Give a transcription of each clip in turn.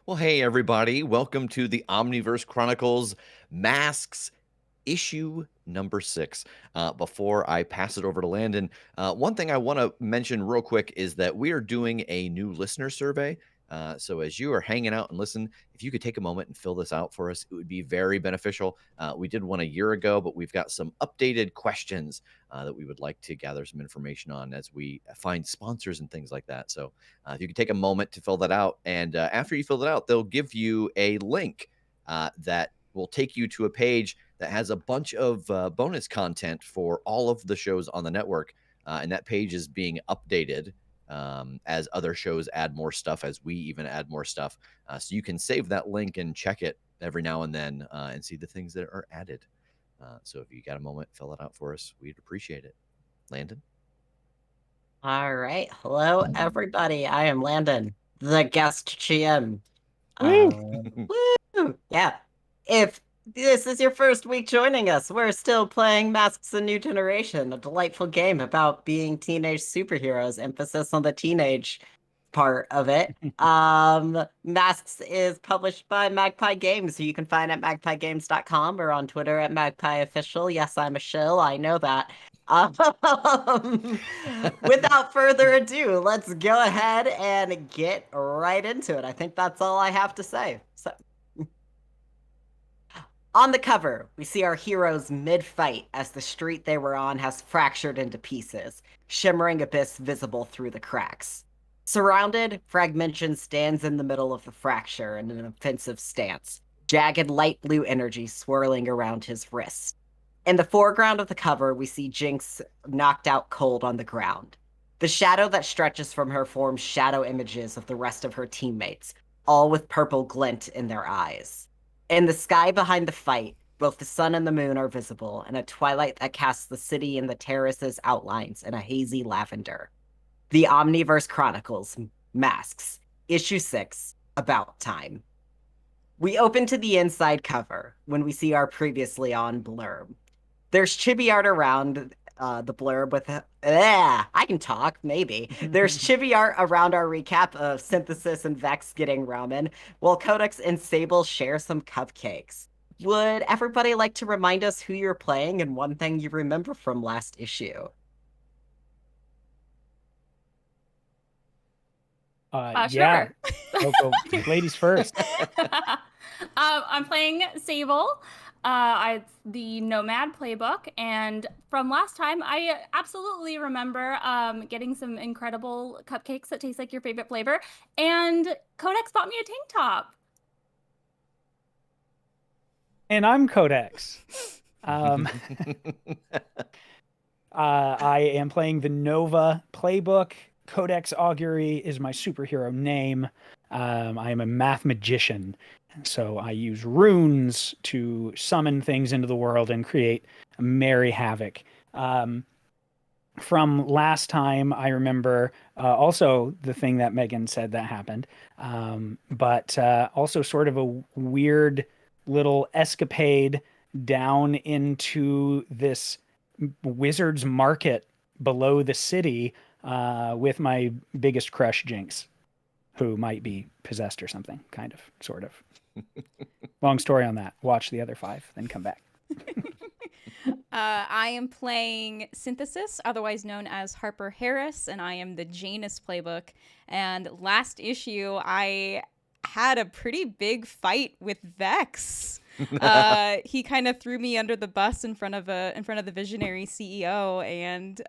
Well, hey, everybody. Welcome to the Omniverse Chronicles Masks issue number 6. Before I pass it over to Landon, one thing I want to mention real quick is that we are doing a new listener survey. So as you are hanging out and listen, if you could take a moment and fill this out for us, it would be very beneficial. We did one a year ago, but we've got some updated questions that we would like to gather some information on as we find sponsors and things like that. So if you could take a moment to fill that out, and after you fill it out, they'll give you a link that will take you to a page that has a bunch of bonus content for all of the shows on the network. And that page is being updated as other shows add more stuff, as we even add more stuff. So you can save that link and check it every now and then and see the things that are added. So if you got a moment, fill it out for us. We'd appreciate it. Landon? All right. Hello, everybody. I am Landon, the guest GM. Woo! Woo! Yeah. If this is your first week joining us, we're still playing Masks: A New Generation, a delightful game about being teenage superheroes, emphasis on the teenage part of it. Masks is published by Magpie Games, who you can find at magpiegames.com or on Twitter at magpieofficial. Yes, I'm a shill. I know that. Without further ado, let's go ahead and get right into it. I think that's all I have to say. So, on the cover, we see our heroes mid-fight as the street they were on has fractured into pieces, shimmering abyss visible through the cracks. Surrounded, Fragmentation stands in the middle of the fracture in an offensive stance, jagged light blue energy swirling around his wrist. In the foreground of the cover, we see Jinx knocked out cold on the ground. The shadow that stretches from her forms shadow images of the rest of her teammates, all with purple glint in their eyes. In the sky behind the fight, both the sun and the moon are visible in a twilight that casts the city and the terraces' outlines in a hazy lavender. The Omniverse Chronicles, Masks, Issue 6, About Time. We open to the inside cover when we see our previously on blurb. There's chibi art around the blurb with I can talk, maybe. There's chibi art around our recap of Synthesis and Vex getting ramen, while Codex and Sable share some cupcakes. Would everybody like to remind us who you're playing and one thing you remember from last issue? Yeah. Sure. Go. Ladies first. I'm playing Sable. It's the Nomad playbook, and from last time, I absolutely remember getting some incredible cupcakes that taste like your favorite flavor, and Codex bought me a tank top. And I'm Codex. I am playing the Nova playbook. Codex Augury is my superhero name. I am a math magician, so I use runes to summon things into the world and create merry havoc. From last time, I remember also the thing that Megan said that happened, but also sort of a weird little escapade down into this wizard's market below the city with my biggest crush, Jinx, who might be possessed or something, kind of, sort of. Long story on that. Watch the other 5, then come back. I am playing Synthesis, otherwise known as Harper Harris, and I am the Janus playbook. And last issue, I had a pretty big fight with Vex. He kind of threw me under the bus in front of the visionary CEO, and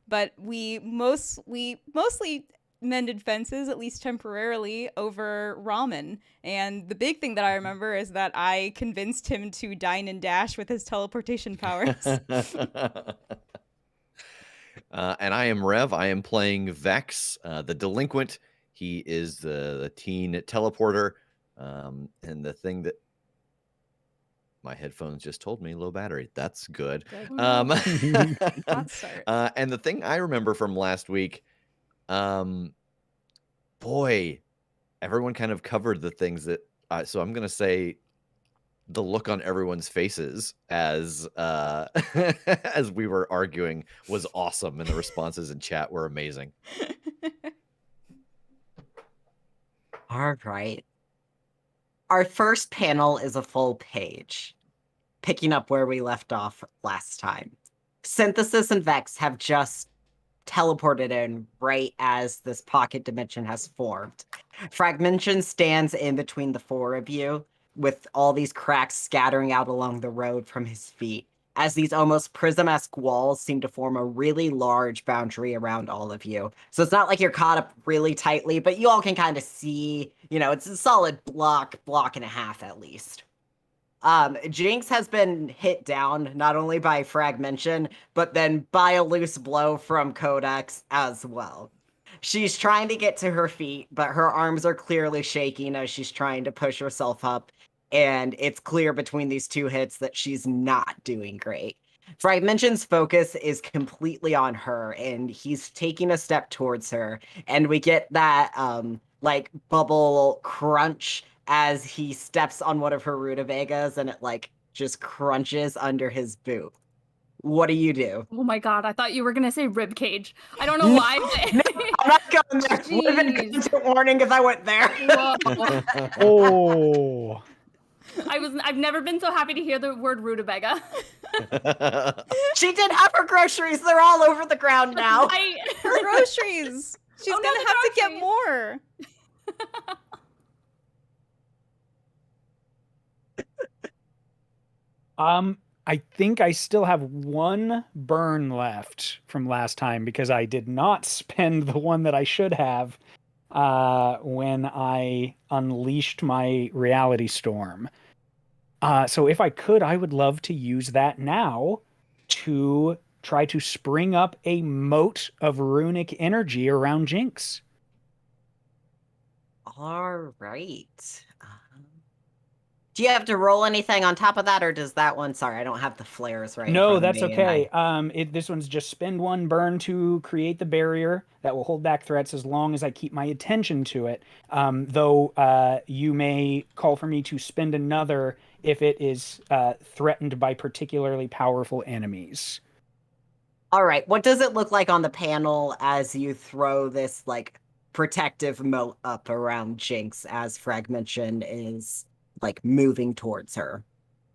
but we mostly mended fences, at least temporarily, over ramen. And the big thing that I remember is that I convinced him to dine and dash with his teleportation powers. And I am Rev. I am playing Vex, the delinquent. He is the teen teleporter. And the thing that my headphones just told me, low battery. That's good. And the thing I remember from last week, boy, everyone kind of covered the things that, so I'm going to say the look on everyone's faces as as we were arguing was awesome, and the responses in chat were amazing. All right. Our first panel is a full page, picking up where we left off last time. Synthesis and Vex have just teleported in right as this pocket dimension has formed. Fragmentation stands in between the four of you, with all these cracks scattering out along the road from his feet, as these almost prism-esque walls seem to form a really large boundary around all of you. So it's not like you're caught up really tightly, but you all can kind of see, it's a solid block and a half at least. Jinx has been hit down not only by fragmentation, but then by a loose blow from Codex as well. She's trying to get to her feet, but her arms are clearly shaking as she's trying to push herself up, and it's clear between these two hits that she's not doing great. Fragmentation's focus is completely on her, and he's taking a step towards her, and we get that bubble crunch as he steps on one of her rutabagas, and it just crunches under his boot. What do you do? Oh my god, I thought you were gonna say rib cage. I don't know why. No, I'm not going there. Would have been a Jeez. content warning if I went there. Whoa. Oh. I've never been so happy to hear the word rutabaga. She did have her groceries. They're all over the ground now. Her groceries. She's Oh, no, gonna the have to get groceries. more. I think I still have one burn left from last time because I did not spend the one that I should have when I unleashed my reality storm. So if I could, I would love to use that now to try to spring up a moat of runic energy around Jinx. All right. Do you have to roll anything on top of that, or does that one? Sorry, I don't have the flares right. No, that's okay. This one's just spend one burn to create the barrier that will hold back threats as long as I keep my attention to it. Though you may call for me to spend another if it is threatened by particularly powerful enemies. All right. What does it look like on the panel as you throw this protective moat up around Jinx as Fragmentation is moving towards her?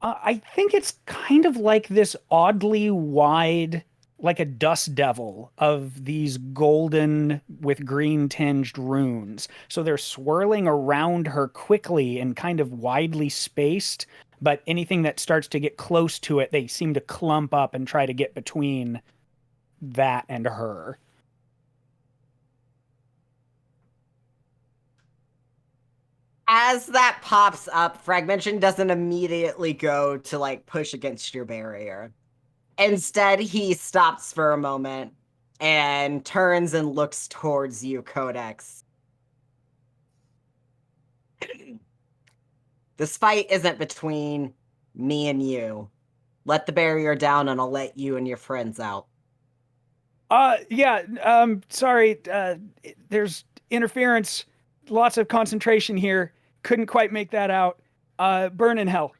I think it's kind of like this oddly wide, like a dust devil of these golden with green tinged runes. So they're swirling around her quickly and kind of widely spaced, but anything that starts to get close to it, they seem to clump up and try to get between that and her. As that pops up, Fragmentation doesn't immediately go to push against your barrier. Instead, he stops for a moment and turns and looks towards you, Codex. This fight isn't between me and you. Let the barrier down and I'll let you and your friends out. Sorry, there's interference, lots of concentration here. Couldn't quite make that out. Burn in hell.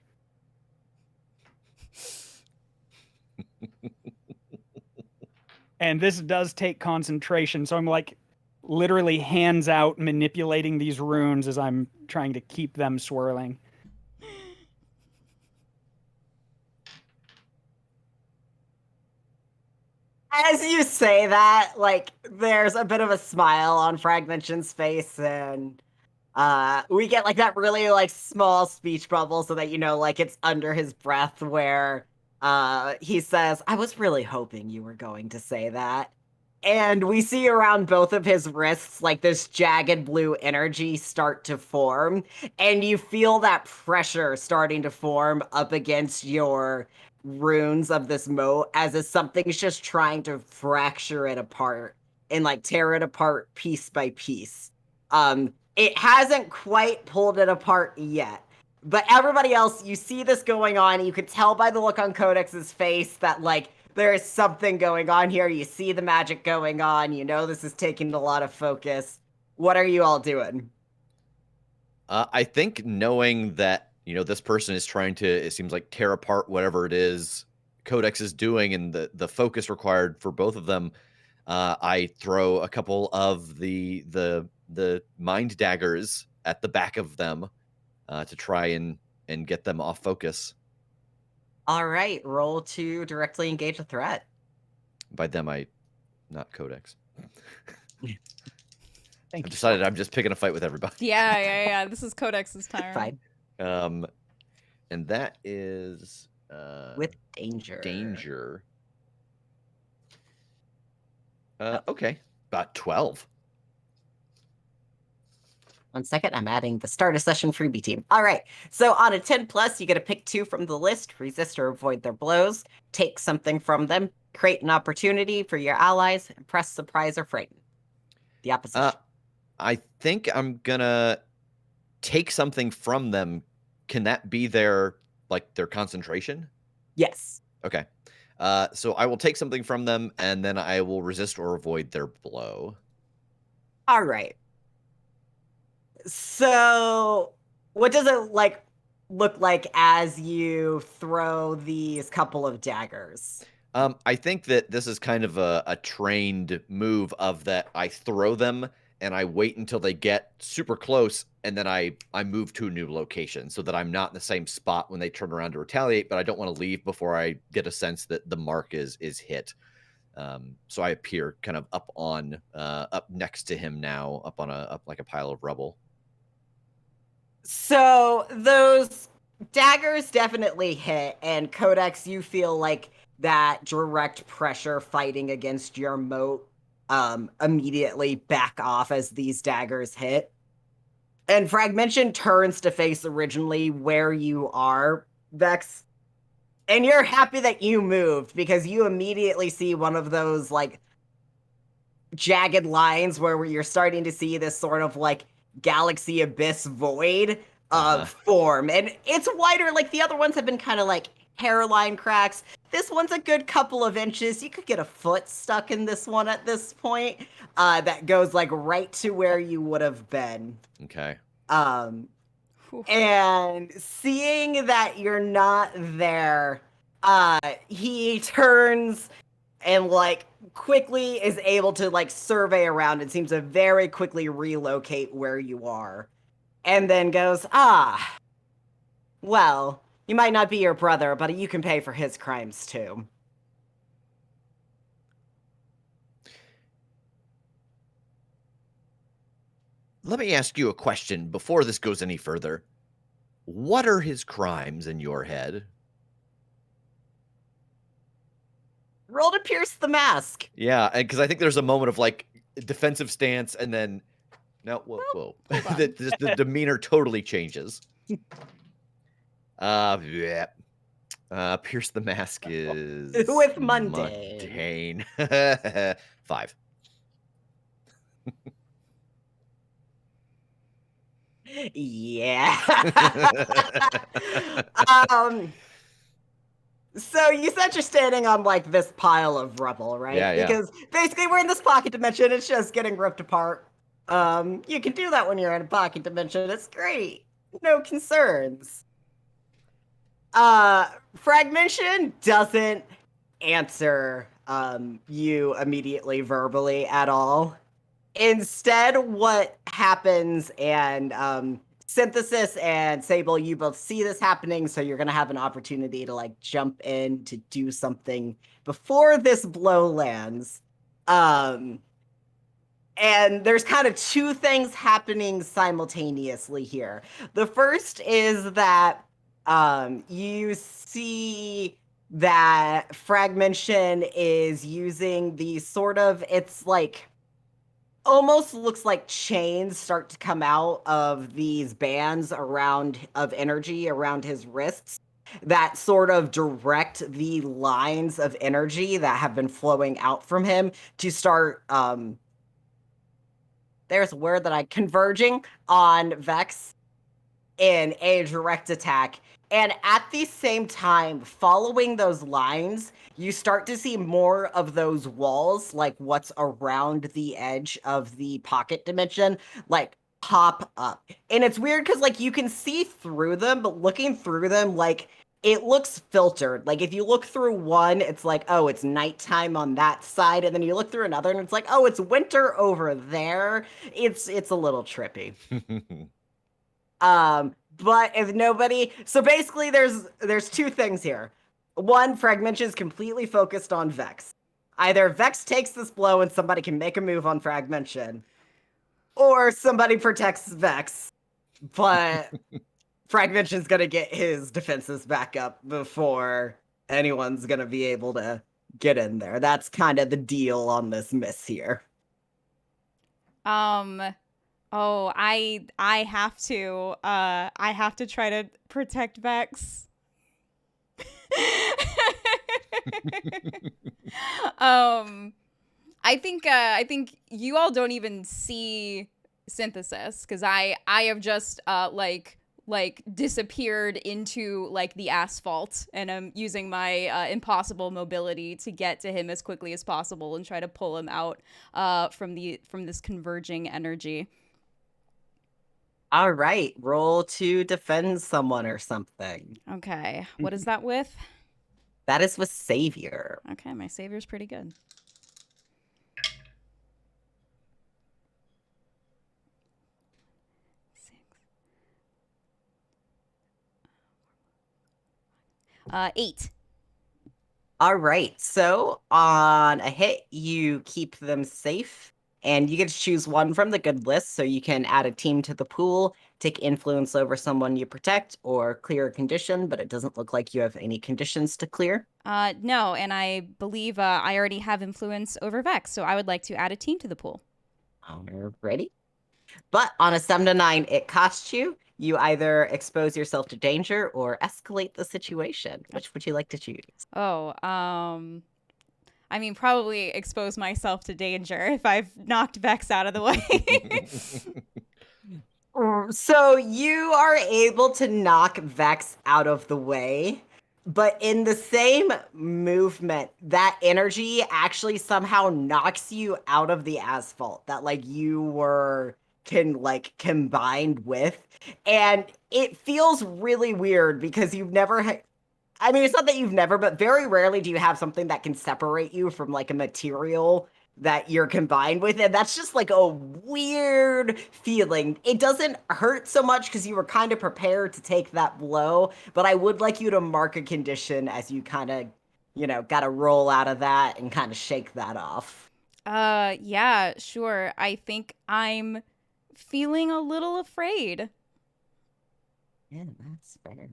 And this does take concentration, so I'm literally hands out manipulating these runes as I'm trying to keep them swirling. As you say that, there's a bit of a smile on Fragmentation's face, and we get that really small speech bubble so that it's under his breath where he says, I was really hoping you were going to say that. And we see around both of his wrists this jagged blue energy start to form, and you feel that pressure starting to form up against your runes of this moat as if something's just trying to fracture it apart and tear it apart piece by piece. It hasn't quite pulled it apart yet, but everybody else, you see this going on. You could tell by the look on Codex's face that there is something going on here. You see the magic going on. This is taking a lot of focus. What are you all doing? I think knowing that this person is trying to, it seems tear apart whatever it is Codex is doing, and the focus required for both of them, I throw a couple of the mind daggers at the back of them, to try and get them off focus. All right, roll to directly engage a threat. By them, not Codex. Thank I've you. decided I'm just picking a fight with everybody. Yeah. This is Codex's turn. Fine. And that is With danger. danger. Okay, about 12. 1 second, I'm adding the start a session freebie team. All right, so on a 10 plus, you get to pick 2 from the list, resist or avoid their blows, take something from them, create an opportunity for your allies, impress, surprise, or frighten. The opposition. I think I'm gonna take something from them. Can that be their concentration? Yes. Okay. So I will take something from them, and then I will resist or avoid their blow. All right. So what does it look like as you throw these couple of daggers? I think that this is kind of a trained move of that I throw them and I wait until they get super close, and then I move to a new location so that I'm not in the same spot when they turn around to retaliate, but I don't want to leave before I get a sense that the mark is hit. So I appear kind of up next to him now, up like a pile of rubble. So those daggers definitely hit, and Codex, you feel like that direct pressure fighting against your moat immediately back off as these daggers hit. And Fragmentation turns to face originally where you are, Vex. And you're happy that you moved because you immediately see one of those jagged lines where you're starting to see this sort of galaxy abyss void form. And it's wider, the other ones have been kind of hairline cracks. This one's a good couple of inches. You could get a foot stuck in this one at this point. That goes right to where you would have been. Okay. And seeing that you're not there, he turns and quickly is able to survey around and seems to very quickly relocate where you are. And then goes, well, you might not be your brother, but you can pay for his crimes too. Let me ask you a question before this goes any further. What are his crimes in your head? Roll to pierce the mask. Yeah, because I think there's a moment of defensive stance, and then no, whoa. the demeanor totally changes. Yeah. Pierce the mask is with mundane. 5. Yeah. So you said you're standing on this pile of rubble, right? Yeah. Because basically we're in this pocket dimension. It's just getting ripped apart. You can do that when you're in a pocket dimension. It's great. No concerns. Fragmentation doesn't answer you immediately verbally at all. Instead, what happens, and Synthesis and Sable, you both see this happening, so you're going to have an opportunity to jump in to do something before this blow lands. And there's kind of 2 things happening simultaneously here. The first is that you see that Fragmentation is using the sort of, it's almost looks like chains start to come out of these bands of energy around his wrists that sort of direct the lines of energy that have been flowing out from him to start there's a word that converging on Vex in a direct attack. And at the same time, following those lines, you start to see more of those walls, what's around the edge of the pocket dimension, pop up. And it's weird because, you can see through them, but looking through them, it looks filtered. If you look through one, it's oh, it's nighttime on that side. And then you look through another and it's oh, it's winter over there. It's a little trippy. But if nobody, so basically there's two things here. One, Fragmentation is completely focused on Vex. Either Vex takes this blow and somebody can make a move on Fragmentation, or somebody protects Vex, but Fragmentation's gonna get his defenses back up before anyone's gonna be able to get in there. That's kind of the deal on this miss here. Oh, I have to try to protect Vex. I think you all don't even see Synthesis, because I have just like disappeared into like the asphalt, and I'm using my impossible mobility to get to him as quickly as possible and try to pull him out from this converging energy. All right, roll to defend someone or something. Okay, what is that with? That is with Savior. Okay, my savior's pretty good. Eight. All right, so on a hit, you keep them safe, and you get to choose one from the good list, so you can add a team to the pool, take influence over someone you protect, or clear a condition, but it doesn't look like you have any conditions to clear. No, and I believe I already have influence over Vex, so I would like to add a team to the pool. Alrighty. But on a 7 to 9, it costs you. You either expose yourself to danger or escalate the situation. Which would you like to choose? Oh, I mean, probably expose myself to danger if I've knocked Vex out of the way. So you are able to knock Vex out of the way, but in the same movement, that energy actually somehow knocks you out of the asphalt that like you were combined with, and it feels really weird because you've never I mean, it's not that you've never, but very rarely do you have something that can separate you from like a material that you're combined with, and that's just like a weird feeling. It doesn't hurt so much because you were kind of prepared to take that blow, but I would like you to mark a condition as you kind of, gotta roll out of that and kind of shake that off. Yeah, sure. I think I'm feeling a little afraid. Yeah, that's fair.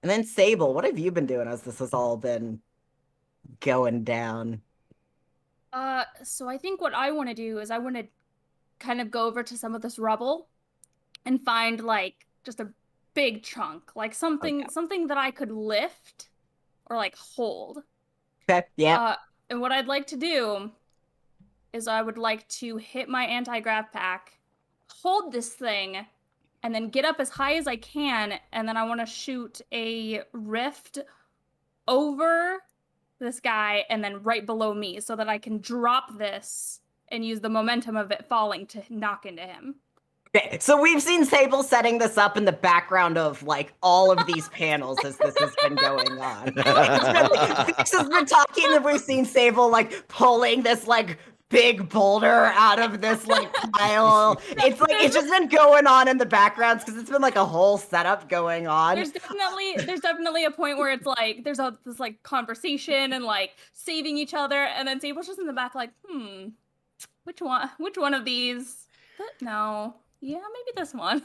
And then Sable, what have you been doing as this has all been going down? So I think what I want to do is I want to kind of go over to some of this rubble and find like just a big chunk, like something that I could lift or like hold. Okay, yeah. And what I'd like to do is I would like to hit my anti-grav pack, hold this thing, and then get up as high as I can, and then I want to shoot a rift over this guy and then right below me so that I can drop this and use the momentum of it falling to knock into him. Okay, so we've seen Sable setting this up in the background of like all of these panels as this has been going on. This has been talking, and we've seen Sable like pulling this like big boulder out of this like pile. It's like it's just been going on in the backgrounds because it's been like a whole setup going on. There's definitely a point where it's like there's this like conversation and like saving each other, and then Sable's just in the back like, which one of these? No. Yeah, maybe this one.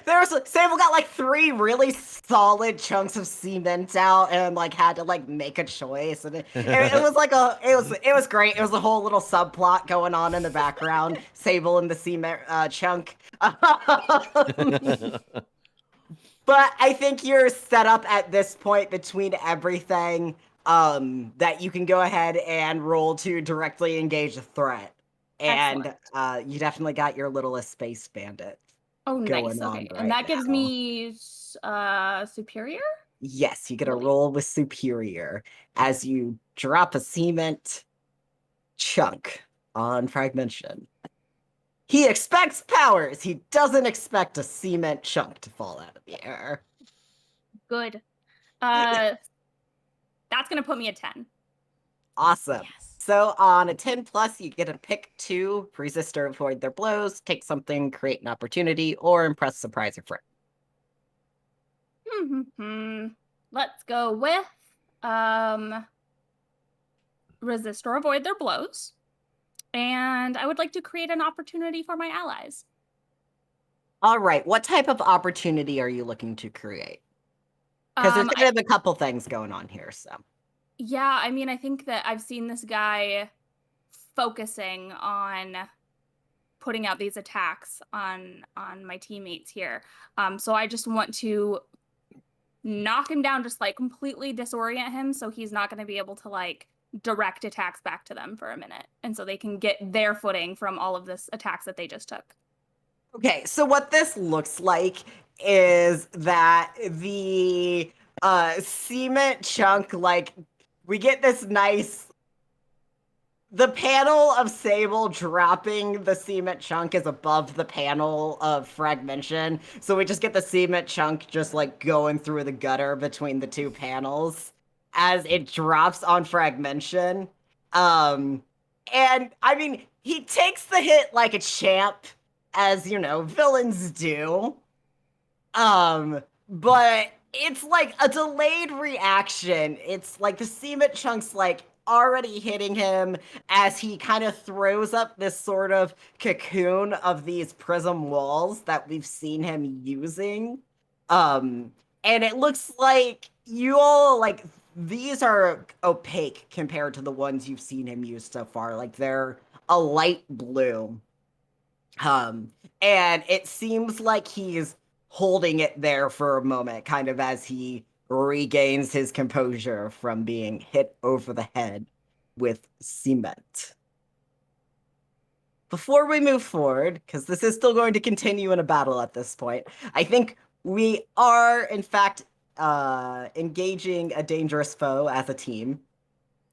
There's Sable got like 3 really solid chunks of cement out and like had to like make a choice, and it was like it was great. It was a whole little subplot going on in the background. Sable and the cement chunk. But I think you're set up at this point between everything that you can go ahead and roll to directly engage a threat. And you definitely got your little space bandit. Oh, nice. Okay. And that gives me superior? Yes, you get a roll with superior as you drop a cement chunk on Fragmentation. He expects powers. He doesn't expect a cement chunk to fall out of the air. Good. That's going to put me at 10. Awesome. Yes. So on a 10 plus, you get to pick 2, resist or avoid their blows, take something, create an opportunity, or impress, surprise, or friend. Let's go with resist or avoid their blows. And I would like to create an opportunity for my allies. All right, what type of opportunity are you looking to create? Because there's kind of a couple things going on here, so. Yeah, I mean, I think that I've seen this guy focusing on putting out these attacks on my teammates here. So I just want to knock him down, just like completely disorient him, so he's not going to be able to like direct attacks back to them for a minute, and so they can get their footing from all of this attacks that they just took. Okay, so what this looks like is that the cement chunk, like, we get this nice, the panel of Sable dropping the cement chunk is above the panel of Fragmentation, so we just get the cement chunk just like going through the gutter between the 2 panels as it drops on Fragmentation. And I mean, he takes the hit like a champ, as you know, villains do. But it's like a delayed reaction. It's like the cement chunks like already hitting him as he kind of throws up this sort of cocoon of these prism walls that we've seen him using. And it looks like you all like these are opaque compared to the ones you've seen him use so far. Like they're a light blue. And it seems like he's holding it there for a moment, kind of as he regains his composure from being hit over the head with cement. Before we move forward, because this is still going to continue in a battle at this point, I think we are, in fact, engaging a dangerous foe as a team,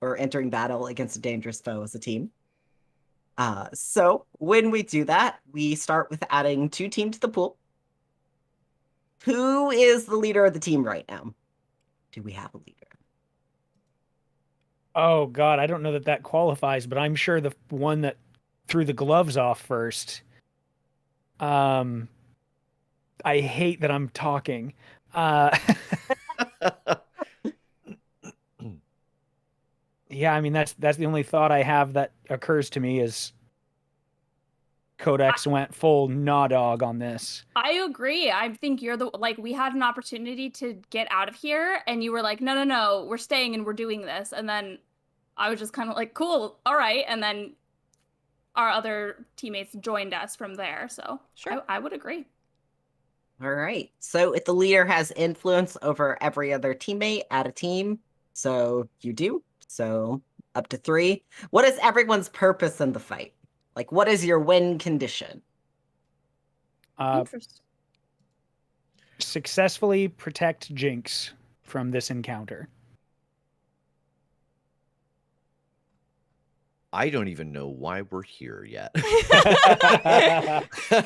or entering battle against a dangerous foe as a team. So when we do that, we start with adding 2 teams to the pool. Who is the leader of the team right now? Do we have a leader? Oh God, I don't know that qualifies, but I'm sure the one that threw the gloves off first. I hate that I'm talking. Yeah, I mean that's the only thought I have that occurs to me is Codex went full gnaw dog on this. I agree. I think you're the like we had an opportunity to get out of here, and you were like, no, we're staying and we're doing this. And then I was just kind of like, cool, all right. And then our other teammates joined us from there. So Sure. I would agree. All right. So if the leader has influence over every other teammate at a team, so you do. So up to 3. What is everyone's purpose in the fight? Like, what is your win condition? Interesting. Successfully protect Jinx from this encounter. I don't even know why we're here yet.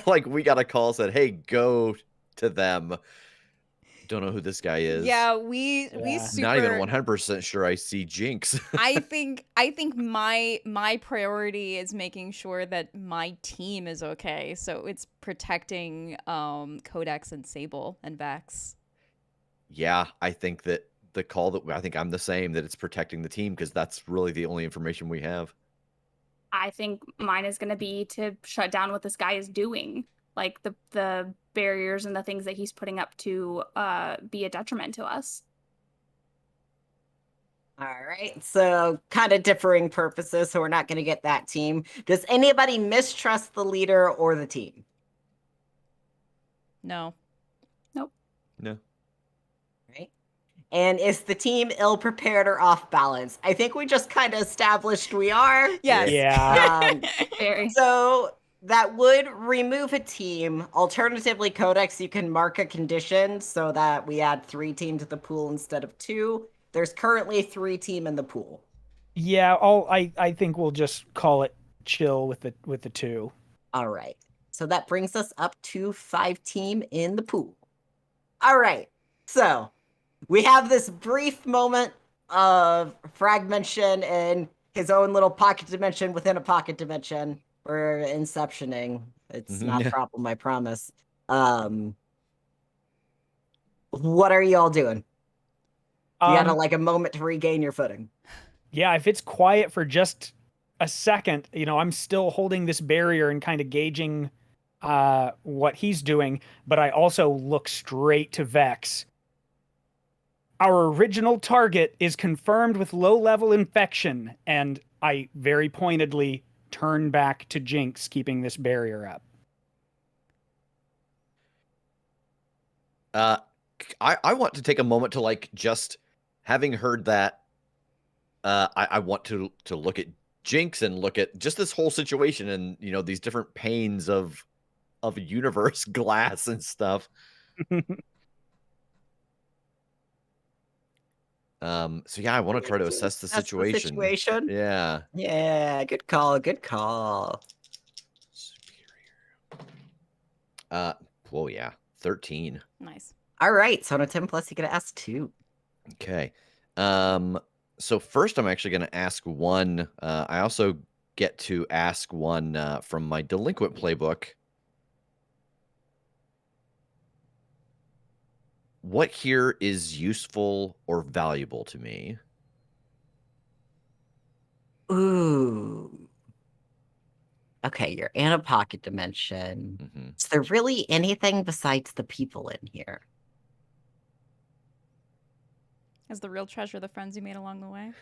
Like, we got a call said, hey, go to them. Don't know who this guy is. Yeah, we super. Not even 100% sure I see Jinx. I think my priority is making sure that my team is okay. So it's protecting Codex and Sable and Vex. Yeah, I think that I think I'm the same, that it's protecting the team because that's really the only information we have. I think mine is going to be to shut down what this guy is doing. Like the barriers and the things that he's putting up to be a detriment to us. All right. So kind of differing purposes, so we're not going to get that team. Does anybody mistrust the leader or the team? No. Nope. No. Right. And is the team ill-prepared or off-balance? I think we just kind of established we are. Yes. Yeah. Very. So that would remove a team. Alternatively, Codex, you can mark a condition so that we add 3 teams to the pool instead of 2. There's currently 3 team in the pool. Yeah, I think we'll just call it chill with the 2. All right. So that brings us up to 5 team in the pool. All right. So we have this brief moment of fragmentation and his own little pocket dimension within a pocket dimension. We're inceptioning. It's Mhm, not a yeah. problem, I promise. What are y'all doing? You got like a moment to regain your footing. Yeah, if it's quiet for just a second, I'm still holding this barrier and kind of gauging what he's doing, but I also look straight to Vex. Our original target is confirmed with low-level infection, and I very pointedly turn back to Jinx, keeping this barrier up. I want to take a moment to like just having heard that. I want to look at Jinx and look at just this whole situation and these different panes of universe glass and stuff. So yeah, I want to try to assess the That's the situation. situation. Yeah. Yeah, good call. Good call. Well, yeah, 13. Nice. All right. So on a 10 plus, you get to ask 2. Okay. So first, I'm actually going to ask one. I also get to ask one from my delinquent playbook. What here is useful or valuable to me? Ooh. Okay, you're in a pocket dimension. Mm-hmm. Is there really anything besides the people in here? Is the real treasure the friends you made along the way?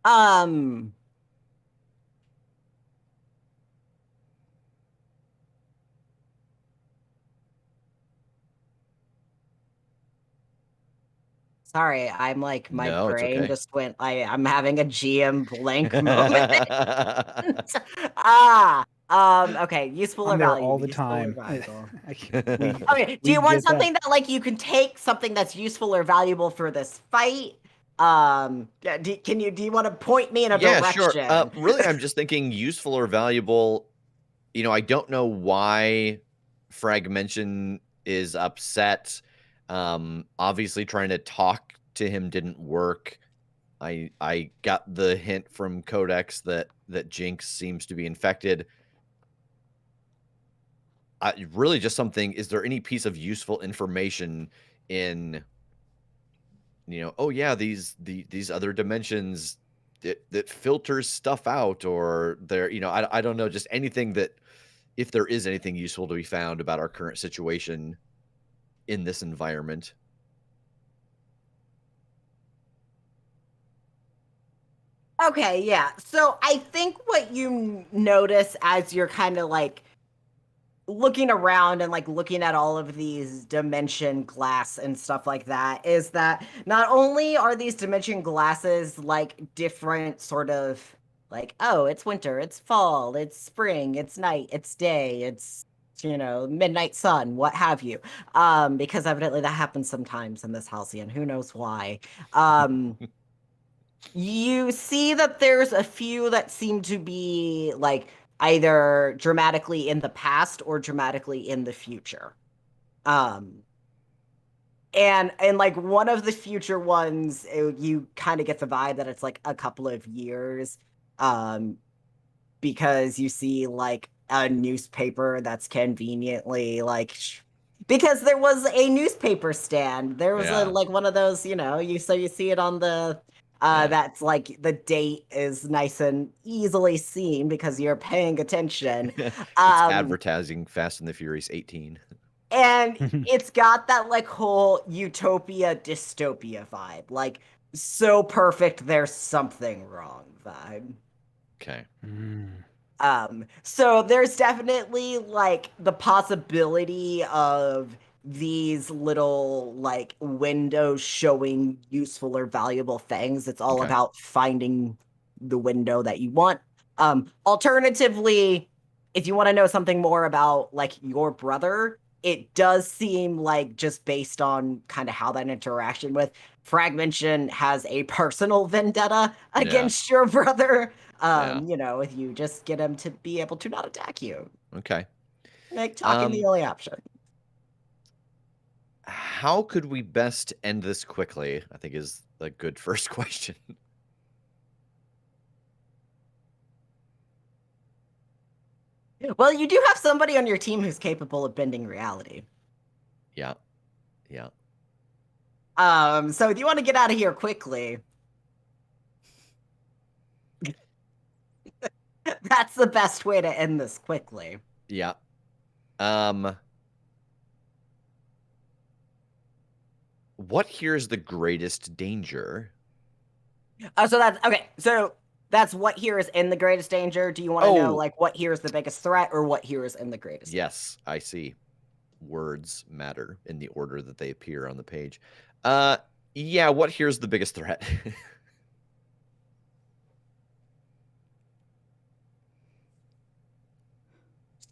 Um, Sorry, I'm like my No, it's brain okay. just went. I'm having a GM blank moment. Okay, useful or I'm there all valuable? the Useful or time. valuable? We Okay, do we you want get that. something that like you can take something that's useful or valuable for this fight? Yeah, do you want to point me in a Yeah, sure. direction? Really, I'm just thinking useful or valuable. I don't know why Fragmentation is upset. Obviously, trying to talk to him didn't work. I got the hint from Codex that Jinx seems to be infected. Really, just something. Is there any piece of useful information in oh yeah, these other dimensions that filters stuff out, or there, I don't know, just anything that, if there is anything useful to be found about our current situation in this environment. Okay, yeah. So I think what you notice as you're kind of like looking around and like looking at all of these dimension glass and stuff like that is that not only are these dimension glasses like different sort of like, oh, it's winter, it's fall, it's spring, it's night, it's day, it's midnight sun, what have you, because evidently that happens sometimes in this halcyon, who knows why. You see that there's a few that seem to be like either dramatically in the past or dramatically in the future. Um and like one of the future ones, you kind of get the vibe that it's like a couple of years, um because you see like a newspaper that's conveniently like because there was a newspaper stand. There was a Yeah. like one of those, you see it on the Yeah. that's like the date is nice and easily seen because you're paying attention. It's Um advertising Fast and the Furious 18. and it's got that like whole utopia dystopia vibe. Like so perfect there's something wrong vibe. Okay. So there's definitely like the possibility of these little like windows showing useful or valuable things. It's all Okay. about finding the window that you want. Alternatively, if you want to know something more about like your brother, it does seem like, just based on kind of how that interaction with Fragmentation has a personal vendetta against your brother. You know, if you just get him to be able to not attack you. Okay. Make talking the only option. How could we best end this quickly, I think is a good first question. Well, you do have somebody on your team who's capable of bending reality. Yeah. Yeah. So if you want to get out of here quickly, that's the best way to end this quickly. Yeah. What here is the greatest danger? So that's okay. So that's what here is in the greatest danger. Do you want to know like what here is the biggest threat, or what here is in the greatest? Yes, I see. Words matter in the order that they appear on the page. Yeah, what here's the biggest threat?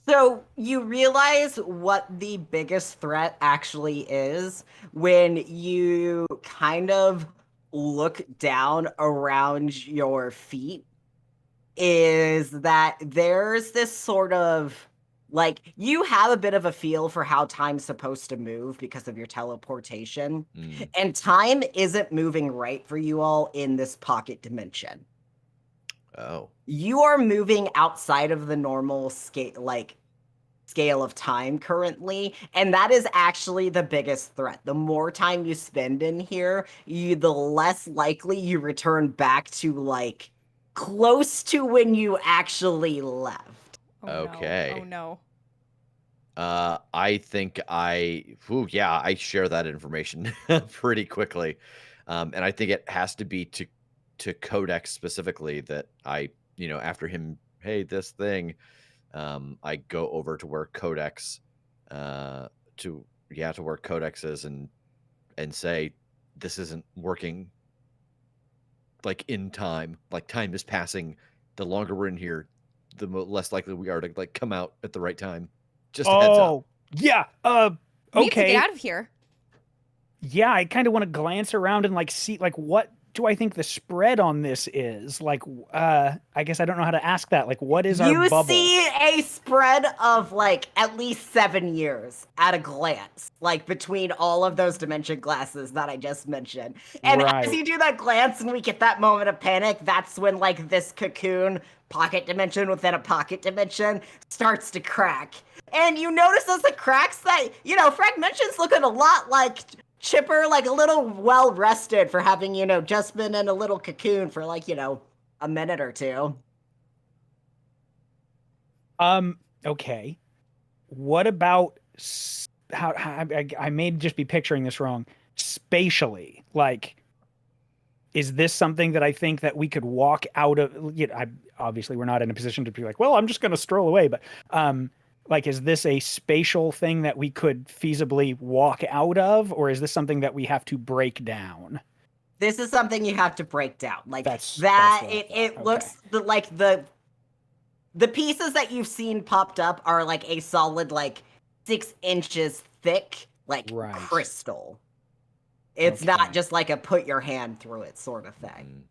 So you realize what the biggest threat actually is when you kind of look down around your feet, is that there's this sort of, like, you have a bit of a feel for how time's supposed to move because of your teleportation, and time isn't moving right for you all in this pocket dimension. Oh. You are moving outside of the normal scale of time currently, and that is actually the biggest threat. The more time you spend in here, the less likely you return back to like close to when you actually left. Okay. Oh no. I think I share that information pretty quickly. And I think it has to be to Codex specifically that I, after him, hey, this thing, I go over to where Codex to where Codex is and say this isn't working, like in time. Like time is passing. The longer we're in here, the less likely we are to like come out at the right time. Just a heads up. Yeah. We need to Okay. get out of here. Yeah, I kind of want to glance around and like see like what do I think the spread on this is? Like I guess I don't know how to ask that. Like what is our bubble? You see a spread of like at least 7 years at a glance, like between all of those dimension glasses that I just mentioned. And as you do that glance and we get that moment of panic, that's when like this cocoon pocket dimension within a pocket dimension starts to crack. And you notice as it cracks that, Fragmentation's looking a lot like Chipper, like a little well rested for having, just been in a little cocoon for like, a minute or two. Okay. What about how I may just be picturing this wrong. Spatially, like, is this something that I think that we could walk out of? Obviously, we're not in a position to be like, well, I'm just going to stroll away. But like, is this a spatial thing that we could feasibly walk out of, or is this something that we have to break down? This is something you have to break down. Like it looks like the pieces that you've seen popped up are like a solid like 6 inches thick, like crystal. It's not just like a put your hand through it sort of thing.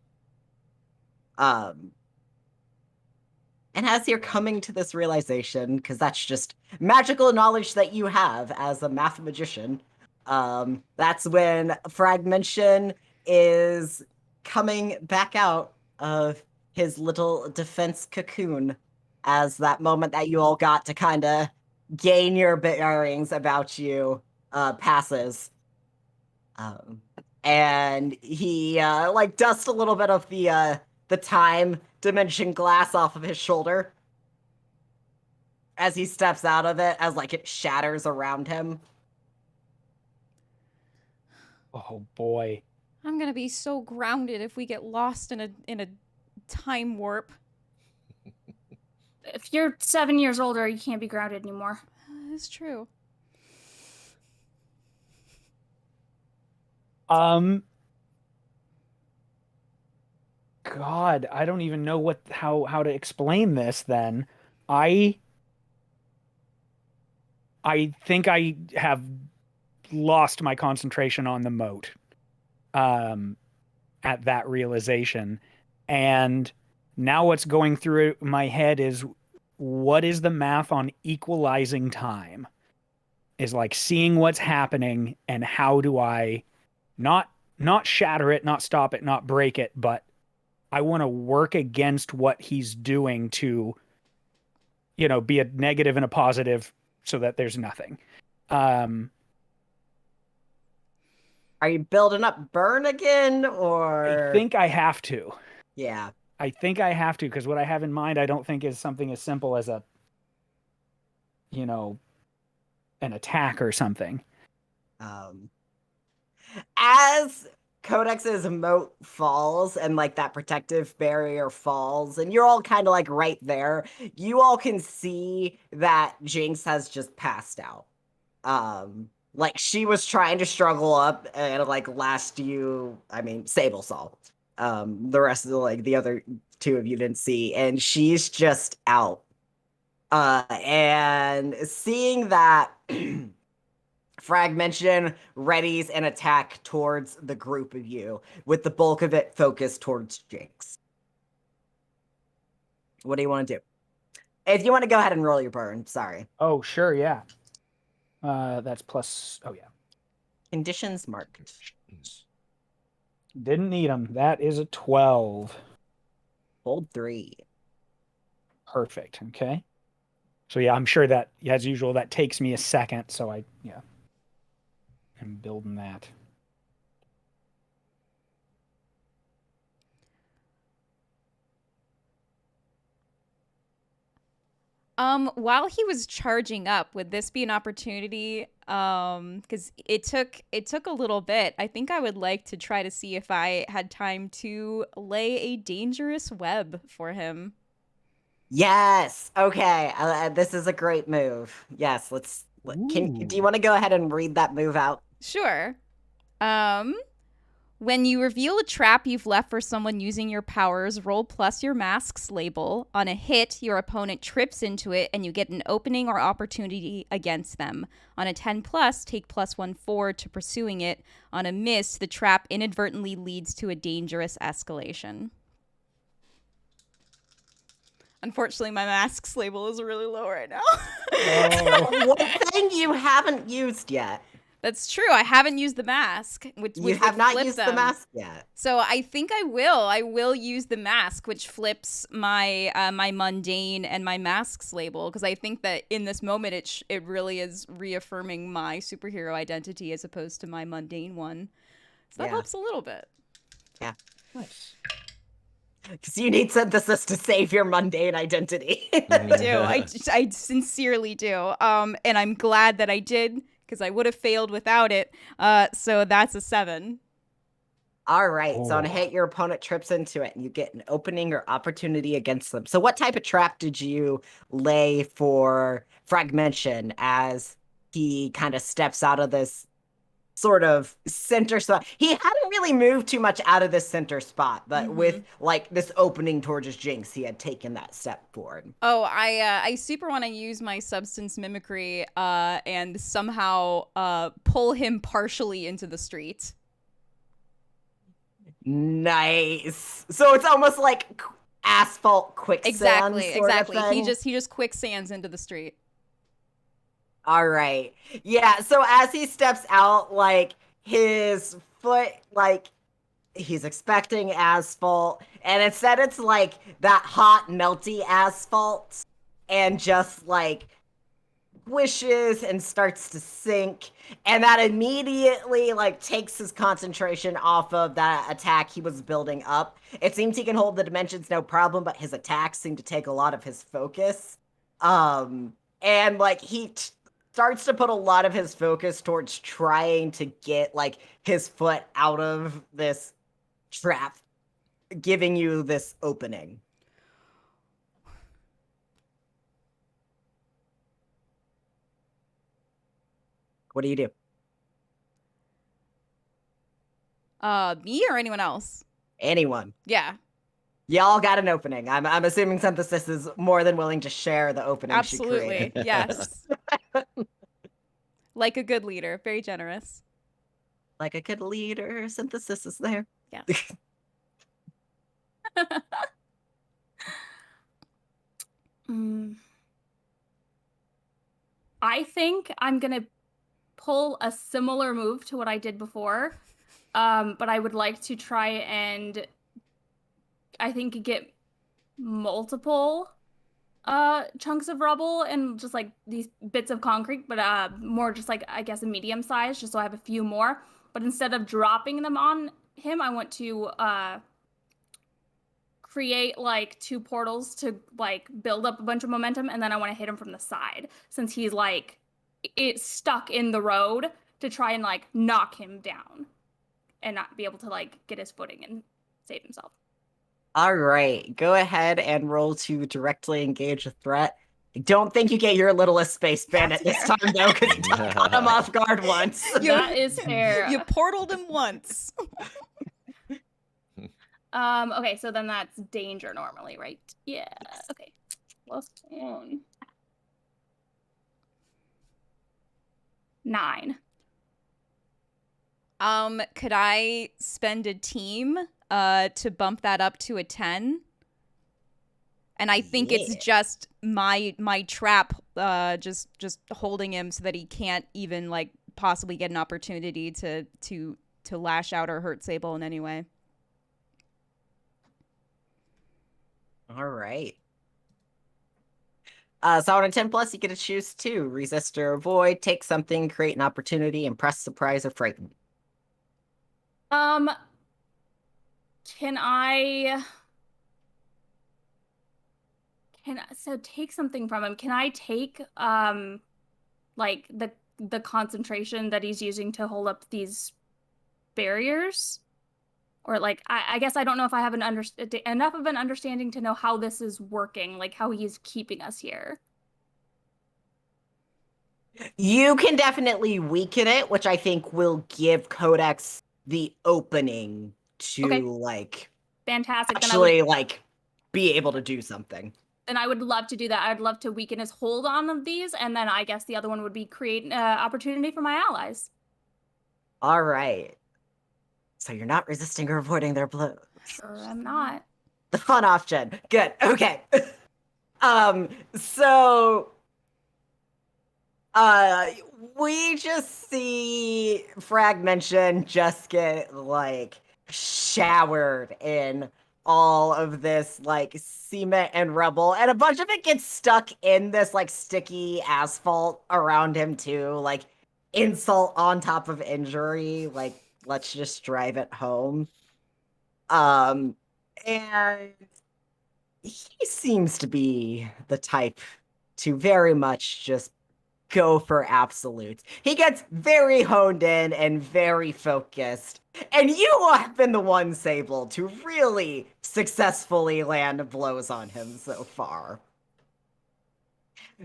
And as you're coming to this realization, because that's just magical knowledge that you have as a math magician, that's when Fragmentation is coming back out of his little defense cocoon as that moment that you all got to kind of gain your bearings about you passes. And he like dusts a little bit of the time dimension glass off of his shoulder as he steps out of it, as like it shatters around him. Oh boy. I'm gonna be so grounded if we get lost in a time warp. If you're 7 years older, you can't be grounded anymore. That's true. God, I don't even know how to explain this then. I think I have lost my concentration on the moat at that realization. And now what's going through my head is, what is the math on equalizing time? Is like seeing what's happening and how do I not shatter it, not stop it, not break it, but I want to work against what he's doing to, be a negative and a positive so that there's nothing. Are you building up burn again, or? I think I have to. Yeah. I think I have to, because what I have in mind, I don't think is something as simple as an attack or something. As Codex's moat falls and like that protective barrier falls, and you're all kind of like right there, you all can see that Jinx has just passed out. Like she was trying to struggle up, and like Sable saw. The rest of the other two of you didn't see, and she's just out. And seeing that Fragmentation readies an attack towards the group of you, with the bulk of it focused towards Jinx. What do you want to do? If you want to go ahead and roll your burn, sorry. Oh, sure, yeah. That's plus, oh yeah. Conditions marked. Didn't need them. That is a 12. Hold 3. Perfect, okay. So yeah, I'm sure that, as usual, that takes me a second, so I'm building that. While he was charging up, would this be an opportunity? Because it took a little bit. I think I would like to try to see if I had time to lay a dangerous web for him. Yes. Okay. This is a great move. Yes. Do you want to go ahead and read that move out? Sure. When you reveal a trap you've left for someone using your powers, roll plus your mask's label. On a hit, your opponent trips into it and you get an opening or opportunity against them. On a 10 plus, take plus 1 forward to pursuing it. On a miss, the trap inadvertently leads to a dangerous escalation. Unfortunately, my mask's label is really low right now. One thing you haven't used yet. That's true. I haven't used the mask. Which you have not used the mask yet. So I think I will. I will use the mask, which flips my my mundane and my mask's label, because I think that in this moment it really is reaffirming my superhero identity as opposed to my mundane one. So that helps a little bit. Yeah. Nice. Because you need synthesis to save your mundane identity. I do. I sincerely do. And I'm glad that I did, because I would have failed without it. So that's a 7. All right. So on a hit, your opponent trips into it, and you get an opening or opportunity against them. So what type of trap did you lay for Fragmentation as he kind of steps out of this sort of center spot? He hadn't really moved too much out of this center spot, but with like this opening towards his Jinx, he had taken that step forward. Oh, I super want to use my substance mimicry and somehow pull him partially into the street. Nice. So it's almost like asphalt quicksand. Exactly. He just quicksands into the street. All right. Yeah, so as he steps out, like, his foot, like, he's expecting asphalt, and instead it's, like, that hot, melty asphalt, and just, like, squishes and starts to sink, and that immediately, like, takes his concentration off of that attack he was building up. It seems he can hold the dimensions no problem, but his attacks seem to take a lot of his focus. And, like, he starts to put a lot of his focus towards trying to get, like, his foot out of this trap, giving you this opening. What do you do? Me or anyone else? Anyone. Yeah. Y'all got an opening. I'm assuming Synthesis is more than willing to share the opening she Absolutely. created. Yes. Like a good leader, very generous. Like a good leader, Synthesis is there. Yes. I think I'm gonna pull a similar move to what I did before, but I would like to try and I think get multiple chunks of rubble and just like these bits of concrete, but more just like I guess a medium size, just so I have a few more. But instead of dropping them on him, I want to create like 2 portals to like build up a bunch of momentum, and then I want to hit him from the side since he's like it's stuck in the road, to try and like knock him down and not be able to like get his footing and save himself. All right, go ahead and roll to directly engage a threat. I don't think you get your littlest space bandit That's this fair. time, though, because you caught him off guard once. That is fair. You portaled him once. Okay, so then that's danger normally, right? Yeah. Okay. Plus 9. Could I spend a team to bump that up to a 10? And I think it's just my trap just holding him so that he can't even like possibly get an opportunity to lash out or hurt Sable in any way. All right. So on a 10 plus, you get to choose 2. Resist or avoid, take something, create an opportunity, impress, surprise, or frighten. Can I so take something from him? Can I take like the concentration that he's using to hold up these barriers? Or like I guess I don't know if I have enough of an understanding to know how this is working, like how he's keeping us here. You can definitely weaken it, which I think will give Codex the opening to Okay. like Fantastic. actually like be able to do something. And I would love to do that. I'd love to weaken his hold on these, and then I guess the other one would be create an opportunity for my allies. All right. So you're not resisting or avoiding their blows. Sure, I'm not. The fun option. Good. Okay. So we just see Fragmentation just get like showered in all of this like cement and rubble, and a bunch of it gets stuck in this like sticky asphalt around him too. Like insult on top of injury. Like let's just drive it home. And he seems to be the type to very much just go for absolutes. He gets very honed in and very focused. And you have been the one, Sable, to really successfully land blows on him so far.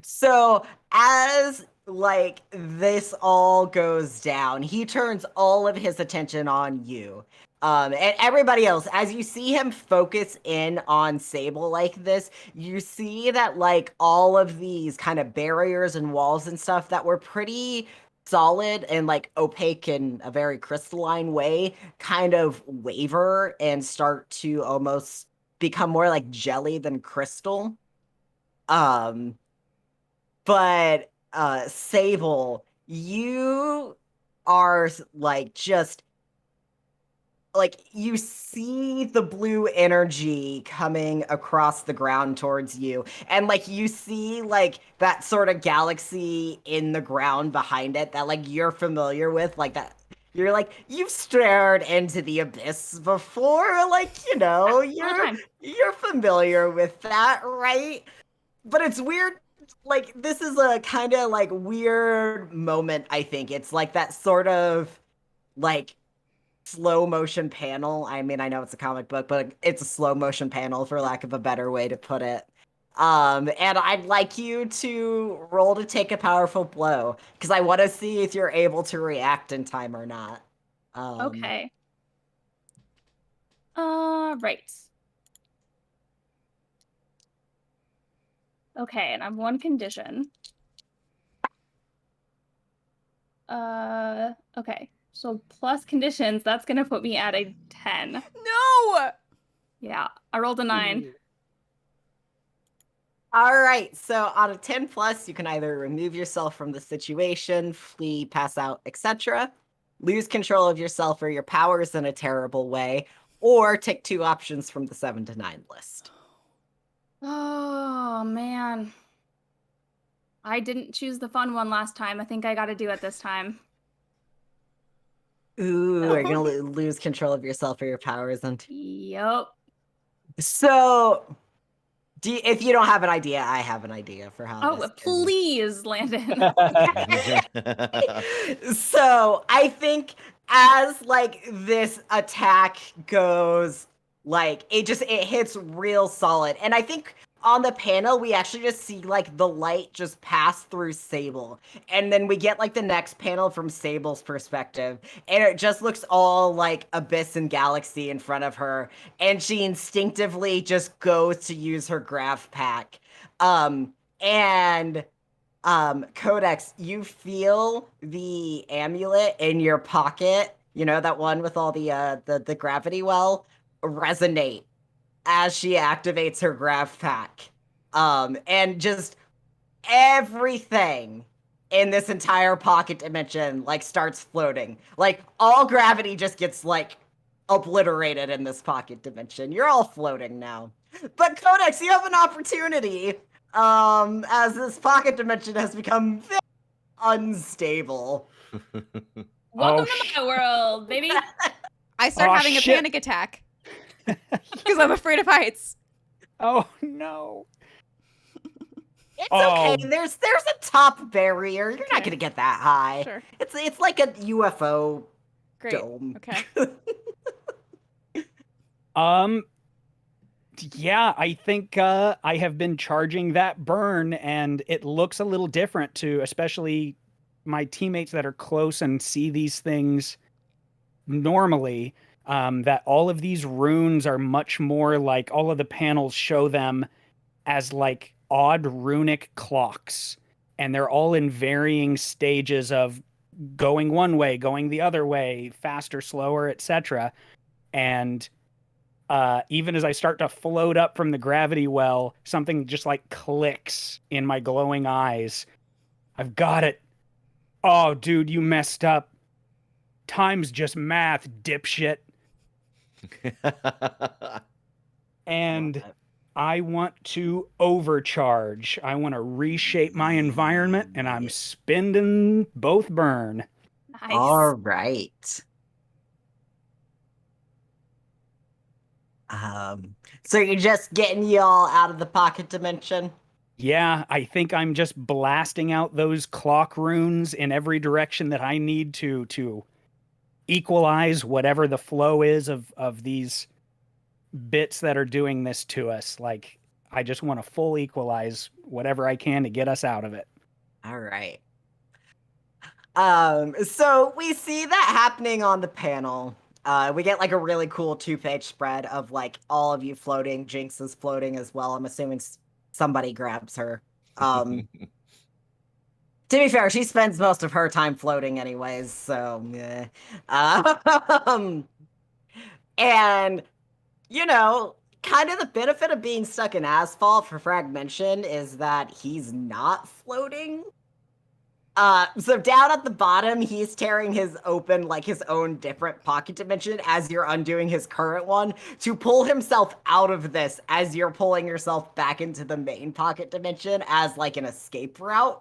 So as like this all goes down, he turns all of his attention on you. And everybody else, as you see him focus in on Sable like this, you see that like all of these kind of barriers and walls and stuff that were pretty solid and like opaque in a very crystalline way kind of waver and start to almost become more like jelly than crystal. But Sable, you are like just like you see the blue energy coming across the ground towards you, and like you see like that sort of galaxy in the ground behind it that like you're familiar with, like that you're like you've stared into the abyss before, like you know you're familiar with that, right? But it's weird, like this is a kind of like weird moment. I think it's like that sort of like slow motion panel. I mean, I know it's a comic book, but it's a slow motion panel for lack of a better way to put it. And I'd like you to roll to take a powerful blow because I want to see if you're able to react in time or not. Okay. Right. Okay, and I have one condition. Okay. So plus conditions, that's gonna put me at a 10. No! Yeah, I rolled a 9. All right, so on a 10 plus, you can either remove yourself from the situation, flee, pass out, etc., lose control of yourself or your powers in a terrible way, or take 2 options from the 7 to 9 list. Oh man. I didn't choose the fun one last time. I think I gotta do it this time. Ooh, are you gonna lose control of yourself or your powers? And Yup. so, if you don't have an idea, I have an idea for how Oh, this please, Landon. So I think as like this attack goes, like it hits real solid. And I think on the panel we actually just see like the light just pass through Sable. And then we get like the next panel from Sable's perspective. And it just looks all like abyss and galaxy in front of her. And she instinctively just goes to use her graph pack. And Codex, you feel the amulet in your pocket, you know, that one with all the gravity well, resonate as she activates her grav pack. And just everything in this entire pocket dimension like starts floating. Like all gravity just gets like obliterated in this pocket dimension. You're all floating now. But Codex, you have an opportunity. As this pocket dimension has become very unstable. Welcome to my world, baby. I start having a panic attack because I'm afraid of heights. Oh no. It's okay. There's a top barrier. You're not gonna get that high. Sure. It's like a UFO Great. dome. Okay. Yeah, I think I have been charging that burn, and it looks a little different to especially my teammates that are close and see these things normally. That all of these runes are much more like all of the panels show them as like odd runic clocks, and they're all in varying stages of going one way, going the other way, faster, slower, etc. And even as I start to float up from the gravity well, something just like clicks in my glowing eyes. I've got it. Oh, dude, you messed up. Time's just math, dipshit. And I want to overcharge. I want to reshape my environment, and I'm spending both burn. Nice. All right. So you're just getting y'all out of the pocket dimension? Yeah, I think I'm just blasting out those clock runes in every direction that I need to equalize whatever the flow is of these bits that are doing this to us. Like, I just want to full equalize whatever I can to get us out of it. All right. So we see that happening on the panel. We get like a really cool 2-page spread of like all of you floating. Jinx is floating as well. I'm assuming somebody grabs her. To be fair, she spends most of her time floating anyways, so yeah. And you know, kind of the benefit of being stuck in asphalt for Fragmentation is that he's not floating. So down at the bottom, he's tearing his own different pocket dimension as you're undoing his current one to pull himself out of this as you're pulling yourself back into the main pocket dimension as like an escape route.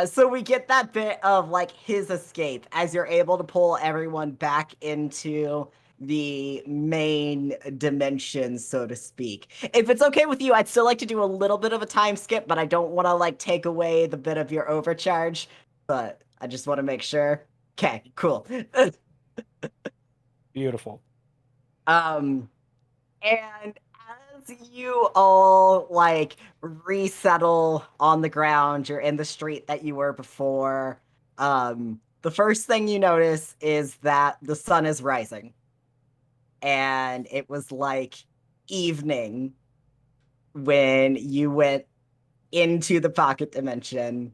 So we get that bit of like his escape as you're able to pull everyone back into the main dimension, so to speak. If it's okay with you, I'd still like to do a little bit of a time skip, but I don't want to like take away the bit of your overcharge, but I just want to make sure. Okay, cool. Beautiful. And as you all like resettle on the ground, you're in the street that you were before. The first thing you notice is that the sun is rising. And it was like evening when you went into the pocket dimension.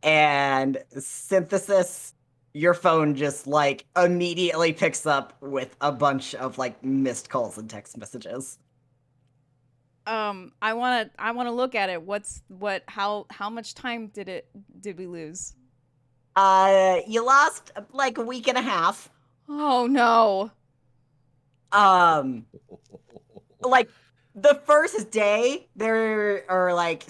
And Synthesis, your phone just like immediately picks up with a bunch of like missed calls and text messages. I wanna look at it. How much time did we lose? You lost like a week and a half. Oh no. Like the first day there are like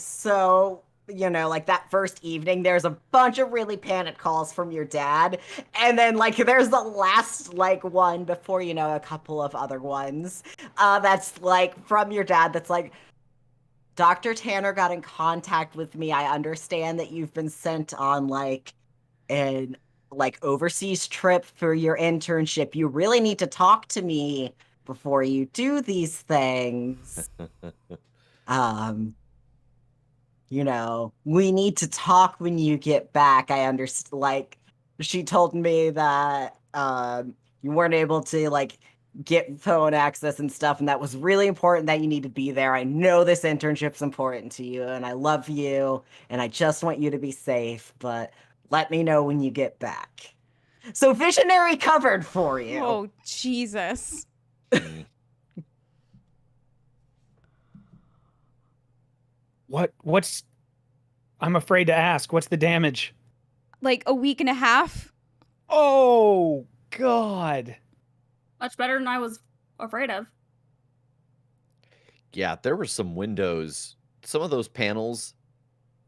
like that first evening there's a bunch of really panicked calls from your dad, and then like there's the last like one before a couple of other ones that's like from your dad that's like, Dr. Tanner got in contact with me. I understand that you've been sent on like an overseas trip for your internship. You really need to talk to me before you do these things. We need to talk when you get back. I understand. Like, she told me that you weren't able to like get phone access and stuff, and that was really important that you need to be there. I know this internship's important to you, and I love you, and I just want you to be safe, but let me know when you get back. So Visionary covered for you. Oh, Jesus. What's I'm afraid to ask. What's the damage? Like a week and a half? Oh, God. Much better than I was afraid of. Yeah, there were some windows. Some of those panels,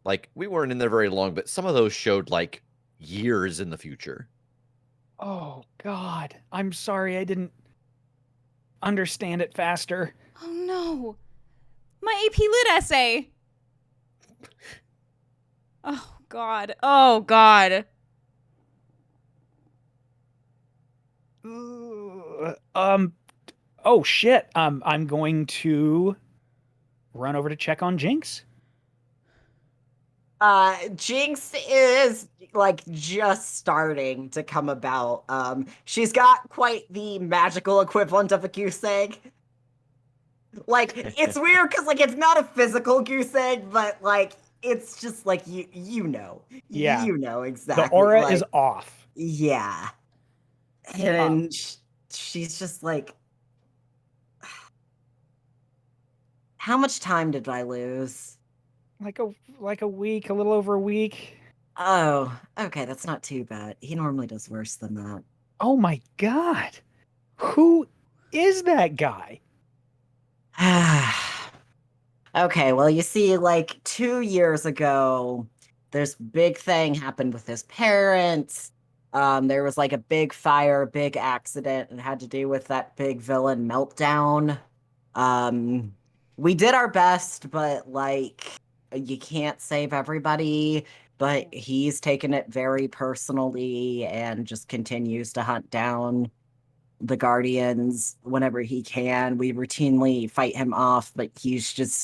like, we weren't in there very long, but some of those showed, like, years in the future. Oh, God. I'm sorry I didn't understand it faster. Oh no. My AP Lit essay. Oh God. Oh God. Oh shit. I'm going to run over to check on Jinx. Jinx is like just starting to come about. She's got quite the magical equivalent of a goose egg. Like, it's weird because like it's not a physical goose egg, but like it's just like Yeah. you know exactly. The aura like, is off. Yeah. And she's just like, how much time did I lose? Like a week, a little over a week. Oh, okay, that's not too bad. He normally does worse than that. Oh my God. Who is that guy? Okay, well, you see, like 2 years ago, this big thing happened with his parents. There was like a big fire, big accident, and had to do with that big villain meltdown. We did our best, but like you can't save everybody. But he's taken it very personally and just continues to hunt down the Guardians whenever he can. We routinely fight him off, but he's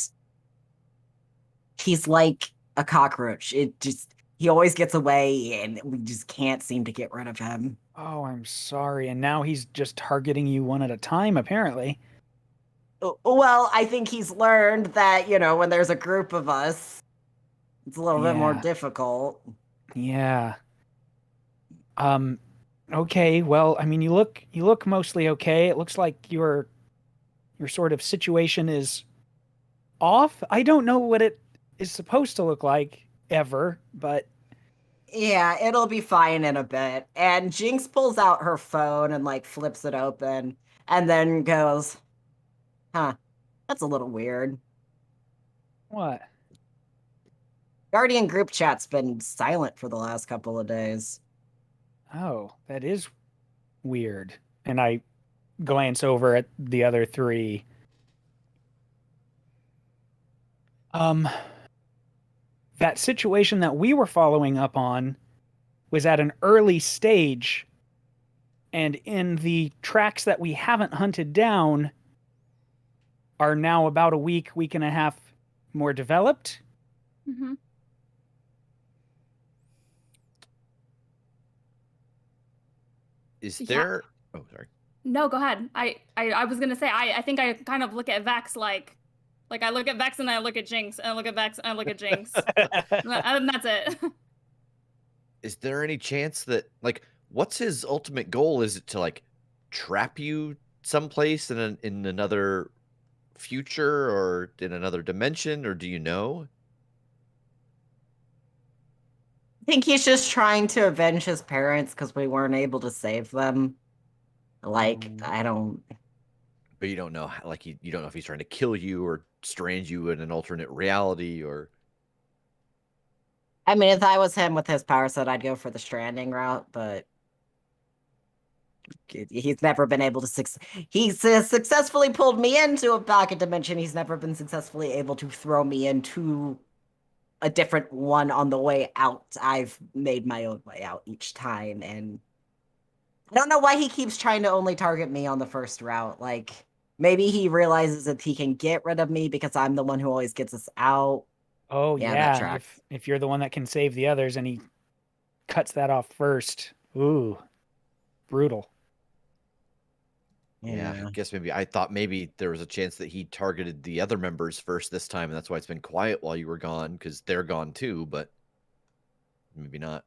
like a cockroach. He always gets away and we just can't seem to get rid of him. Oh, I'm sorry. And now he's just targeting you one at a time, apparently. Well, I think he's learned that, when there's a group of us, it's a little bit more difficult. Yeah. Okay, well, I mean, you look mostly okay. It looks like your sort of situation is off. I don't know what it is supposed to look like ever, but yeah, it'll be fine in a bit. And Jinx pulls out her phone and like flips it open and then goes, huh, that's a little weird. what? Guardian group chat's been silent for the last couple of days. Oh, that is weird. And I glance over at the other three. That situation that we were following up on was at an early stage, and in the tracks that we haven't hunted down are now about a week and a half more developed. Mm-hmm. Is there... Oh, sorry. No, go ahead. I was gonna say I think I kind of look at Vex like I look at Vex and I look at Jinx and I look at Vex and I look at Jinx. And that's it. is there any chance that, like, what's his ultimate goal? Is it to, like, trap you someplace in another future or in another dimension, or do you know? I think he's just trying to avenge his parents because we weren't able to save them. Like, I don't. But you don't know, like, you don't know if he's trying to kill you or strand you in an alternate reality or. I mean, if I was him with his power set, I'd go for the stranding route, but he's never been able to he's successfully pulled me into a pocket dimension. He's never been successfully able to throw me into a different one on the way out. I've made my own way out each time, and I don't know why he keeps trying to only target me on the first route. Like, maybe he realizes that he can get rid of me because I'm the one who always gets us out. Oh Yeah, that yeah, tracks. if you're the one that can save the others and he cuts that off first. Ooh, brutal. Yeah, I guess maybe I thought maybe there was a chance that he targeted the other members first this time, and that's why it's been quiet while you were gone, because they're gone too, but maybe not.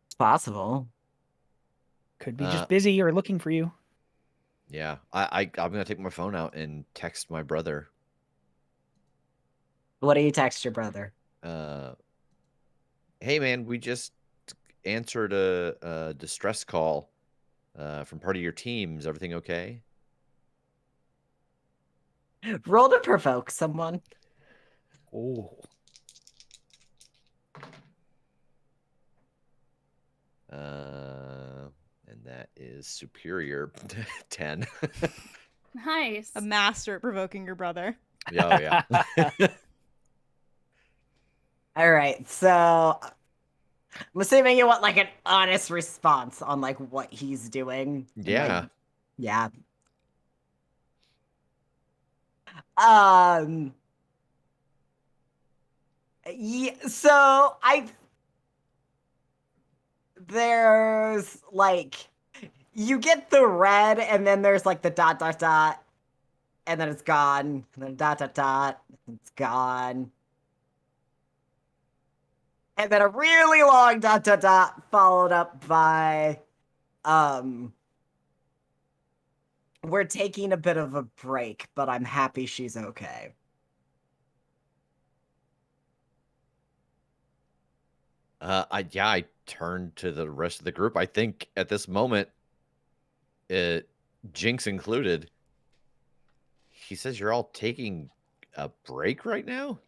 It's possible. Could be just busy or looking for you. Yeah, I'm gonna take my phone out and text my brother. What do you text your brother? Hey man, we just answered a distress call from part of your team. Is everything okay? Roll to provoke someone. Oh. And that is superior 10. Nice. A master at provoking your brother. Oh yeah. All right, so I'm assuming you want like an honest response on like what he's doing. Yeah. Yeah. Um. Yeah. So there's like you get the red, and then there's like the dot dot dot, and then it's gone, and then dot dot dot, it's gone. And then a really long dot dot dot followed up by we're taking a bit of a break, but I'm happy she's okay. I turned to the rest of the group. I think at this moment, Jinx included, he says you're all taking a break right now?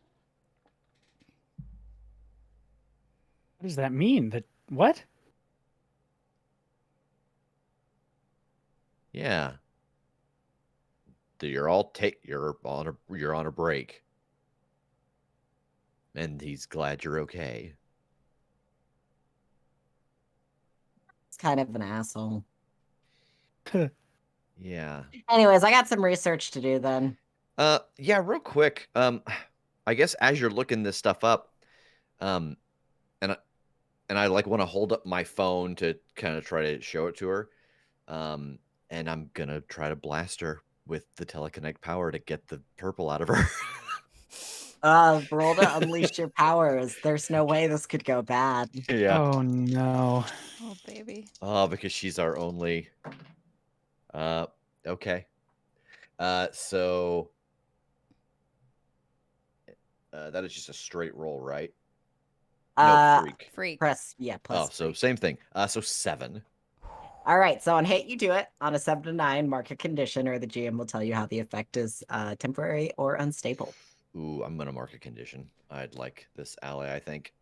What does that mean? That what? Yeah. You're on a break. And he's glad you're okay. It's kind of an asshole. Yeah. Anyways, I got some research to do then. Yeah, real quick. I guess as you're looking this stuff up, and I like want to hold up my phone to kind of try to show it to her. And I'm gonna try to blast her with the telekinetic power to get the purple out of her. Roll to unleash your powers. There's no way this could go bad. Yeah. Oh no. Oh, baby. Oh, because she's our only. Okay. So that is just a straight roll, right? No, freak. Freak. Plus Oh, so freak. same thing. So 7. All right, so on hit you do it. On a 7 to 9, mark a condition, or the GM will tell you how the effect is temporary or unstable. Ooh, I'm gonna mark a condition. I'd like this ally, I think.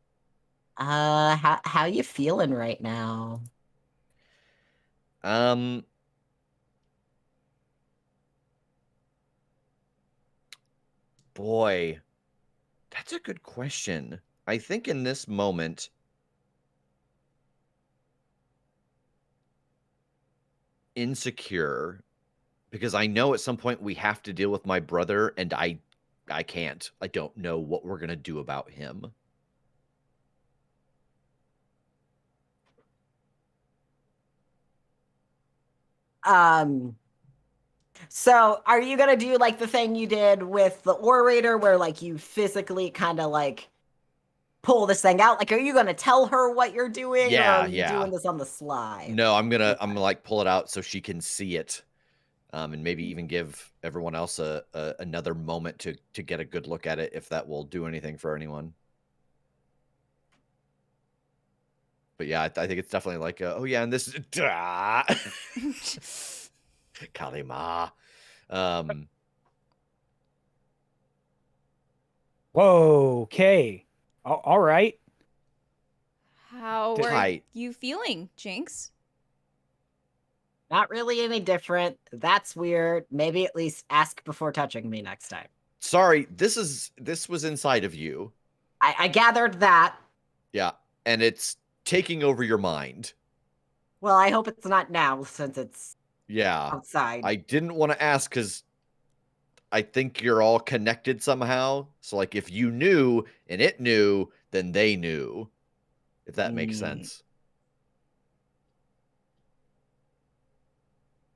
How you feeling right now? Boy, that's a good question. I think in this moment, insecure, because I know at some point we have to deal with my brother, and I can't. I don't know what we're gonna do about him. So are you gonna do like the thing you did with the orator where like you physically kind of like pull this thing out? Like, are you gonna tell her what you're doing, or Yeah, are you yeah. doing this on the sly? No, I'm gonna like pull it out so she can see it, and maybe even give everyone else another moment to get a good look at it if that will do anything for anyone. But yeah, I think it's definitely like, oh yeah, and this is Kalima. Whoa. Okay. All right. How Did- are Tight. you feeling, Jinx? Not really any different. That's weird. Maybe at least ask before touching me next time. Sorry, this was inside of you. I gathered that. Yeah, and it's taking over your mind. Well, I hope it's not now, since it's Yeah. outside. I didn't want to ask because I think you're all connected somehow. So, like, if you knew and it knew, then they knew. If that makes sense.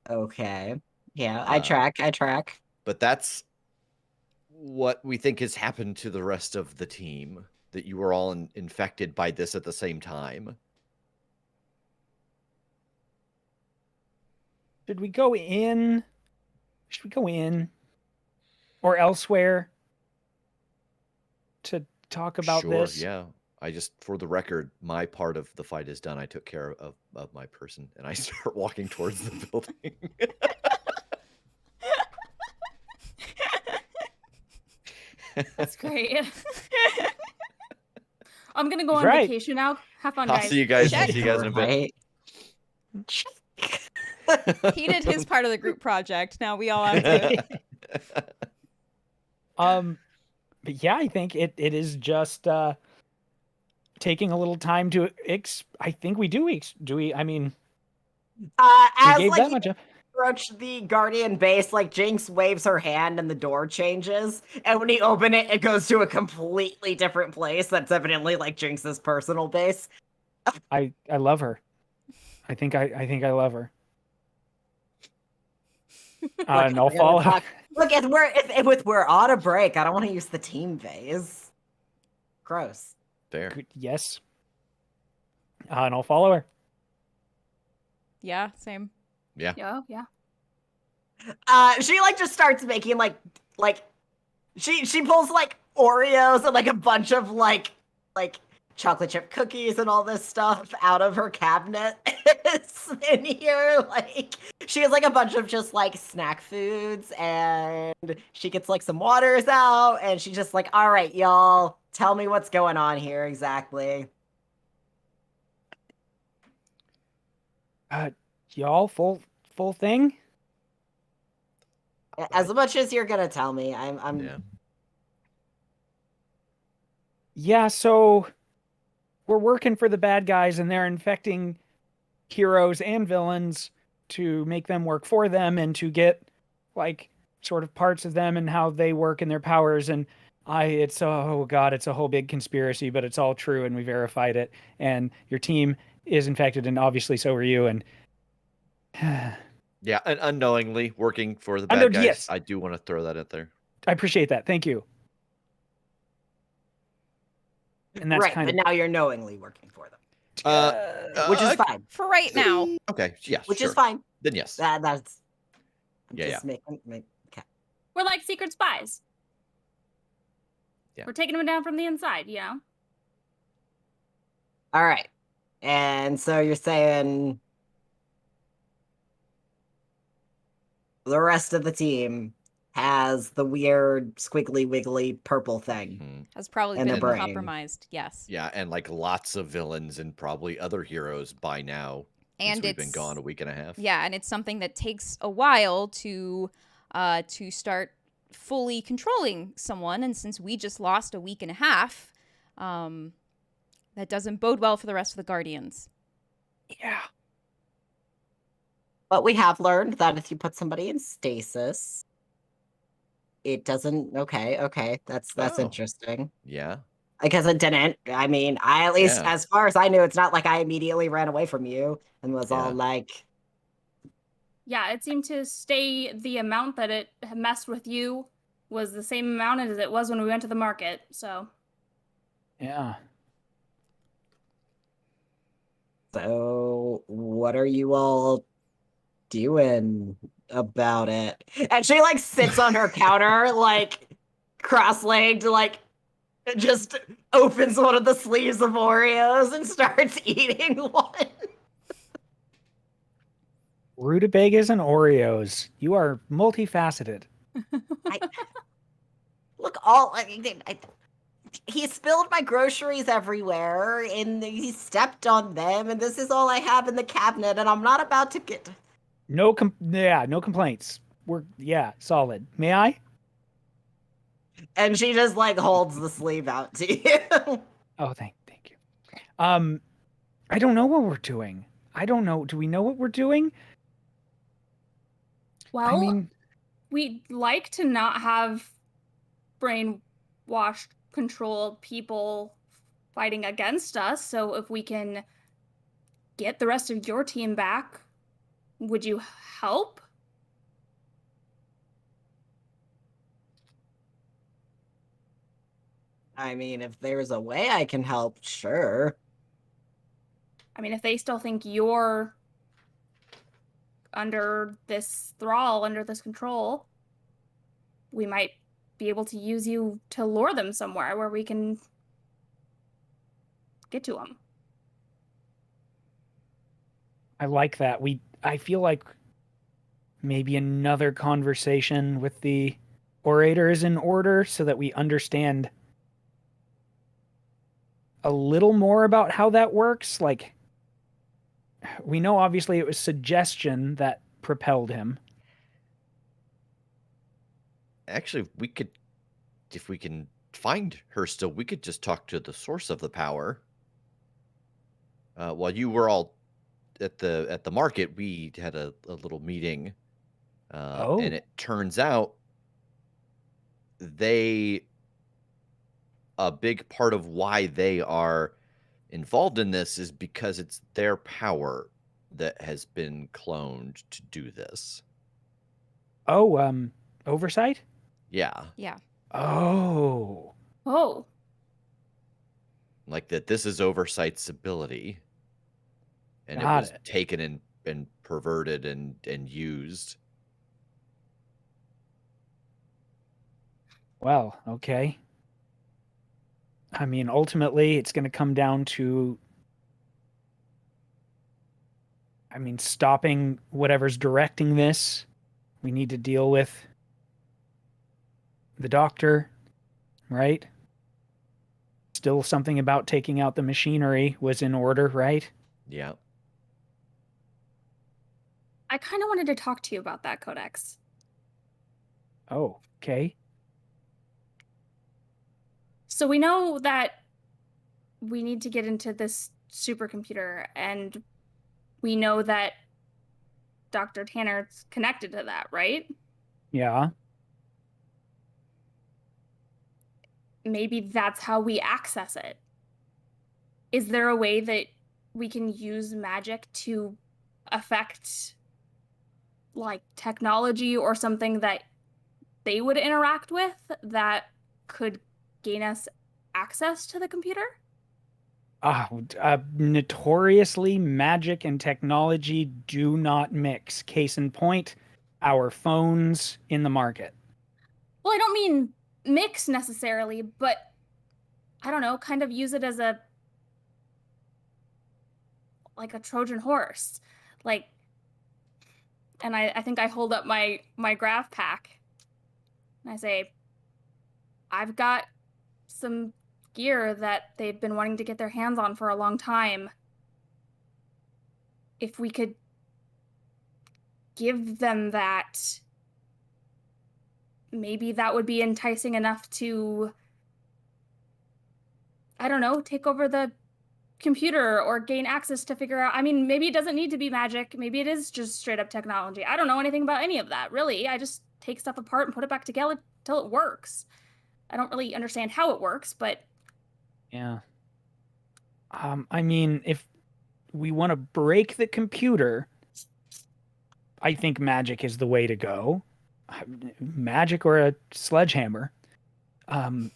Okay. Yeah, I track. But that's what we think has happened to the rest of the team. That you were all infected by this at the same time. Should we go in? Should we go in or elsewhere to talk about Sure, this? yeah. I just, for the record, my part of the fight is done. I took care of my person, and I start walking towards the building. That's great. I'm gonna go on Right. vacation now. Have fun, I'll guys. see you guys. Check. See you guys in a bit. Right? He did his part of the group project. Now we all have to. But yeah, I think it is just taking a little time to I think we do we, I mean, we As gave like that you much up. approach the Guardian base, like Jinx waves her hand and the door changes, and when you open it, it goes to a completely different place. That's evidently like Jinx's personal base. I love her. I think I love her. And I'll we're gonna follow. talk- Look, we're on a break. I don't want to use the team base. Gross. There. Yes. And I'll follow her. Yeah, same. Yeah. Yeah. She like just starts making like she pulls like Oreos and like a bunch of like chocolate chip cookies and all this stuff out of her cabinet. It's in here. Like she has like a bunch of just like snack foods, and she gets like some waters out, and she's just like, all right, y'all, tell me what's going on here exactly. Y'all full thing? As much as you're gonna tell me, I'm Yeah. Yeah, so we're working for the bad guys and they're infecting heroes and villains to make them work for them and to get like sort of parts of them and how they work and their powers. And it's oh god, it's a whole big conspiracy, but it's all true and we verified it. And your team is infected and obviously so are you. And Yeah, and unknowingly working for the bad guys. Yes. I do want to throw that out there. I appreciate that. Thank you. And that's right, kind but of now you're knowingly working for them, Which which is fine. For right now. Okay, yeah, Which sure. is fine. Then yes. That's Yeah, just making okay. We're like secret spies. Yeah. We're taking them down from the inside, you know? All right. And so you're saying the rest of the team has the weird squiggly wiggly purple thing. Mhm. Has probably And been the brain. compromised. Yes. Yeah, and like lots of villains and probably other heroes by now. And since we've been it's gone a week and a half. Yeah, and it's something that takes a while to start fully controlling someone. And since we just lost a week and a half, that doesn't bode well for the rest of the Guardians. yeah. But we have learned that if you put somebody in stasis, it doesn't okay. That's Oh. interesting. Yeah. Because it didn't. I mean, I at least Yeah. as far as I knew, it's not like I immediately ran away from you and was all Yeah. like, Yeah, it seemed to stay the amount that it messed with you was the same amount as it was when we went to the market. So Yeah. So, what are you all doing about it? And she like sits on her counter, like cross-legged, like just opens one of the sleeves of Oreos and starts eating one. Rutabagas and Oreos. You are multifaceted. I, look, he spilled my groceries everywhere, and he stepped on them, and this is all I have in the cabinet, and I'm not about to get. No complaints. Solid. May I? And she just like holds the sleeve out to you. Oh, thank you. I don't know what we're doing. I don't know. Do we know what we're doing? Well, I mean, we'd like to not have brainwashed, controlled people fighting against us. So if we can get the rest of your team back, would you help? I mean, if there's a way I can help, sure. I mean, if they still think you're under this thrall, under this control, we might be able to use you to lure them somewhere where we can get to them. I like that. I feel like maybe another conversation with the orator is in order so that we understand a little more about how that works. Like, we know obviously it was suggestion that propelled him. Actually, if we can find her still, we could just talk to the source of the power. While you were all at the market, we had a little meeting, and it turns out a big part of why they are involved in this is because it's their power that has been cloned to do this. Oh, oversight? Yeah. Yeah. Oh. Oh, Like that this is Oversight's ability. And it Got was it. taken and perverted and used. Well, okay. I mean, ultimately, it's going to come down to, stopping whatever's directing this. We need to deal with the doctor, right? Still something about taking out the machinery was in order, right? Yeah. I kind of wanted to talk to you about that, Codex. Oh, okay. So we know that we need to get into this supercomputer, and we know that Dr. Tanner's connected to that, right? Yeah. Maybe that's how we access it. Is there a way that we can use magic to affect like technology or something that they would interact with that could gain us access to the computer? Notoriously, magic and technology do not mix. Case in point, our phones in the market. Well, I don't mean mix necessarily, but I don't know, kind of use it as a Trojan horse. Like, and I think I hold up my graph pack and I say, I've got some gear that they've been wanting to get their hands on for a long time. If we could give them that, maybe that would be enticing enough to, I don't know, take over the computer or gain access to figure out. I mean, maybe it doesn't need to be magic. Maybe it is just straight up technology. I don't know anything about any of that, really. I just take stuff apart and put it back together till it works. I don't really understand how it works, but Yeah. I mean, if we want to break the computer, I think magic is the way to go. Magic or a sledgehammer. The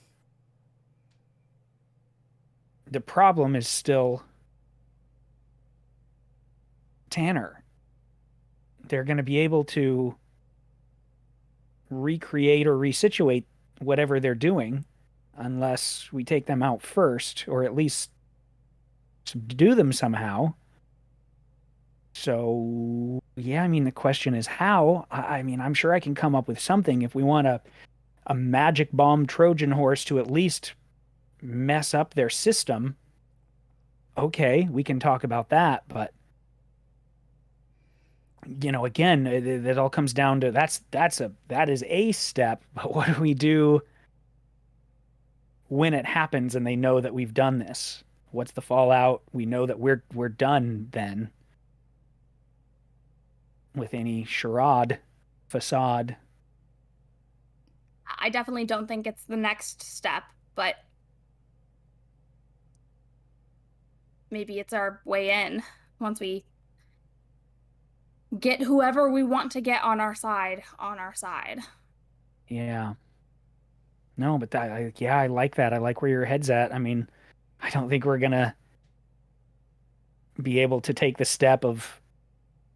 problem is still Tanner, they're going to be able to recreate or resituate whatever they're doing unless we take them out first, or at least subdue them somehow. So, yeah, I mean, the question is how. I mean, I'm sure I can come up with something if we want a magic bomb Trojan horse to at least mess up their system. Okay, we can talk about that, but again, it all comes down to that is a step, but what do we do when it happens and they know that we've done this? What's the fallout? We know that we're done then with any charade, facade. I definitely don't think it's the next step, but maybe it's our way in once we get whoever we want to get on our side. Yeah. No, but I like that. I like where your head's at. I mean, I don't think we're gonna be able to take the step of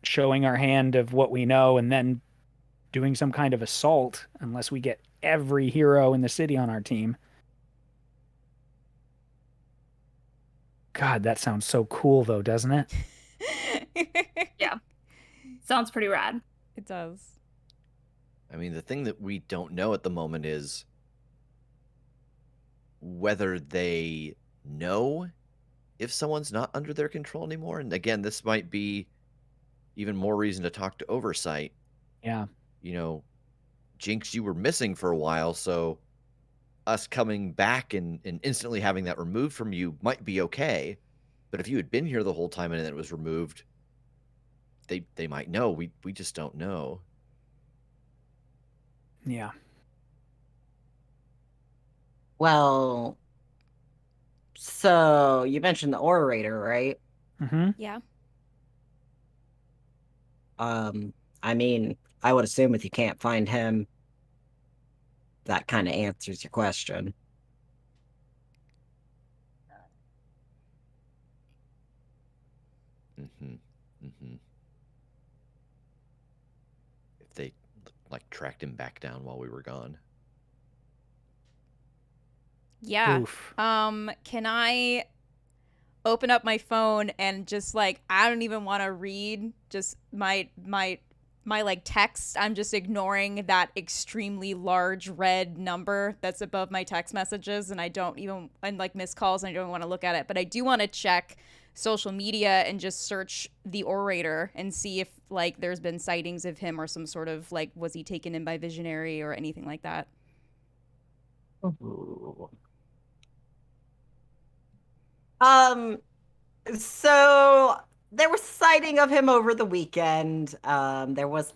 showing our hand of what we know and then doing some kind of assault unless we get every hero in the city on our team. God, that sounds so cool though, doesn't it? Yeah. Sounds pretty rad. It does. I mean, the thing that we don't know at the moment is whether they know if someone's not under their control anymore. And again, this might be even more reason to talk to Oversight. Yeah. Jinx, you were missing for a while, so us coming back and instantly having that removed from you might be okay. But if you had been here the whole time and it was removed, they might know. We just don't know. Yeah. Well, so you mentioned the orator, right? Mm-hmm. Yeah. I mean, I would assume if you can't find him, that kind of answers your question. Mm-hmm. Mm-hmm. If they tracked him back down while we were gone. Yeah. Oof. Can I open up my phone and just I don't even want to read just my text. I'm just ignoring that extremely large red number that's above my text messages, and I don't even missed calls, and I don't want to look at it, but I do want to check social media and just search the orator and see if there's been sightings of him or some sort of was he taken in by visionary or anything like that. Ooh. So there was sighting of him over the weekend. There was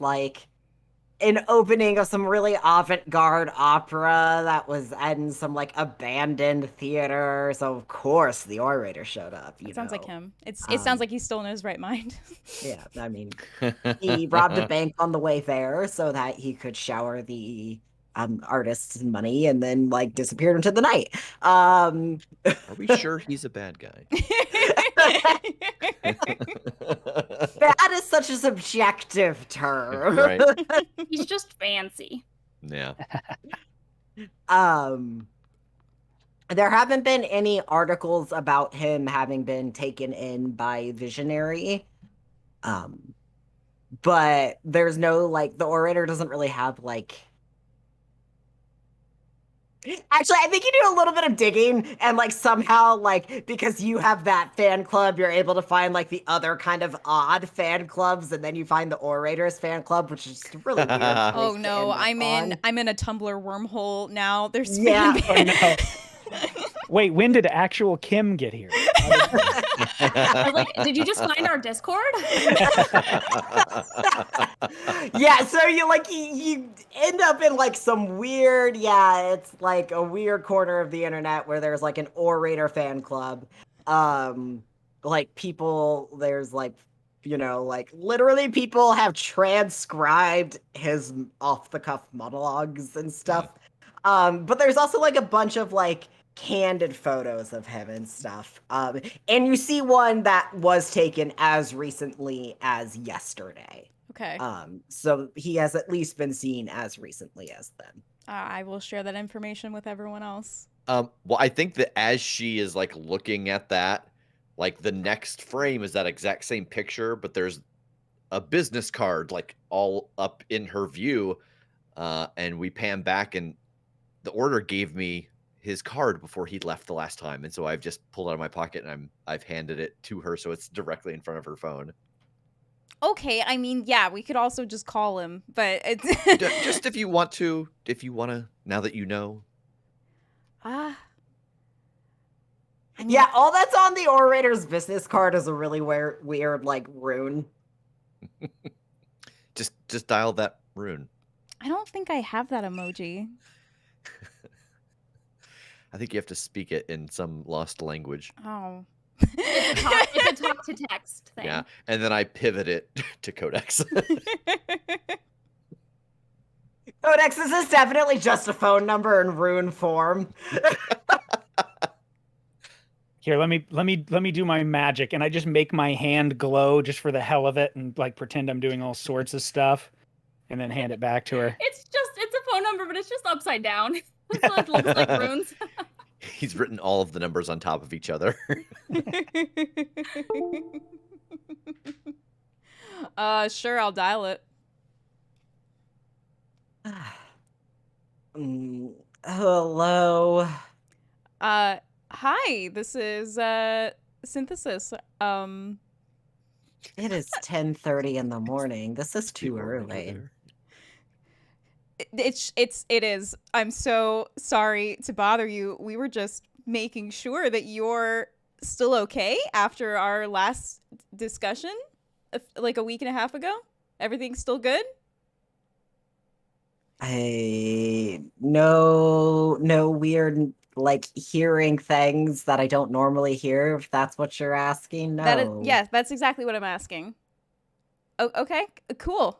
an opening of some really avant-garde opera that was in some abandoned theater. So of course the orator showed up. It sounds like him. It sounds like he's still in his right mind. Yeah, I mean, he robbed a bank on the way there so that he could shower the artists in money and then disappeared into the night. Are we sure he's a bad guy? That is such a subjective term. Right. He's just fancy. Yeah. There haven't been any articles about him having been taken in by Visionary. But there's no the orator doesn't really have Actually, I think you do a little bit of digging and somehow because you have that fan club, you're able to find the other kind of odd fan clubs, and then you find the orator's fan club, which is just really weird. Oh no, I'm in a Tumblr wormhole now. There's yeah. Oh, no. Wait, when did actual Kim get here? I was did you just find our Discord? Yeah, so you end up in some weird, it's a weird corner of the internet where there's an orator fan club. People, there's literally people have transcribed his off the cuff monologues and stuff. But there's also a bunch of candid photos of him and stuff. And you see one that was taken as recently as yesterday. Okay. So he has at least been seen as recently as then. I will share that information with everyone else. Well, I think that as she is like looking at that, like the next frame is that exact same picture, but there's a business card like all up in her view. And we pan back, and the order gave me his card before he left the last time, and so I've just pulled it out of my pocket and I've handed it to her, so it's directly in front of her phone. Okay, I mean, yeah, we could also just call him, but it's Just if you want to, now that you know. I mean, Yeah, all that's on the orator's business card is a really weird like rune. Just dial that rune. I don't think I have that emoji. I think you have to speak it in some lost language. Oh. It's a talk to text thing. Yeah, and then I pivot it to Codex. Codex, this is definitely just a phone number in rune form. Here, let me do my magic, and I just make my hand glow just for the hell of it, and like pretend I'm doing all sorts of stuff, and then hand it back to her. It's a phone number, but it's just upside down. So it looks like runes. He's written all of the numbers on top of each other. Sure, I'll dial it. Hello. Hi, this is Synthesis. It is 10:30 in the morning. This is too early. It is. I'm so sorry to bother you. We were just making sure that you're still okay after our last discussion, like a week and a half ago. Everything's still good? No weird like hearing things that I don't normally hear, if that's what you're asking. No. Yeah, that's exactly what I'm asking. Oh, okay, cool.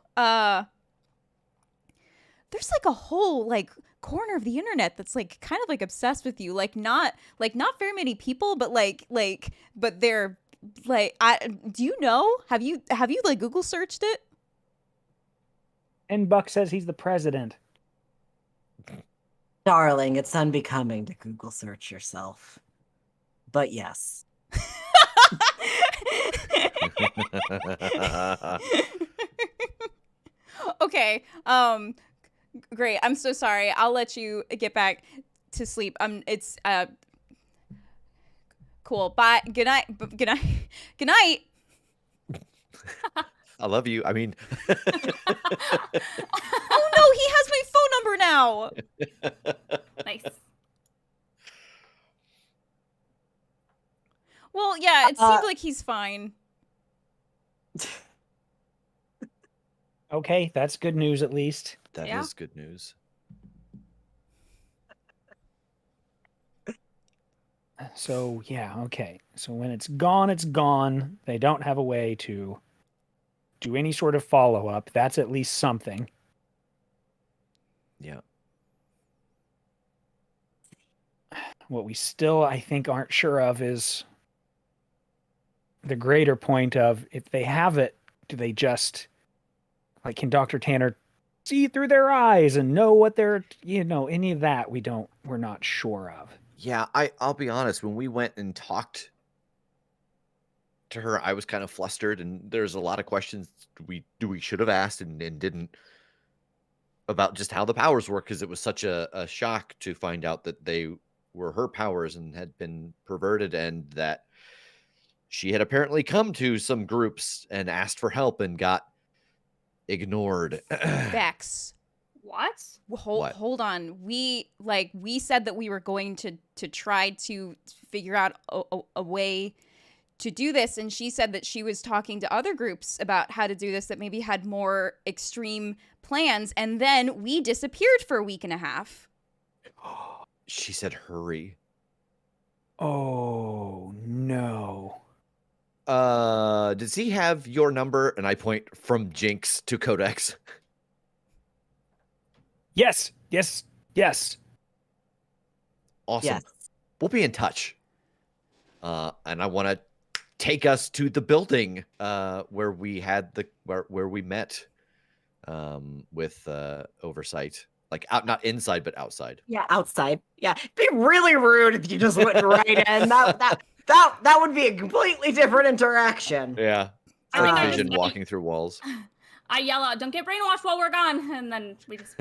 There's like a whole like corner of the internet that's like kind of like obsessed with you. Like not very many people, but but they're like, do you know? Have you like Google searched it? And Buck says he's the president. Darling, it's unbecoming to Google search yourself. But yes. Okay. Great. I'm so sorry. I'll let you get back to sleep. It's cool. Bye. Good night. Good night. Good night. I love you. I mean, Oh no, he has my phone number now. Nice. Well, yeah, it seems like he's fine. Okay, that's good news at least. that Yeah. is good news. So yeah, okay. So when it's gone, it's gone. They don't have a way to do any sort of follow-up. That's at least something. Yeah. What we still, I think, aren't sure of is the greater point of, if they have it, do they just, like, can Dr. Tanner see through their eyes and know what they're, any of that we're not sure of. Yeah, I'll be honest, when we went and talked to her, I was kind of flustered, and there's a lot of questions we should have asked and didn't, about just how the powers work, because it was such a shock to find out that they were her powers and had been perverted, and that she had apparently come to some groups and asked for help and got ignored. Bex. What? What? Hold on. We said that we were going to try to figure out a way to do this, and she said that she was talking to other groups about how to do this that maybe had more extreme plans, and then we disappeared for a week and a half. She said hurry. Oh, no. Does he have your number? And I point from Jinx to Codex. Yes. Awesome. Yes. we'll be in touch. And I want to take us to the building where we had where we met with Oversight. Like not inside, but outside. Yeah, outside. Yeah, it'd be really rude if you just went right in. That would be a completely different interaction. Yeah. I think I Vision just walking through walls. I yell out, "Don't get brainwashed while we're gone," and then we just.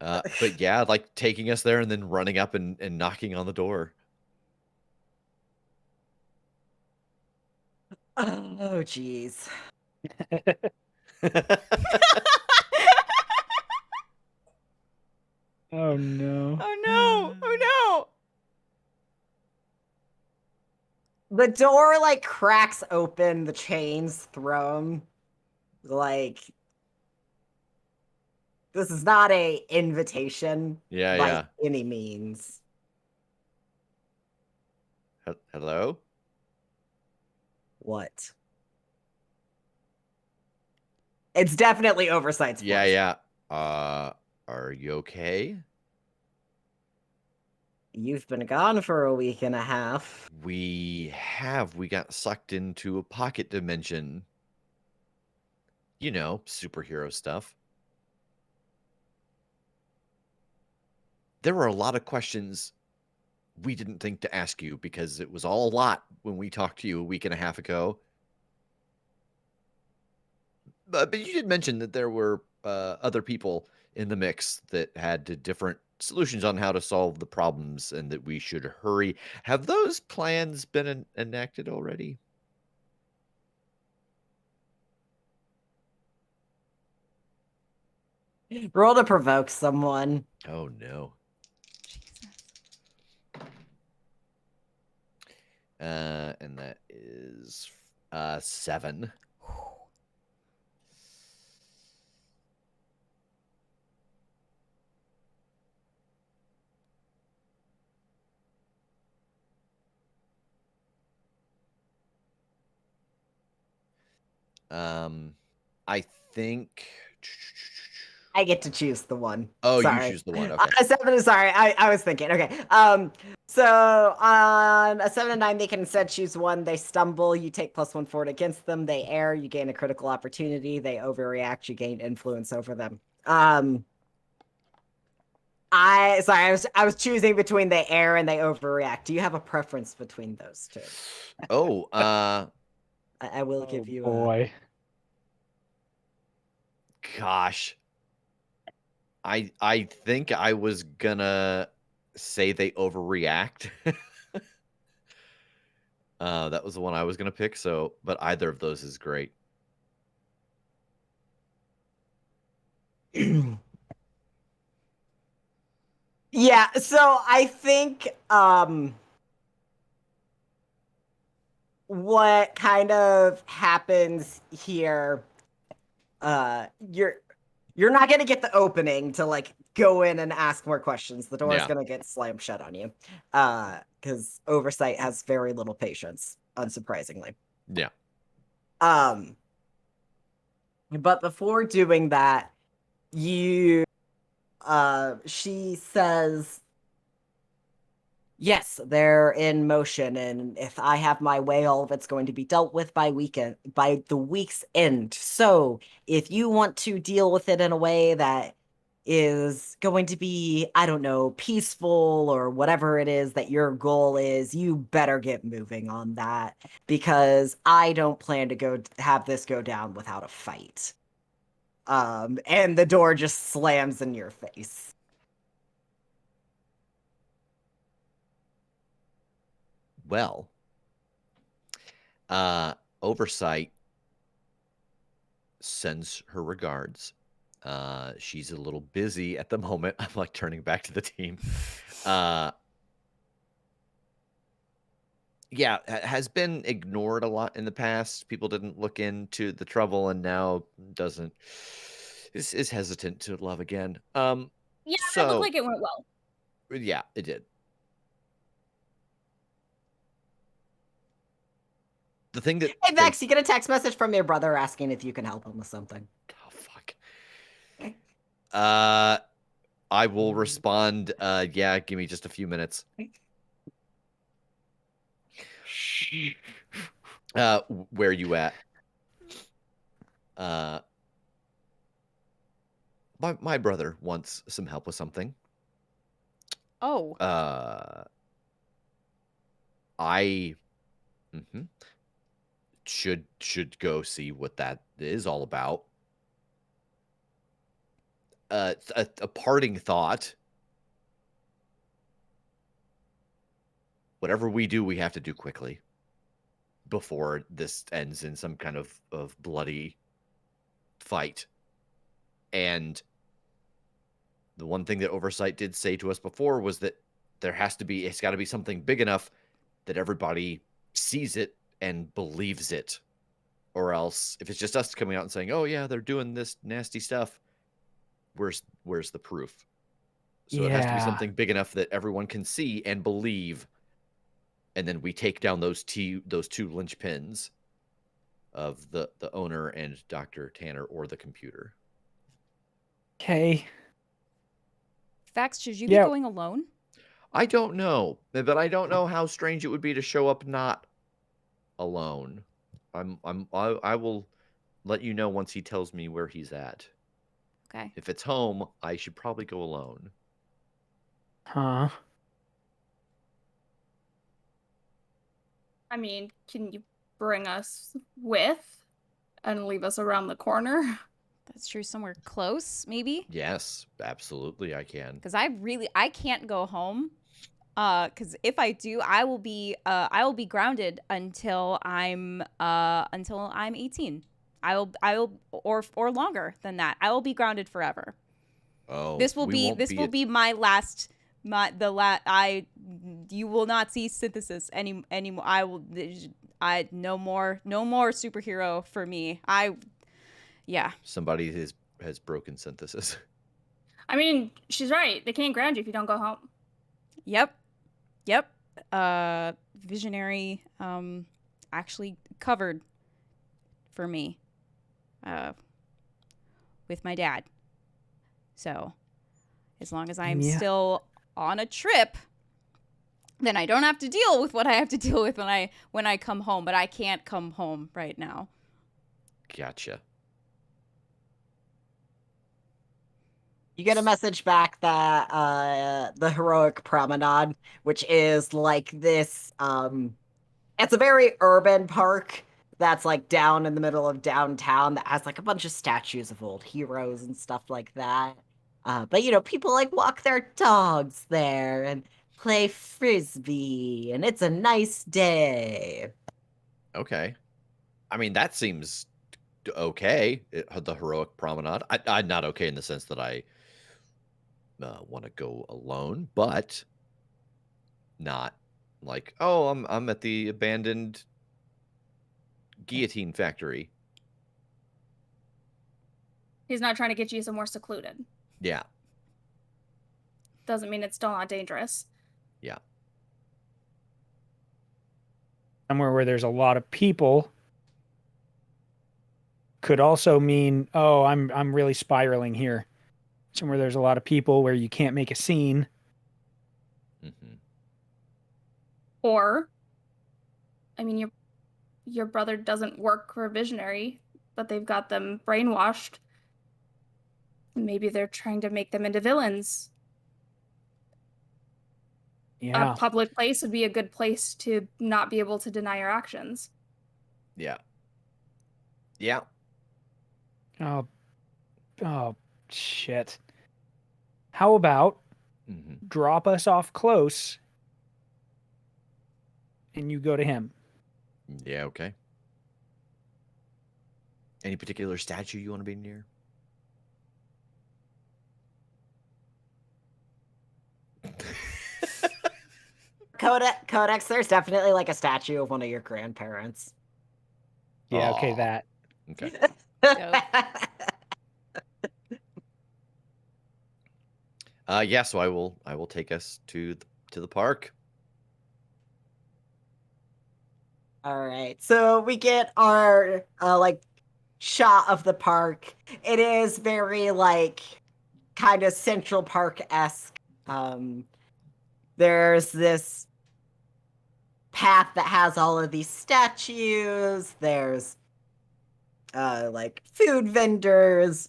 But yeah, like taking us there and then running up and knocking on the door. Oh, jeez. Oh no. Oh no! Oh The door like cracks open, the chains thrown. Like, this is not a invitation Yeah, by yeah. any means. Hello? What? It's definitely Oversight's voice. Yeah. Are you okay? You've been gone for a week and a half. We got sucked into a pocket dimension. You know, superhero stuff. There were a lot of questions we didn't think to ask you because it was all a lot when we talked to you a week and a half ago. But you did mention that there were other people in the mix that had different solutions on how to solve the problems and that we should hurry. Have those plans been enacted already? Roll to provoke someone. Oh, no. And that is 7. I think. I get to choose the one. Oh, sorry. you choose the one. Okay. 7 is sorry. I was thinking. Okay. So on a 7 and 9, they can instead choose one. They stumble, you take +1 forward against them. They err, you gain a critical opportunity. They overreact, you gain influence over them. I was choosing between they err and they overreact. Do you have a preference between those two? Oh, I will give you boy. Gosh. I think I was gonna say they overreact. That was the one I was gonna pick, so but either of those is great. Yeah, so I think what kind of happens here, you're not gonna get the opening to like go in and ask more questions. The door is Yeah. gonna get slammed shut on you. Because Oversight has very little patience, unsurprisingly. Yeah. But before doing that, she says, yes, they're in motion, and if I have my way, all of it's going to be dealt with by the week's end. So if you want to deal with it in a way that is going to be, I don't know, peaceful or whatever it is that your goal is, you better get moving on that, because I don't plan to have this go down without a fight. And the door just slams in your face. Well, Oversight sends her regards. She's a little busy at the moment. I'm like turning back to the team. Yeah, has been ignored a lot in the past. People didn't look into the trouble and now is hesitant to love again. Yeah, that looked like it went well. Yeah, it did. the thing that Hey, Vex, you get a text message from your brother asking if you can help him with something. Oh fuck. I will respond. Yeah, give me just a few minutes. Where are you at? My brother wants some help with something. Oh. I should go see what that is all about. A parting thought. Whatever we do, we have to do quickly before this ends in some kind of bloody fight. And the one thing that Oversight did say to us before was that it's got to be something big enough that everybody sees it and believes it. Or else, if it's just us coming out and saying, oh yeah, they're doing this nasty stuff, where's the proof? So it has to be something big enough that everyone can see and believe. And then we take down those two linchpins of the owner and Dr. Tanner or the computer. Okay. Vex, should you be going alone? I don't know, but I don't know how strange it would be to show up not alone. I will let you know once he tells me where he's at. Okay. If it's home, I should probably go alone. Huh. I mean, can you bring us with and leave us around the corner? That's true. Somewhere close, maybe? Yes, absolutely I can. Because I can't go home. Because if I do, I will be grounded until I'm 18. I will or longer than that. I will be grounded forever. Oh, this will be my last. You will not see Synthesis anymore. No more superhero for me. Somebody has broken Synthesis. I mean, she's right. They can't ground you if you don't go home. Yep. Visionary actually covered for me with my dad. So as long as I'm still on a trip, then I don't have to deal with what I have to deal with when I come home, but I can't come home right now. Gotcha. You get a message back that the Heroic Promenade, which is like this, it's a very urban park that's like down in the middle of downtown that has like a bunch of statues of old heroes and stuff like that. But people like walk their dogs there and play frisbee, and it's a nice day. Okay. I mean, that seems okay. The Heroic Promenade. I'm not okay in the sense that I want to go alone, but not like, oh, I'm at the abandoned guillotine factory. He's not trying to get you somewhere secluded. Yeah. Doesn't mean it's still not dangerous. Yeah. Somewhere where there's a lot of people could also mean, oh, I'm really spiraling here. Somewhere there's a lot of people where you can't make a scene. Mm-hmm. Or, I mean, your brother doesn't work for Visionary, but they've got them brainwashed. Maybe they're trying to make them into villains. Yeah. A public place would be a good place to not be able to deny your actions. Yeah. Yeah. Oh, shit. How about drop us off close and you go to him? Yeah, okay. Any particular statue you want to be near? Codex, there's definitely like a statue of one of your grandparents. Yeah, okay, that. Okay. Yeah, so I will take us to the park. All right. So we get our like shot of the park. It is very like kind of Central Park-esque. There's this path that has all of these statues. There's like food vendors.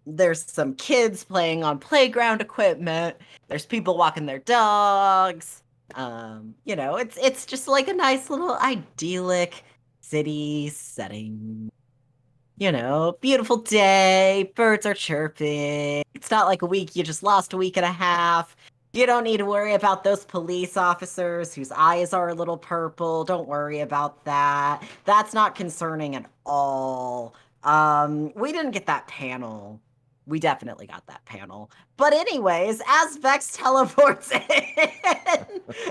There's some kids playing on playground equipment. There's people walking their dogs. It's just like a nice little idyllic city setting. Beautiful day, birds are chirping. It's not like a week you just lost a week and a half. You don't need to worry about those police officers whose eyes are a little purple. Don't worry about that. That's not concerning at all. We didn't get that panel. We definitely got that panel. But anyways, as Vex teleports in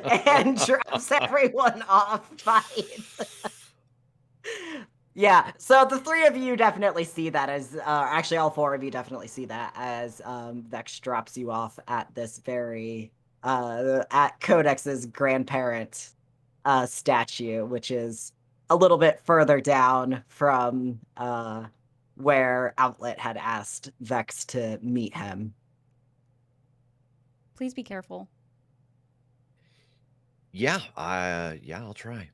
and drops everyone off fight. Yeah, so the three of you definitely see that as, actually all four of you definitely see that as Vex drops you off at this very, at Codex's grandparent statue, which is a little bit further down from where Outlet had asked Vex to meet him. Please be careful. Yeah, I'll try.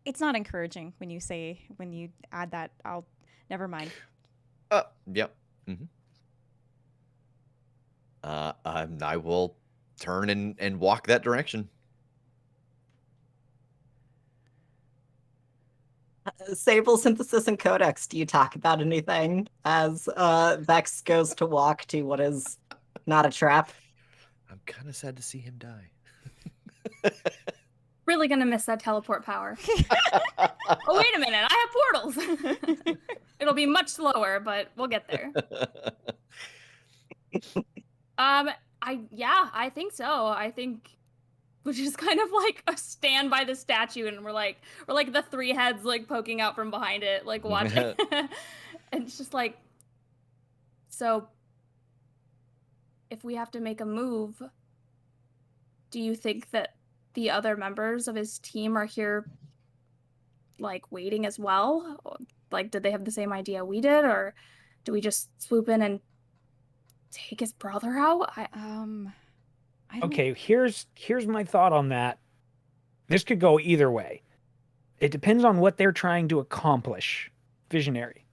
It's not encouraging when you add that. Never mind. Yep. Mm-hmm. I will turn and walk that direction. Sable, Synthesis, and Codex, do you talk about anything as Vex goes to walk to what is not a trap? I'm kind of sad to see him die. Really gonna miss that teleport power. Oh, wait a minute, I have portals. It'll be much slower, but we'll get there. I think so. I think we just kind of like stand by the statue and we're like the three heads like poking out from behind it, like watching. And it's just like, so if we have to make a move, do you think that the other members of his team are here like waiting as well? Like, did they have the same idea we did, or do we just swoop in and take his brother out? I don't... Okay, here's my thought on that. This could go either way. It depends on what they're trying to accomplish, Visionary,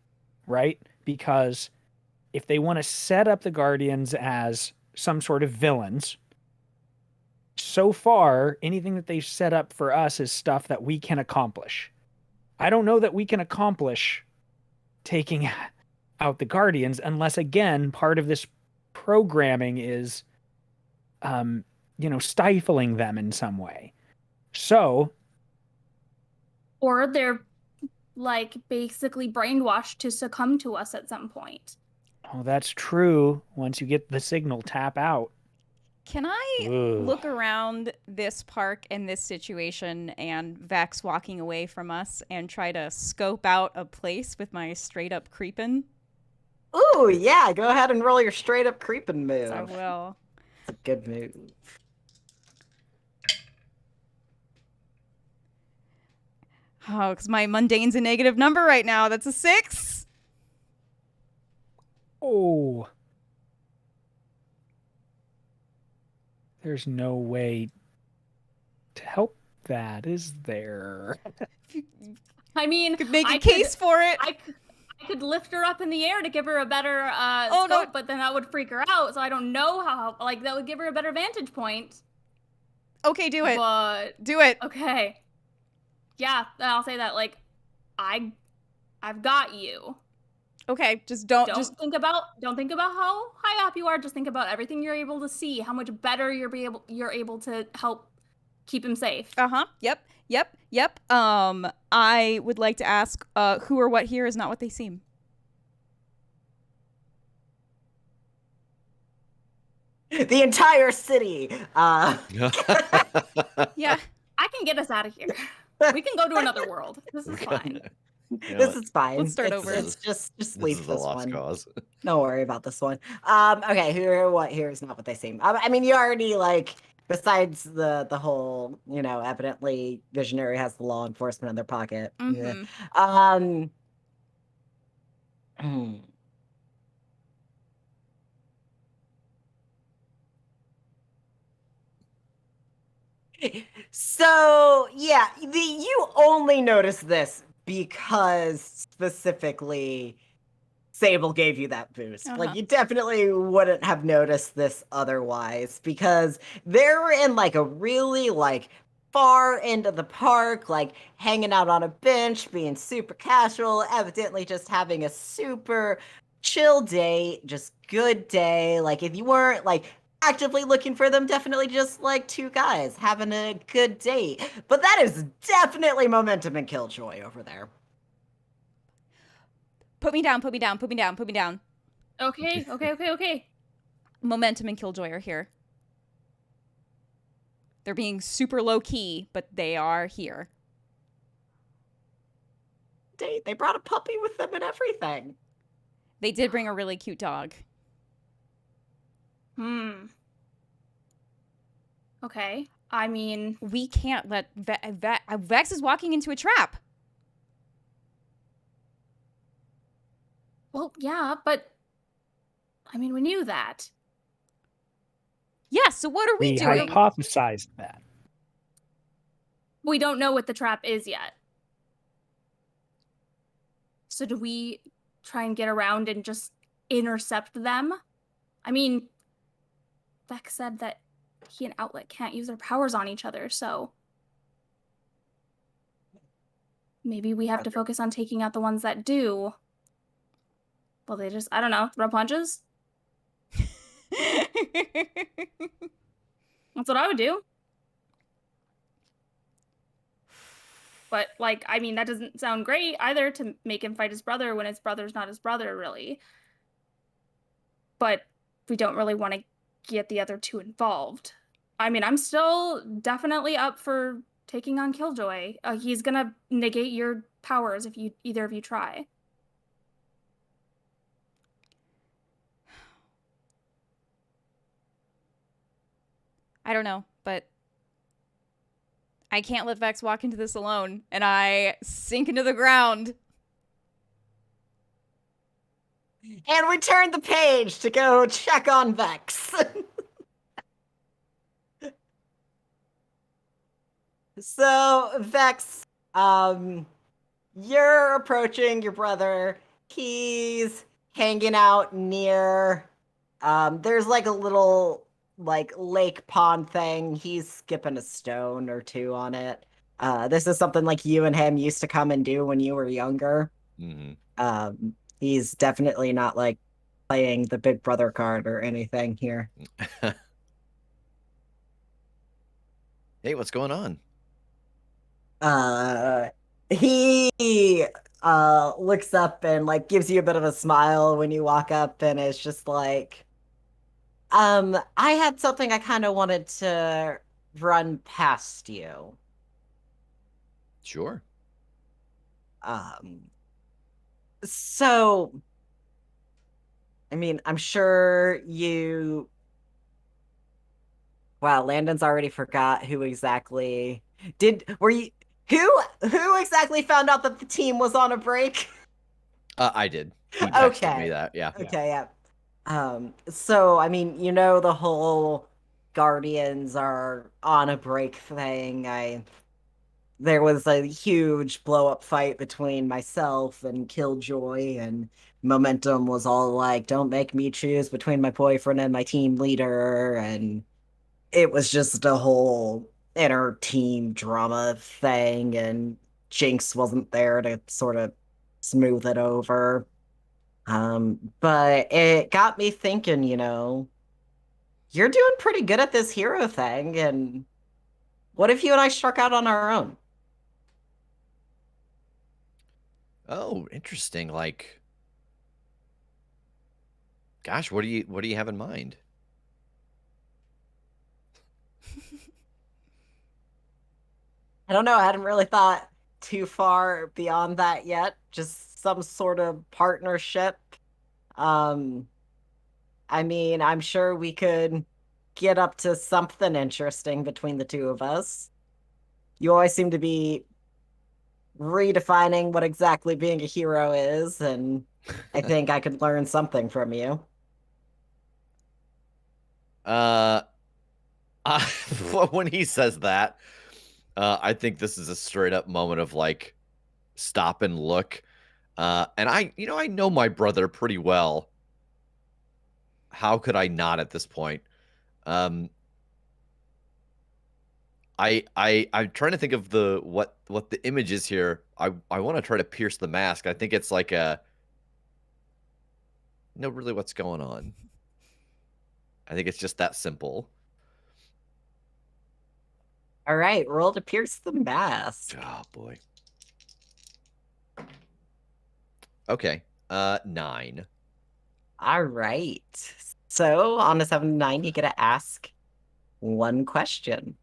right? Because if they want to set up the Guardians as some sort of villains, so far, anything that they've set up for us is stuff that we can accomplish. I don't know that we can accomplish taking out the Guardians unless, again, part of this programming is, stifling them in some way. So... Or they're, like, basically brainwashed to succumb to us at some point. Oh, that's true. Once you get the signal, tap out. Can I look around this park and this situation and Vex walking away from us and try to scope out a place with my straight up creepin'? Ooh, yeah, go ahead and roll your straight up creepin' move. I will. It's a good move. Oh, because my mundane's a negative number right now. That's a 6. Oh. There's no way to help that, is there? I mean, Could make a case for it. I could lift her up in the air to give her a better Oh, scope, no. but then that would freak her out. So I don't know how. Like, that would give her a better vantage point. Okay, do it. But Do it. okay, yeah, I'll say that. Like, I've got you. Okay, just don't think about how high up you are. Just think about everything you're able to see. How much better you're able to help keep him safe. Yep. I would like to ask, who or what here is not what they seem. The entire city. Yeah. I can get us out of here. We can go to another world. This is fine. This is fine. Let's start over. It's just leave This is this a lost one. cause. Don't worry about this one. Okay, who or what here is not what they seem. I mean, you already like Besides the whole, evidently Visionary has the law enforcement in their pocket. Yeah. Hmm. So yeah, you only notice this because specifically Sable gave you that boost. Like, you definitely wouldn't have noticed this otherwise, because they're in like a really like far end of the park, like hanging out on a bench, being super casual, evidently just having a super chill day, just good day. Like, if you weren't like actively looking for them, definitely just like two guys having a good date. But that is definitely momentum and killjoy over there. Put me down, put me down, put me down, put me down. Okay. Momentum and Killjoy are here. They're being super low key, but they are here. They brought a puppy with them and everything. They did bring a really cute dog. Okay. I mean, we can't let Vex is walking into a trap. Well, yeah, but I mean, we knew that. Yeah, so what are we doing? We hypothesized that. We don't know what the trap is yet. So do we try and get around and just intercept them? I mean, Vex said that he and Outlet can't use their powers on each other, so maybe we have to focus on taking out the ones that do. Well, they just, I don't know, throw punches? That's what I would do. But, like, I mean, that doesn't sound great either, to make him fight his brother when his brother's not his brother, really. But we don't really want to get the other two involved. I mean, I'm still definitely up for taking on Killjoy. He's gonna negate your powers if either of you try. I don't know, but I can't let Vex walk into this alone, and I sink into the ground. And we turn the page to go check on Vex. So, Vex, you're approaching your brother. He's hanging out near, there's like a little, like, lake pond thing. He's skipping a stone or two on it. This is something like you and him used to come and do when you were younger. He's definitely not like playing the big brother card or anything here. Hey, what's going on? He looks up and like gives you a bit of a smile when you walk up, and it's just like, I had something I kind of wanted to run past you. Sure. So, I mean, I'm sure you. Wow, Landon's already forgot who exactly were you. Who exactly found out that the team was on a break? I did. He texted me that. Yeah. Okay, yeah. So I mean, the whole Guardians are on a break thing. There was a huge blow up fight between myself and Killjoy, and Momentum was all like, "Don't make me choose between my boyfriend and my team leader," and it was just a whole inner team drama thing, and Jinx wasn't there to sort of smooth it over. But it got me thinking, you're doing pretty good at this hero thing, and what if you and I struck out on our own? Oh, interesting. Like, gosh, what do you have in mind? I don't know. I hadn't really thought too far beyond that yet. Just some sort of partnership. I mean, I'm sure we could get up to something interesting between the two of us. You always seem to be redefining what exactly being a hero is, and I think I could learn something from you. Uh, when he says that, I think this is a straight up moment of like stop and look. And I know my brother pretty well. How could I not at this point? Um, I'm trying to think of what the image is here. I want to try to pierce the mask. I think it's like a no, really, what's going on? I think it's just that simple. All right, roll to pierce the mask. Oh boy. Okay. 9. All right. So on a 7 to 9, you get to ask one question.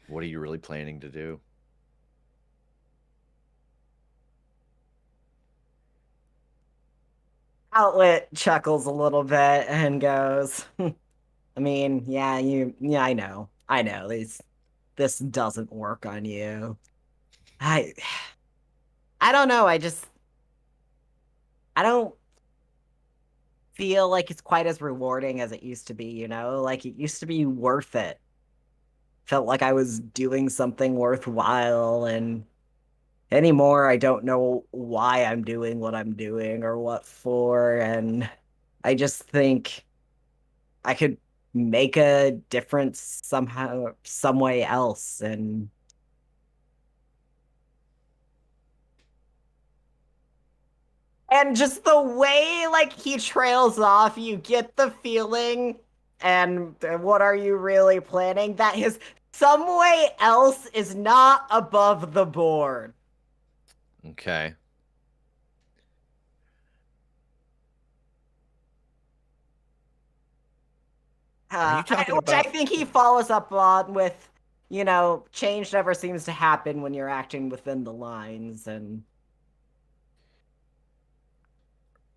What are you really planning to do? Outlet chuckles a little bit and goes, I mean, yeah, I know. This doesn't work on you. I I don't know. I don't feel like it's quite as rewarding as it used to be, you know? Like it used to be worth it. Felt like I was doing something worthwhile, and anymore I don't know why I'm doing what I'm doing or what for, and I just think I could make a difference somehow, some way else. And just the way like he trails off, you get the feeling, and what are you really planning? That his some way else is not above the board. Okay. Are you talking Which I about think he follows up on with, change never seems to happen when you're acting within the lines. And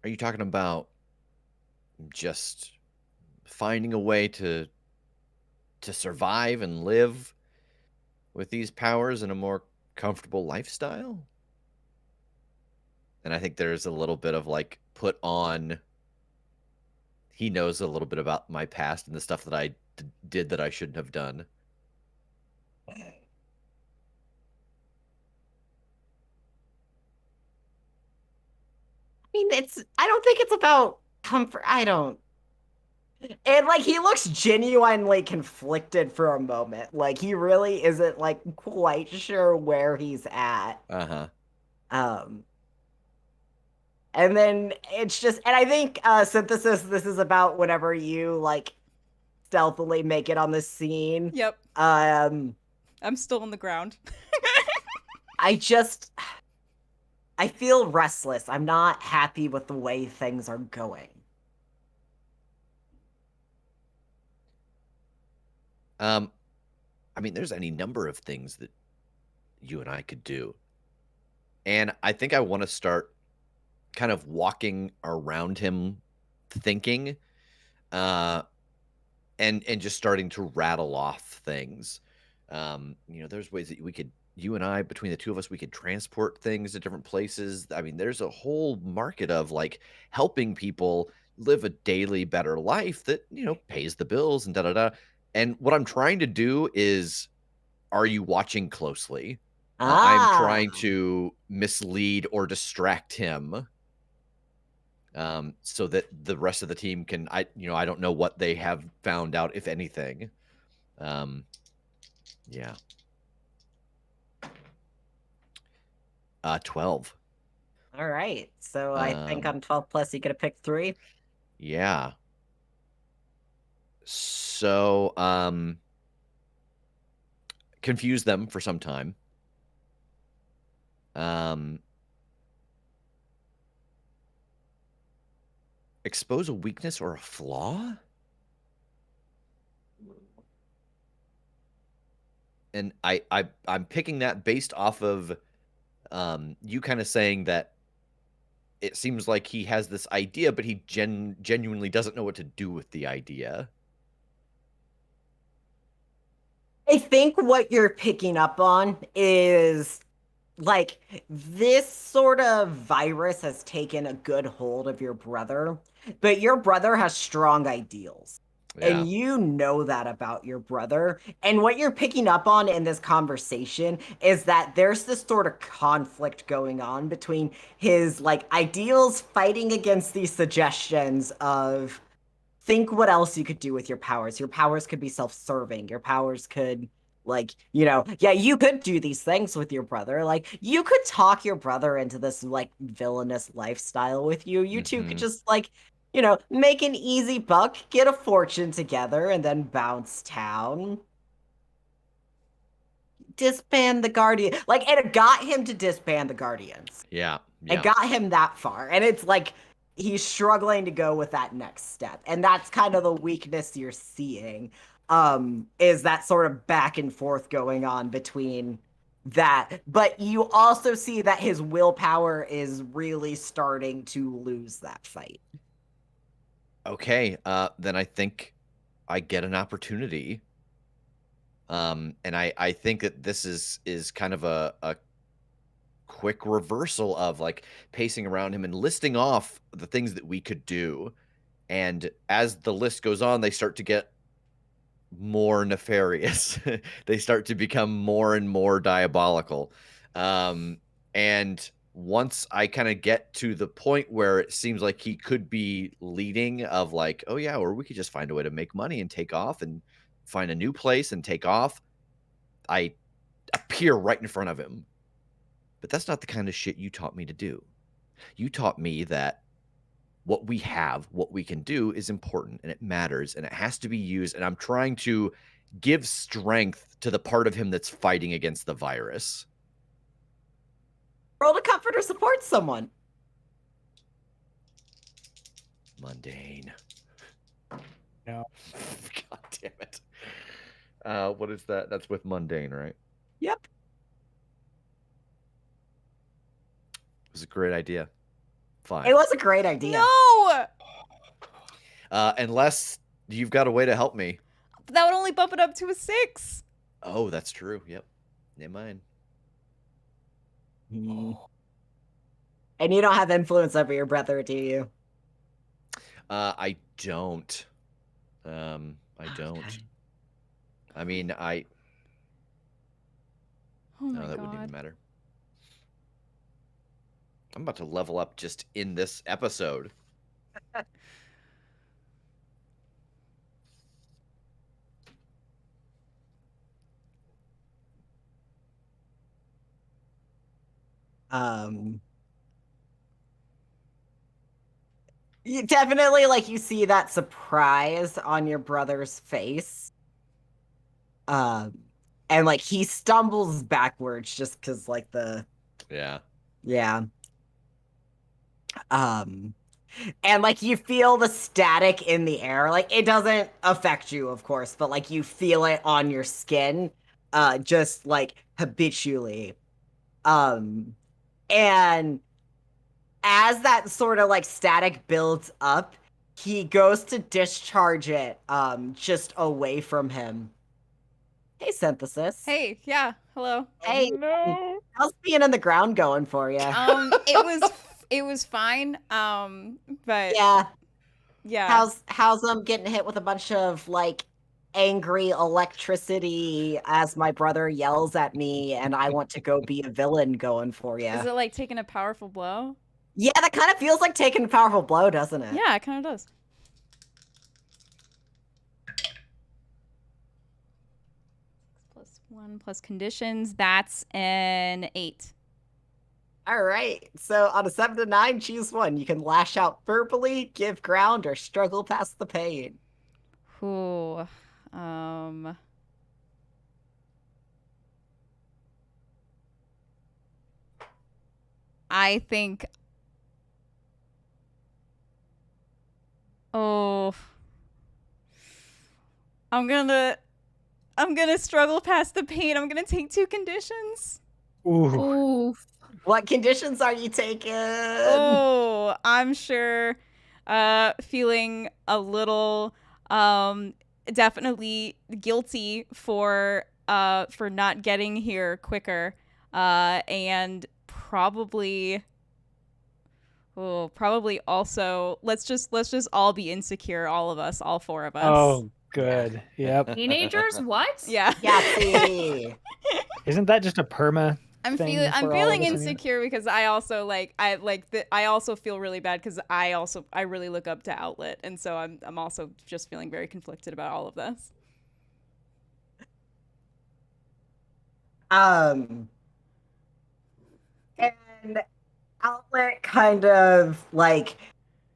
are you talking about just finding a way to survive and live with these powers in a more comfortable lifestyle? And I think there's a little bit of like put on. He knows a little bit about my past and the stuff that I did that I shouldn't have done. I mean, I don't think it's about comfort. I don't. And like he looks genuinely conflicted for a moment. Like he really isn't like quite sure where he's at. Uh-huh. Um and then it's just, and I think synthesis, this is about whenever you like stealthily make it on the scene. Yep. Um I'm still on the ground. I just I feel restless. I'm not happy with the way things are going. Um, I mean, there's any number of things that you and I could do. And I think I want to start kind of walking around him thinking, uh, and just starting to rattle off things. There's ways that you and I, between the two of us, we could transport things to different places. I mean, there's a whole market of like helping people live a daily better life that, pays the bills and da da da. And what I'm trying to do is, are you watching closely? I'm Ah. trying to mislead or distract him, so that the rest of the team can. I don't know what they have found out, if anything. Um, yeah. 12. All right. So I think Um, on 12 plus you get to pick 3. yeah. So, confuse them for some time. Um, expose a weakness or a flaw? And I'm picking that based off of you kind of saying that it seems like he has this idea, but he genuinely doesn't know what to do with the idea. I think what you're picking up on is like this sort of virus has taken a good hold of your brother, but your brother has strong ideals. Yeah. And you know that about your brother. And what you're picking up on in this conversation is that there's this sort of conflict going on between his like ideals fighting against these suggestions of think what else you could do with your powers. Your powers could be self-serving. Your powers could like, yeah, you could do these things with your brother. Like you could talk your brother into this like villainous lifestyle with you. You two could just like, make an easy buck, get a fortune together, and then bounce town. Disband the Guardian. Like it got him to disband the Guardians. Yeah. It got him that far. And it's like he's struggling to go with that next step. And that's kind of the weakness you're seeing, is that sort of back and forth going on between that. But you also see that his willpower is really starting to lose that fight. Okay, then I think I get an opportunity. And I think that this is kind of a quick reversal of like pacing around him and listing off the things that we could do. And as the list goes on, they start to get more nefarious. They start to become more and more diabolical. And once I kind of get to the point where it seems like he could be leading of like, oh yeah, or we could just find a way to make money and take off and find a new place and take off, I appear right in front of him. But that's not the kind of shit you taught me to do. You taught me that what we have, what we can do is important and it matters and it has to be used. And I'm trying to give strength to the part of him that's fighting against the virus. Roll to comfort or support someone. Mundane. No. God damn it. What is that? That's with mundane, right? Yep. It was a great idea. Fine. It was a great idea. No! Unless you've got a way to help me. That would only bump it up to a 6. Oh, that's true. Yep. Never mind. And you don't have influence over your brother, do you? I don't. I don't. Okay. I mean, Oh no, my that god. wouldn't even matter. I'm about to level up just in this episode. You definitely like you see that surprise on your brother's face. And like he stumbles backwards just because like Yeah. And like you feel the static in the air. Like it doesn't affect you, of course, but like you feel it on your skin, just like habitually. And as that sort of like static builds up, he goes to discharge it, just away from him. Hey, Synthesis. Hey, yeah, hello. Hey, No. how's being in the ground going for you? It was fine. But Yeah. How's How's getting hit with a bunch of like angry electricity as my brother yells at me and I want to go be a villain going for you? Is it like taking a powerful blow? Yeah, that kind of feels like taking a powerful blow, doesn't it? Yeah, it kind of does. +1 plus conditions. That's an 8. All right. So on a 7 to 9, choose one. You can lash out verbally, give ground, or struggle past the pain. Ooh. I think. Oh. I'm gonna struggle past the pain. I'm gonna take 2 conditions. Ooh. Ooh. What conditions are you taking? Oh, I'm sure feeling a little definitely guilty for not getting here quicker. And probably also let's just all be insecure, all of us, all four of us. Oh, good. Yep. Teenagers? What? Yeah. Yatsy. Isn't that just a perma I'm thing I'm for all of feeling us in here? insecure because I also feel really bad because I really look up to Outlet, and so I'm also just feeling very conflicted about all of this. And Outlet kind of like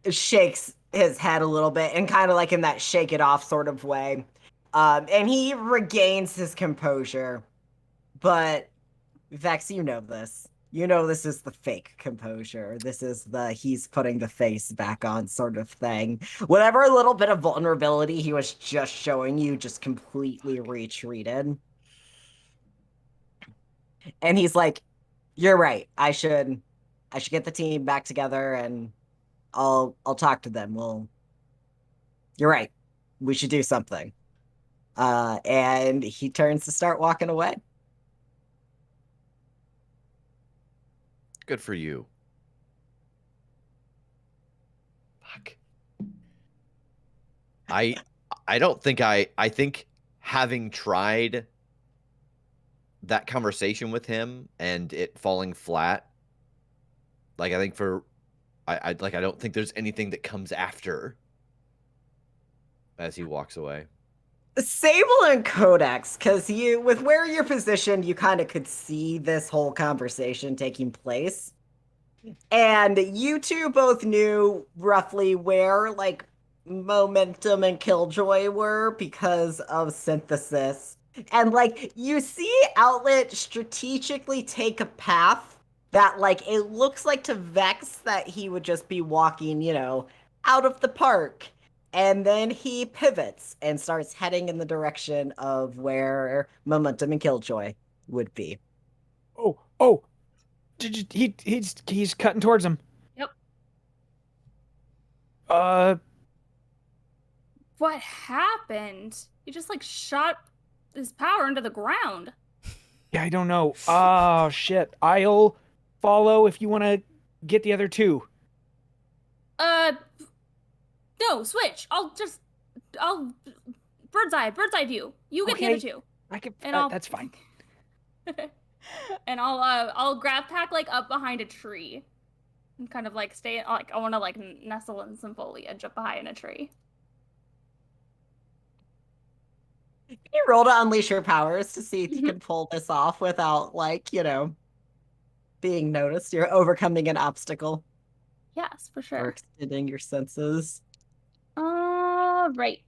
shakes his head a little bit and kind of like in that shake it off sort of way. And he regains his composure. But Vex, you know this. You know this is the fake composure. This is the he's putting the face back on sort of thing. Whatever little bit of vulnerability he was just showing you just completely retreated. And he's like, "You're right. I should get the team back together and I'll talk to them. You're right. We should do something." And he turns to start walking away. Good for you. Fuck. I don't think I think having tried that conversation with him and it falling flat, like I think for I don't think there's anything that comes after as he walks away. Sable and Codex, because you, with where you're positioned, you kind of could see this whole conversation taking place. And you two both knew roughly where, like, Momentum and Killjoy were because of synthesis. And, like, you see Outlet strategically take a path that, like, it looks like to Vex that he would just be walking, out of the park. And then he pivots and starts heading in the direction of where Momentum and Killjoy would be. Oh, he's cutting towards him. Yep. What happened? He just like shot his power into the ground. Yeah, I don't know. Oh shit. I'll follow if you want to get the other two. No, switch. I'll bird's eye view. You get the other Okay. two. I can. And That's fine. And I'll grab pack like up behind a tree, and kind of like stay like I want to like nestle in some foliage up behind a tree. Can you roll to unleash your powers to see if you can pull this off without, like, being noticed? You're overcoming an obstacle Yes, for or sure. extending your senses. Right.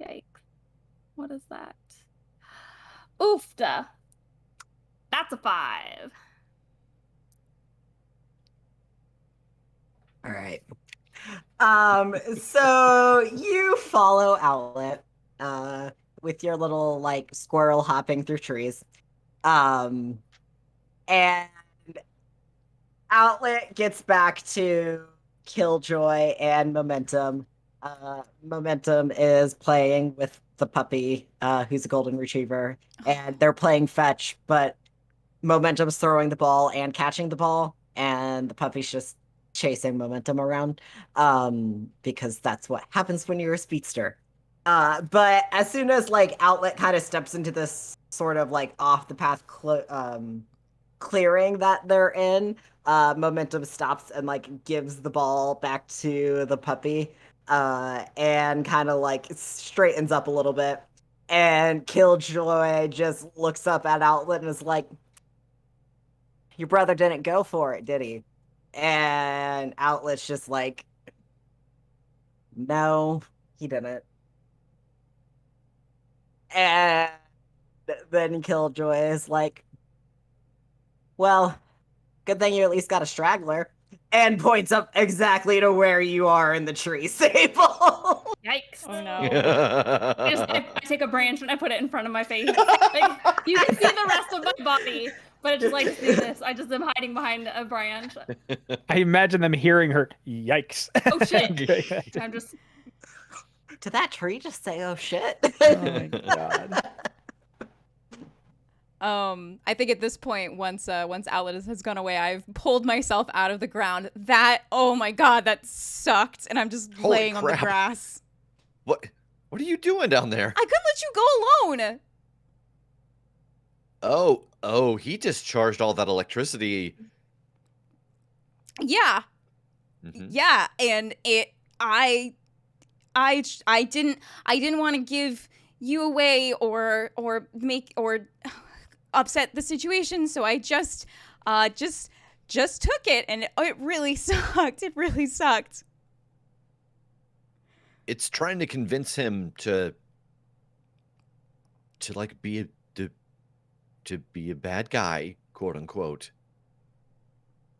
Yikes. What is that? Oofta. That's a 5. All right. So you follow Outlet, with your little like squirrel hopping through trees. And Outlet gets back to Killjoy and Momentum. Momentum is playing with the puppy, who's a golden retriever, and they're playing fetch, but Momentum's throwing the ball and catching the ball, and the puppy's just chasing Momentum around, because that's what happens when you're a speedster. But as soon as like Outlet kind of steps into this sort of like off the path clearing that they're in, Momentum stops and like gives the ball back to the puppy, and kind of like straightens up a little bit. And Killjoy just looks up at Outlet and is like, "Your brother didn't go for it, did he?" And Outlet's just like, "No, he didn't." And then Killjoy is like, "Well, good thing you at least got a straggler." and points up exactly to where you are in the tree, Sable. Yikes. Oh no. I take a branch and I put it in front of my face. Like, you can see the rest of my body, but I just like to see this. I just am hiding behind a branch. I imagine them hearing her. Yikes! Oh shit! I'm just. Did that tree just say, "Oh shit"? Oh my god. I think at this point, once Outlet has gone away, I've pulled myself out of the ground. Oh my god, that sucked, and I'm just Holy laying on the crap. grass. What are you doing down there? I couldn't let you go alone. Oh, he discharged all that electricity. Yeah, Mhm. yeah, and I didn't want to give you away or upset the situation, so I just took it, and it really sucked. It really sucked. It's trying to convince him to like be to be a bad guy, quote unquote.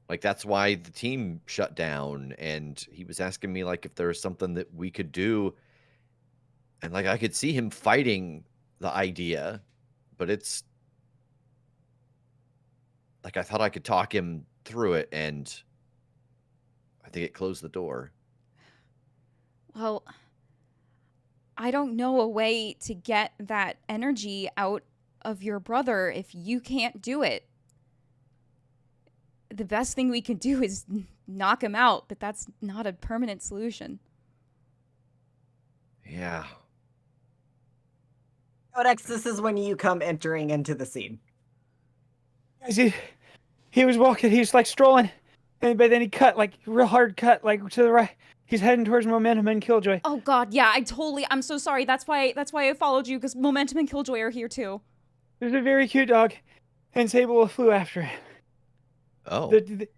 Like, that's why the team shut down, and he was asking me like if there was something that we could do, and like I could see him fighting the idea, but it's like I thought I could talk him through it, and I think it closed the door. Well, I don't know a way to get that energy out of your brother if you can't do it. The best thing we can do is knock him out, but that's not a permanent solution. Yeah. Codex, this is when you come entering into the scene. Guys, he was walking. He was like strolling, but then he cut like real hard cut like to the right. He's heading towards Momentum and Killjoy. Oh god, yeah, I'm so sorry. That's why I followed you, because Momentum and Killjoy are here too. There's a very cute dog, and Sable flew after him. Oh. The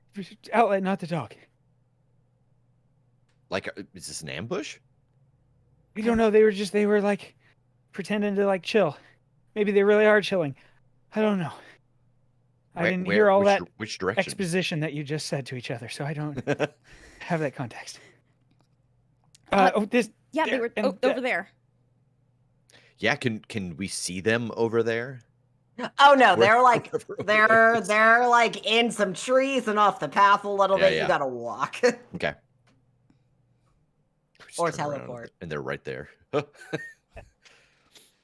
Outlet, not the dog. Like, is this an ambush? We don't know. They were like pretending to like chill. Maybe they really are chilling. I don't know. I didn't hear all that which direction? exposition that you just said to each other, so I don't have that context. This. Yeah, there, they were and over there. Yeah, can we see them over there? Oh no, they're like Wherever they're like in some trees and off the path a little Yeah, bit. yeah. You gotta walk. Okay. Just Or turn around, teleport. and they're right there.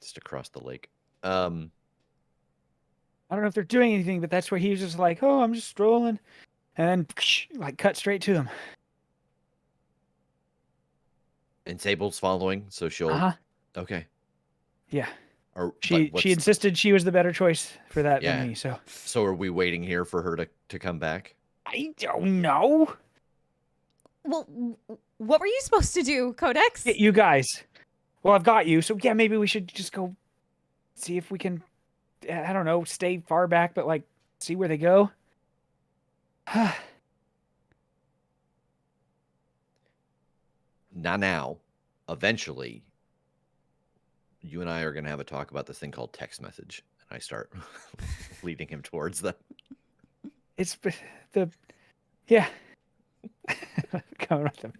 Just across the lake. I don't know if they're doing anything, but that's where he was just like, "Oh, I'm just strolling," and then like cut straight to him. And Sable's following, so she'll. Okay. Yeah. Or She insisted she was the better choice for that than me. So are we waiting here for her to come back? I don't know. Well, what were you supposed to do, Codex? You guys. Well, I've got you. So yeah, maybe we should just go see if we can. I don't know, stay far back, but like see where they go. Not now. Eventually, you and I are going to have a talk about this thing called text message. And I start leading him towards them. It's yeah. Coming with them.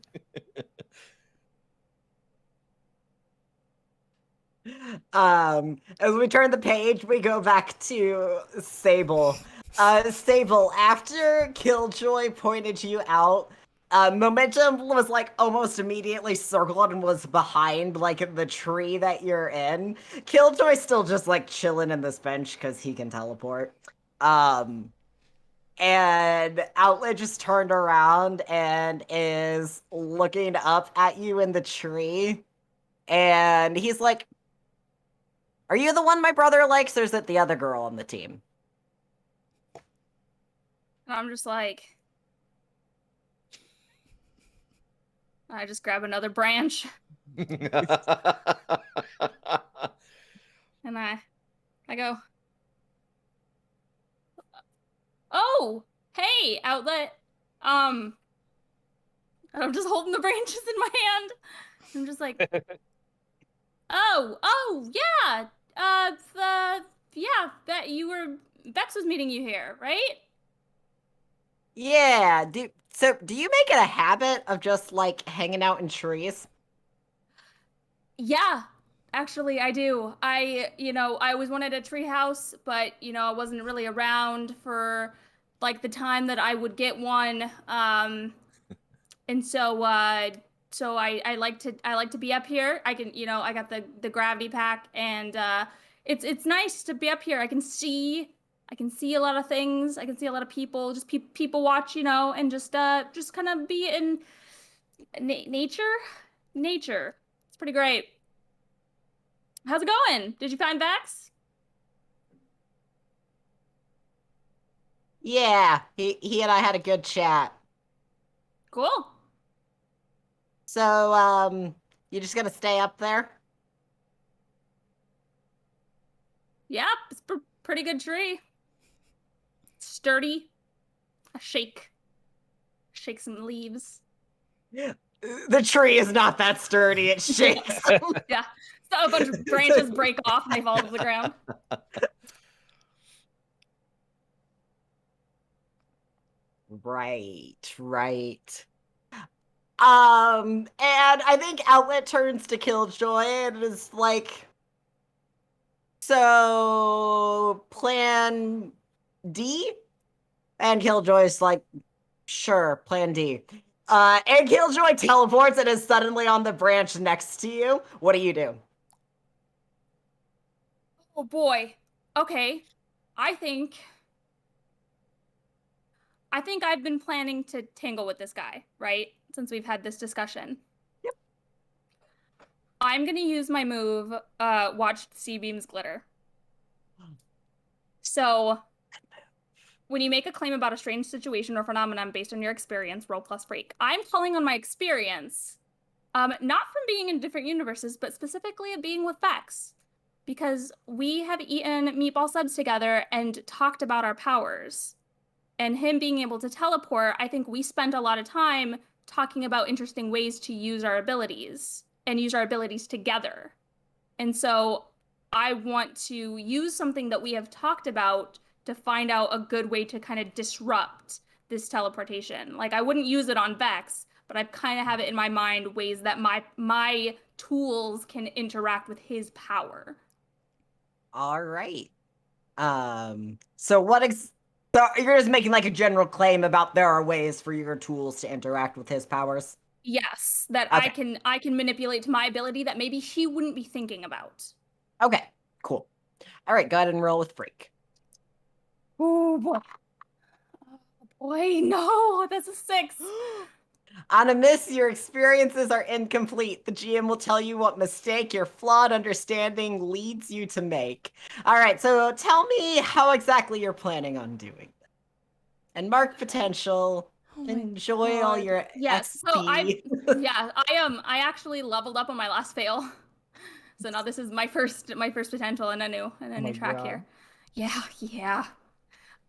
As we turn the page, we go back to Sable. Sable, after Killjoy pointed you out, Momentum was like almost immediately circled and was behind like the tree that you're in. Killjoy's still just like chilling in this bench because he can teleport. And Outlet just turned around and is looking up at you in the tree. And he's like, "Are you the one my brother likes, or is it the other girl on the team?" And I'm just like, I just grab another branch and I go, "Oh, hey, Outlet." And I'm just holding the branches in my hand. I'm just like, oh, yeah. Yeah, that Vex was meeting you here, right? Yeah. Do you make it a habit of just like hanging out in trees? Yeah, actually, I do. I always wanted a tree house, but I wasn't really around for like the time that I would get one. And so I like to be up here. I got the gravity pack, and it's nice to be up here. I can see a lot of things. I can see a lot of people, just people watch, and just kind of be in nature. Nature. It's pretty great. How's it going? Did you find Vax? Yeah, he and I had a good chat. Cool. So, you just gonna stay up there? Yeah, it's pretty good tree. Sturdy. A shake some leaves. The tree is not that sturdy. It shakes. Yeah. So a bunch of branches break off and they fall to the ground. Right. And I think Outlet turns to Killjoy and is like, so plan D? And Killjoy's like, sure, plan D. And Killjoy teleports and is suddenly on the branch next to you. What do you do? Oh boy. Okay. I think I think I've been planning to tangle with this guy, right? Since we've had this discussion. Yep. I'm gonna use my move, watch sea beams glitter. So when you make a claim about a strange situation or phenomenon based on your experience, roll plus freak. I'm calling on my experience, not from being in different universes, but specifically of being with Vex, because we have eaten meatball subs together and talked about our powers. And him being able to teleport, I think we spent a lot of time talking about interesting ways to use our abilities and use our abilities together. And so I want to use something that we have talked about to find out a good way to kind of disrupt this teleportation. Like I wouldn't use it on Vex, but I kind of have it in my mind ways that my tools can interact with his power. All right. So so you're just making like a general claim about there are ways for your tools to interact with his powers? Yes, that Okay. I can manipulate to my ability that maybe he wouldn't be thinking about. Okay, cool. All right, go ahead and roll with freak. Oh boy. Oh boy, no, that's a 6. On a miss, your experiences are incomplete. The GM will tell you what mistake your flawed understanding leads you to make. All right, so tell me how exactly you're planning on doing this. And mark potential. Oh my Enjoy all God. your Yes, so XP. I actually leveled up on my last fail. So now this is my first potential in a new my track God. here. Yeah, yeah.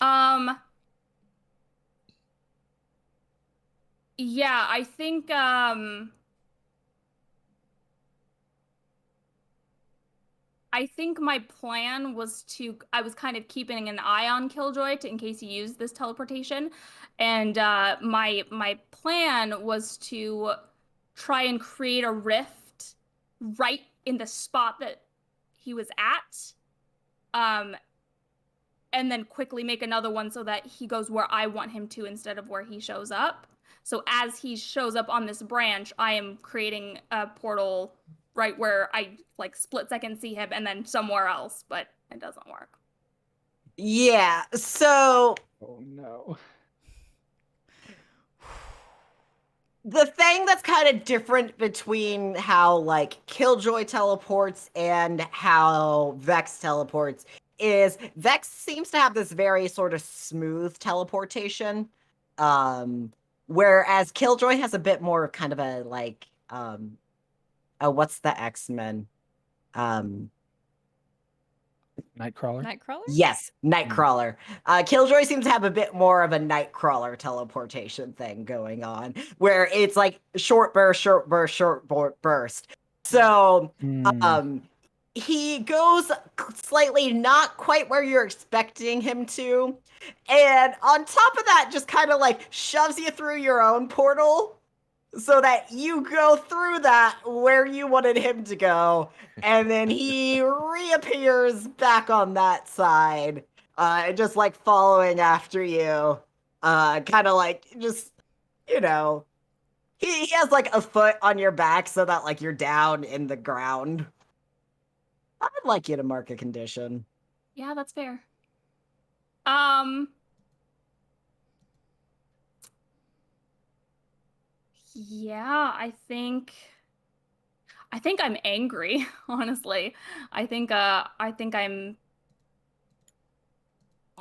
Um yeah, I think my plan was I was kind of keeping an eye on Killjoy in case he used this teleportation. And my plan was to try and create a rift right in the spot that he was at. And then quickly make another one so that he goes where I want him to instead of where he shows up. So as he shows up on this branch, I am creating a portal right where I like split second see him and then somewhere else, but it doesn't work. Yeah, so Oh no. the thing that's kind of different between how like Killjoy teleports and how Vex teleports is Vex seems to have this very sort of smooth teleportation. Whereas Killjoy has a bit more of kind of a like oh, what's the X-Men? Um Nightcrawler. Nightcrawler? Yes, Nightcrawler. Killjoy seems to have a bit more of a Nightcrawler teleportation thing going on, where it's like short burst, short burst, short burst. So, Hmm. um, he goes slightly not quite where you're expecting him to. And on top of that, just kind of like shoves you through your own portal so that you go through that where you wanted him to go. And then he reappears back on that side, just like following after you. Kind of like just, you know, he has like a foot on your back so that like you're down in the ground. I'd like you to mark a condition. Yeah, that's fair. Yeah, I think I'm angry, honestly. I think I'm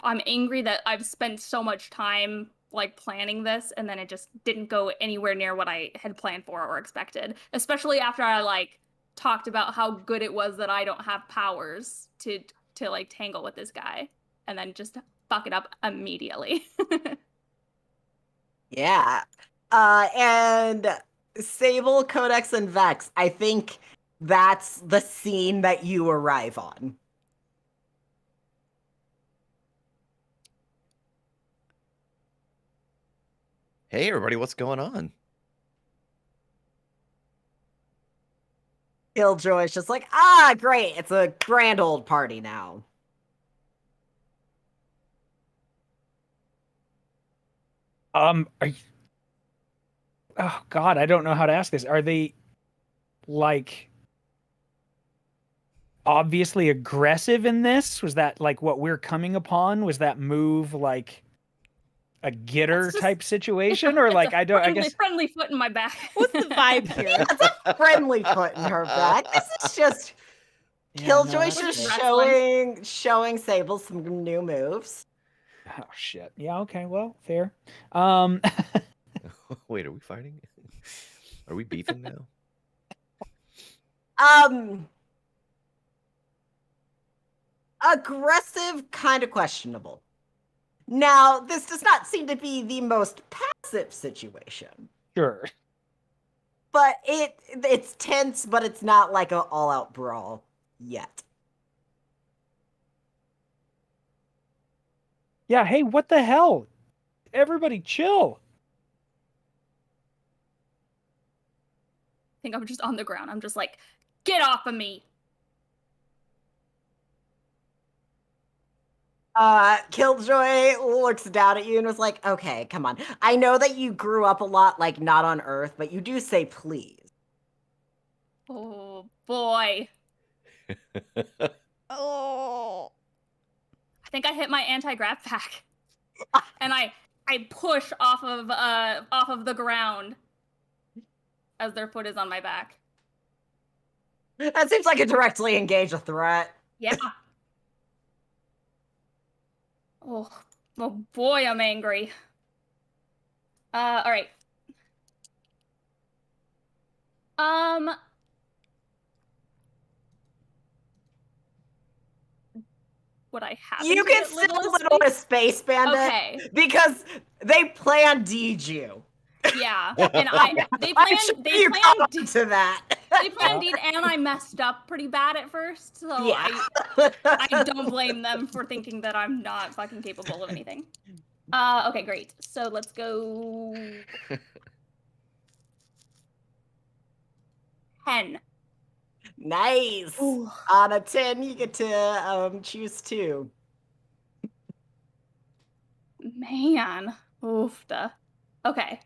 angry that I've spent so much time like planning this and then it just didn't go anywhere near what I had planned for or expected. Especially after I like talked about how good it was that I don't have powers to like tangle with this guy and then just fuck it up immediately. Yeah. And Sable, Codex, and Vex, I think that's the scene that you arrive on. Hey, everybody, what's going on? Killjoy's just like, great, it's a grand old party now. Are you... Oh God, I don't know how to ask this. Are they like obviously aggressive in this? Was that like what we're coming upon? Was that move like a getter type situation, or like I don't? I guess friendly foot in my back. What's the vibe here? It's a friendly foot in her back. This is just Killjoy's no, just okay. showing Sable some new moves. Oh shit. Yeah. Okay. Well, fair. Wait, are we fighting? Are we beefing now? Aggressive, kind of questionable. Now, this does not seem to be the most passive situation. Sure. But it's tense, but it's not like an all-out brawl yet. Yeah. Hey, what the hell? Everybody, chill. I think I'm just on the ground. I'm just like, get off of me. Killjoy looks down at you and was like, okay, come on. I know that you grew up a lot, like, not on Earth, but you do say please. Oh, boy. Oh. I think I hit my anti-grav pack. And I push off of the ground as their foot is on my back. That seems like it directly engaged a threat. Yeah. Oh boy, I'm angry. All right. Would I happen You to can get still little little a space bandit. Okay. Because they plan D'd you. Yeah, and they I'm sure planned you caught on to that. they planned Deed, and I messed up pretty bad at first, so Yeah. I don't blame them for thinking that I'm not fucking capable of anything. Okay, great. So let's go 10. Nice. Ooh. On a 10, you get to choose 2. Man, oofda. Okay.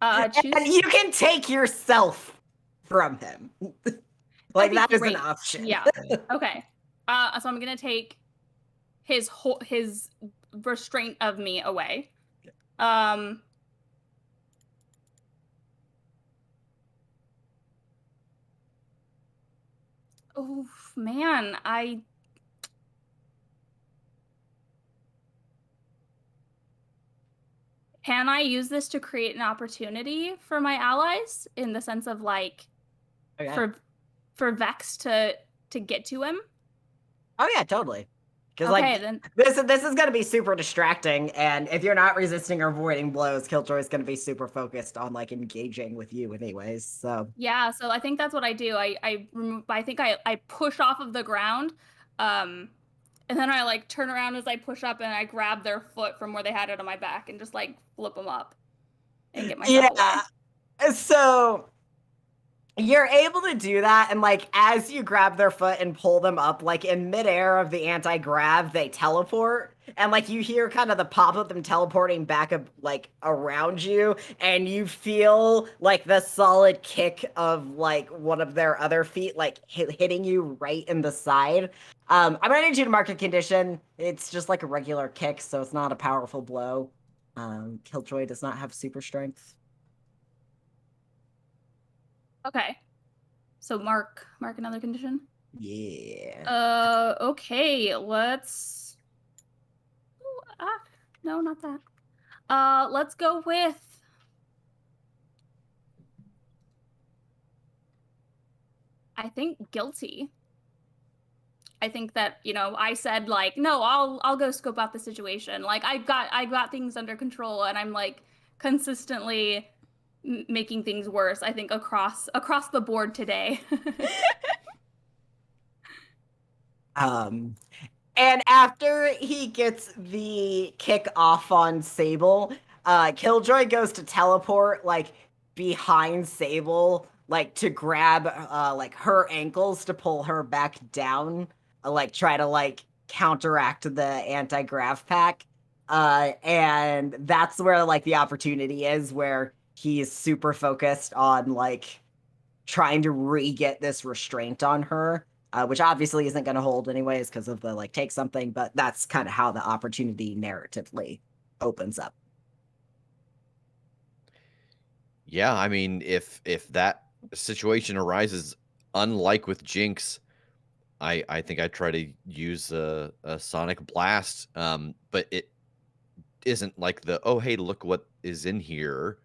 Choose. And you can take yourself from him. Like, that is an option. Yeah. Okay. So I'm gonna take his restraint of me away. Oh man, Can I use this to create an opportunity for my allies in the sense of like for Vex to get to him? Oh yeah, totally. Because Okay, then. this is going to be super distracting, and if you're not resisting or avoiding blows, Killjoy is going to be super focused on like engaging with you, anyways. So Yeah, so I think that's what I do. I think I push off of the ground, and then I like turn around as I push up and I grab their foot from where they had it on my back and just like flip them up and get myself away. So you're able to do that, and like as you grab their foot and pull them up, like in midair of the anti-grav, they teleport, and like you hear kind of the pop of them teleporting back up like around you, and you feel like the solid kick of like one of their other feet like hitting you right in the side. I'm gonna need you to mark a condition. It's just like a regular kick, so it's not a powerful blow. Killjoy does not have super strength. Okay. So mark another condition. Yeah. Okay, let's no, not that. Let's go with I think guilty. I think that, I said like, no, I'll go scope out the situation. Like I got things under control and I'm like consistently making things worse, I think across the board today. And after he gets the kick off on Sable, Killjoy goes to teleport like behind Sable, like to grab like her ankles to pull her back down, like try to like counteract the anti-grav pack. And that's where like the opportunity is, where he's super focused on like trying to re-get this restraint on her, which obviously isn't going to hold anyways because of the like take something, but that's kind of how the opportunity narratively opens up. Yeah, I mean, if that situation arises, unlike with Jinx, I think I try to use a sonic blast, but it isn't like the, oh hey, look what is in here,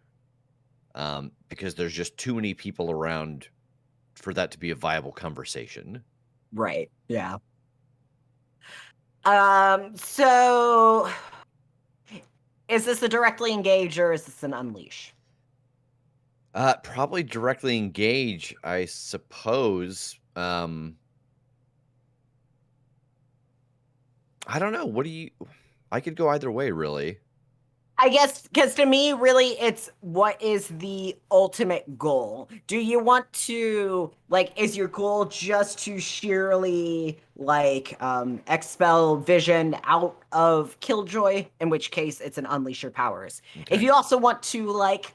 because there's just too many people around for that to be a viable conversation. Right. Yeah. So is this a directly engage or is this an unleash? Probably directly engage, I suppose. I don't know. I could go either way, really. I guess because to me, really, it's what is the ultimate goal? Do you want to like? Is your goal just to sheerly like expel Vision out of Killjoy? In which case, it's an unleash your powers. Okay. If you also want to like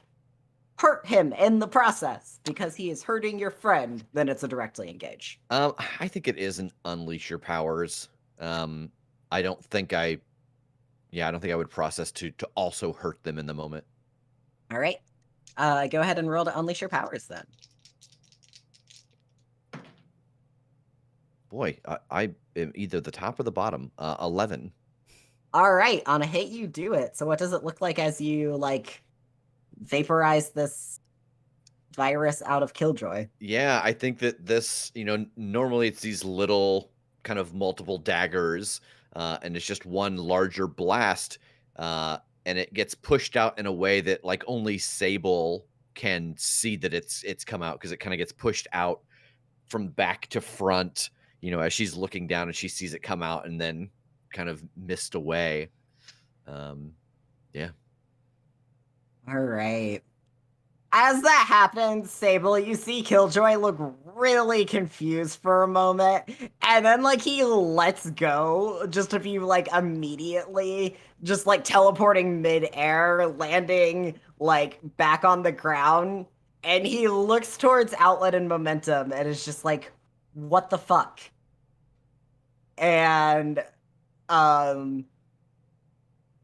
hurt him in the process because he is hurting your friend, then it's a directly engage. I think it is an unleash your powers. I don't think I would process to also hurt them in the moment. All right. Go ahead and roll to unleash your powers then. Boy, I am either the top or the bottom. 11. All right, on a hit, you do it. So what does it look like as you like vaporize this virus out of Killjoy? Yeah, I think that this, normally it's these little kind of multiple daggers, and it's just one larger blast, and it gets pushed out in a way that like only Sable can see that it's come out, because it kind of gets pushed out from back to front, as she's looking down and she sees it come out and then kind of missed away. Yeah. All right. As that happens, Sable, you see Killjoy look really confused for a moment, and then like he lets go just to be like immediately just like teleporting mid-air, landing like back on the ground, and he looks towards Outlet and Momentum and is just like, what the fuck? And I'm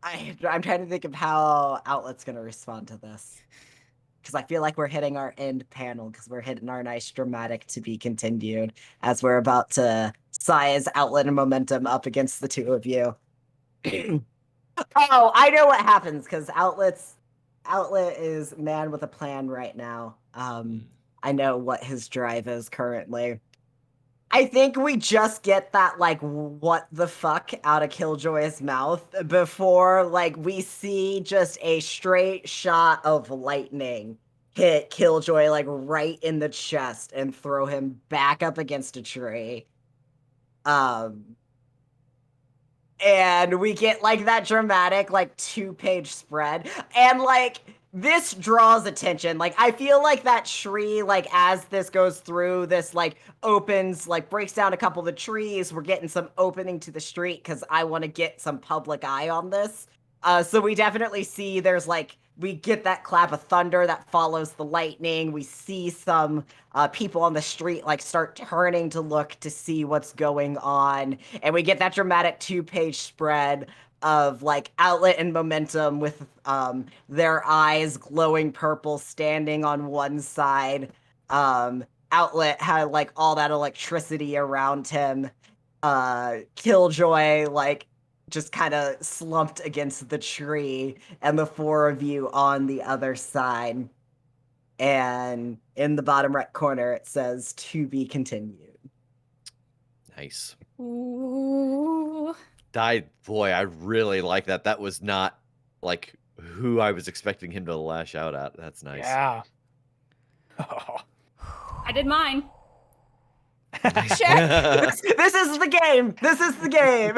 trying to think of how Outlet's gonna respond to this, because I feel like we're hitting our end panel, because we're hitting our nice dramatic to be continued as we're about to size Outlet and Momentum up against the two of you. Oh, I know what happens, because Outlet is man with a plan right now. I know what his drive is currently. I think we just get that, like, what the fuck out of Killjoy's mouth before, like, we see just a straight shot of lightning hit Killjoy, like, right in the chest and throw him back up against a tree. And we get, like, that dramatic, like, 2-page spread. And, like, this draws attention. Like, I feel like that tree, like, as this goes through, this, like, opens, like, breaks down a couple of the trees. We're getting some opening to the street because I want to get some public eye on this. So we definitely see there's, like, we get that clap of thunder that follows the lightning. We see some people on the street, like, start turning to look to see what's going on. And we get that dramatic 2-page spread of, like, Outlet and Momentum with their eyes glowing purple standing on one side. Outlet had, like, all that electricity around him. Killjoy, like, just kind of slumped against the tree, and the four of you on the other side. And in the bottom right corner, it says "to be continued." Nice. Ooh. Boy, I really like that. That was not like who I was expecting him to lash out at. That's nice. Yeah. I did mine. Check. This is the game. This is the game.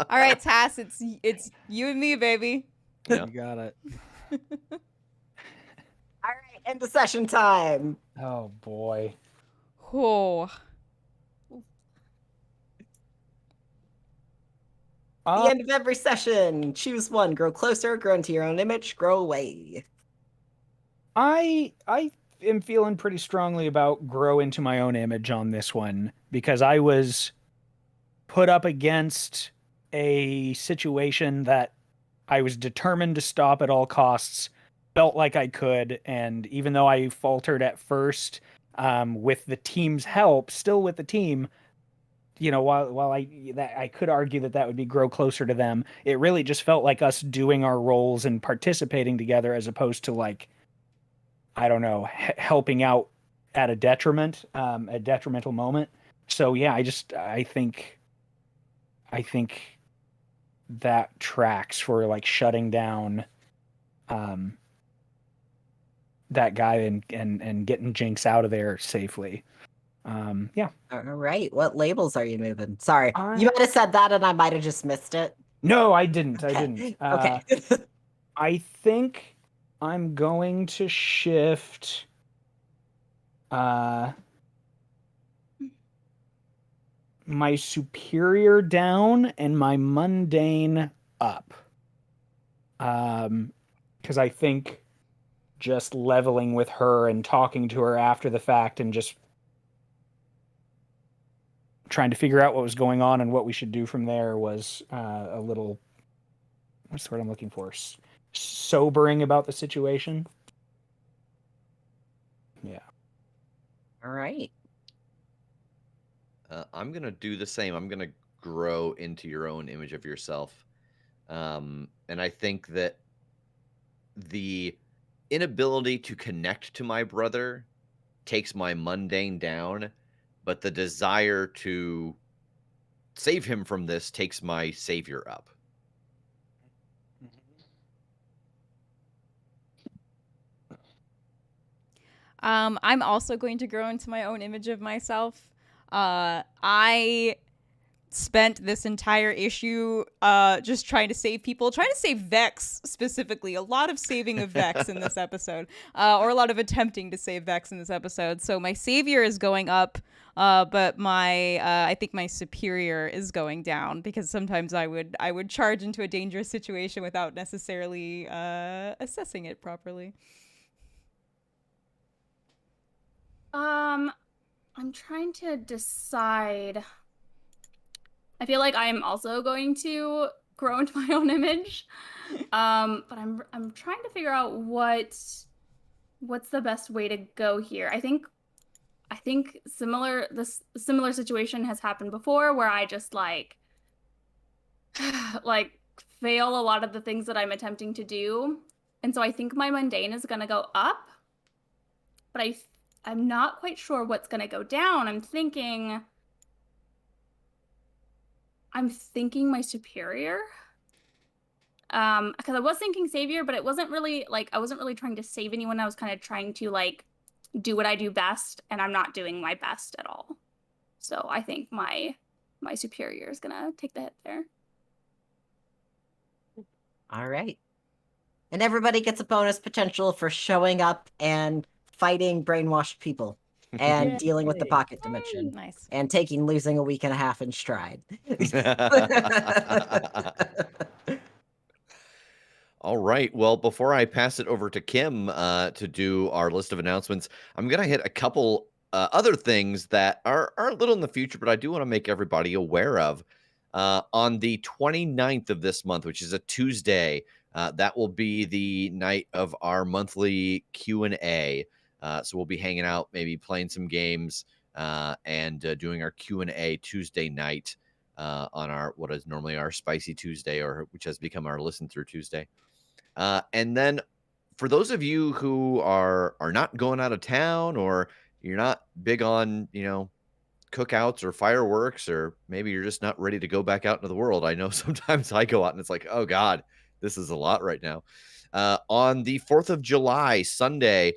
All right, Tass, it's you and me, baby. Yeah. You got it. All right, end of session time. Oh boy. Oh. The end of every session. Choose one. Grow closer, grow into your own image, grow away. I am feeling pretty strongly about grow into my own image on this one because I was put up against a situation that I was determined to stop at all costs, felt like I could, and even though I faltered at first, with the team's help, still with the team, you know, while I could argue that would be grow closer to them, it really just felt like us doing our roles and participating together as opposed to, like, I don't know, helping out at a detrimental moment. So yeah, I think that tracks for, like, shutting down that guy and getting Jinx out of there safely. Yeah. All right. What labels are you moving? Sorry. You might have said that and I might have just missed it. No, I didn't. Okay. I didn't. Okay. I think I'm going to shift my superior down and my mundane up. Because I think just leveling with her and talking to her after the fact and just trying to figure out what was going on and what we should do from there was a little, what's the word I'm looking for? Sobering about the situation. Yeah. All right. I'm going to do the same. I'm going to grow into your own image of yourself. And I think that the inability to connect to my brother takes my mundane down, but the desire to save him from this takes my savior up. I'm also going to grow into my own image of myself. I spent this entire issue just trying to save people, trying to save Vex specifically. A lot of saving of Vex in this episode, or a lot of attempting to save Vex in this episode. So my savior is going up, but my I think my superior is going down because sometimes I would charge into a dangerous situation without necessarily assessing it properly. I'm trying to decide. I feel like I'm also going to grow into my own image. But I'm trying to figure out what's the best way to go here. I think this similar situation has happened before where I just like fail a lot of the things that I'm attempting to do. And so I think my mundane is gonna go up. But I I'm not quite sure what's going to go down. I'm thinking my superior. Because I was thinking savior, but it wasn't really like I wasn't really trying to save anyone. I was kind of trying to like do what I do best, and I'm not doing my best at all. So I think my superior is gonna take the hit there. All right. And everybody gets a bonus potential for showing up and fighting brainwashed people and Yay. dealing with the pocket dimension Nice. and losing a week and a half in stride. All right. Well, before I pass it over to Kim to do our list of announcements, I'm going to hit a couple other things that are a little in the future, but I do want to make everybody aware of. On the 29th of this month, which is a Tuesday, that will be the night of our monthly Q&A. So we'll be hanging out, maybe playing some games and doing our Q&A Tuesday night on our what is normally our Spicy Tuesday, or which has become our Listen Through Tuesday. And then for those of you who are not going out of town, or you're not big on, cookouts or fireworks, or maybe you're just not ready to go back out into the world. I know sometimes I go out and it's like, oh God, this is a lot right now. On the 4th of July, Sunday,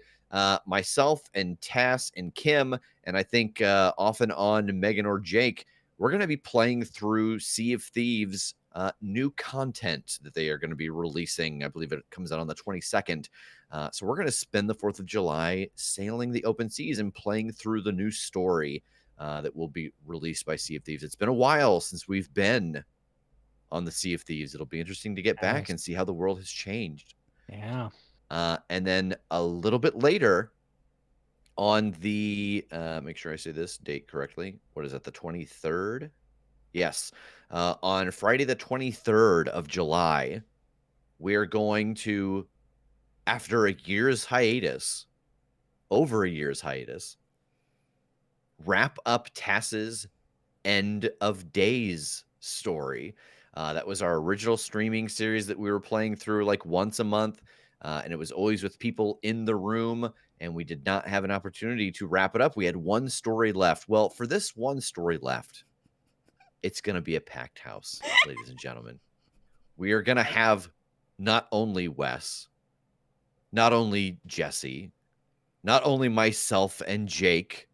myself and Tass and Kim, and I think off and on Megan or Jake, we're going to be playing through Sea of Thieves new content that they are going to be releasing. I believe it comes out on the 22nd. So we're going to spend the 4th of July sailing the open seas and playing through the new story that will be released by Sea of Thieves. It's been a while since we've been on the Sea of Thieves. It'll be interesting to get back and see how the world has changed. Yeah. And then a little bit later on the, make sure I say this date correctly. What is that, the 23rd? Yes. On Friday, the 23rd of July, we're going to, after a year's hiatus, over a year's hiatus, wrap up Tass's End of Days story. That was our original streaming series that we were playing through like once a month. And it was always with people in the room, and we did not have an opportunity to wrap it up. We had one story left. Well, for this one story left, it's going to be a packed house, ladies and gentlemen. We are going to have not only Wes, not only Jesse, not only myself and Jake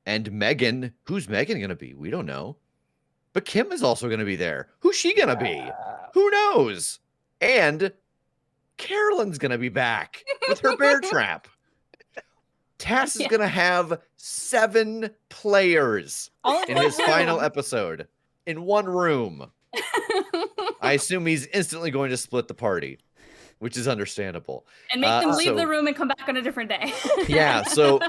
and Megan. Who's Megan going to be? We don't know. But Kim is also going to be there. Who's she going to be? Who knows? And Carolyn's going to be back with her bear trap. Tass is going to have 7 players in his final episode in one room. I assume he's instantly going to split the party, which is understandable. And make them leave the room and come back on a different day. Yeah, so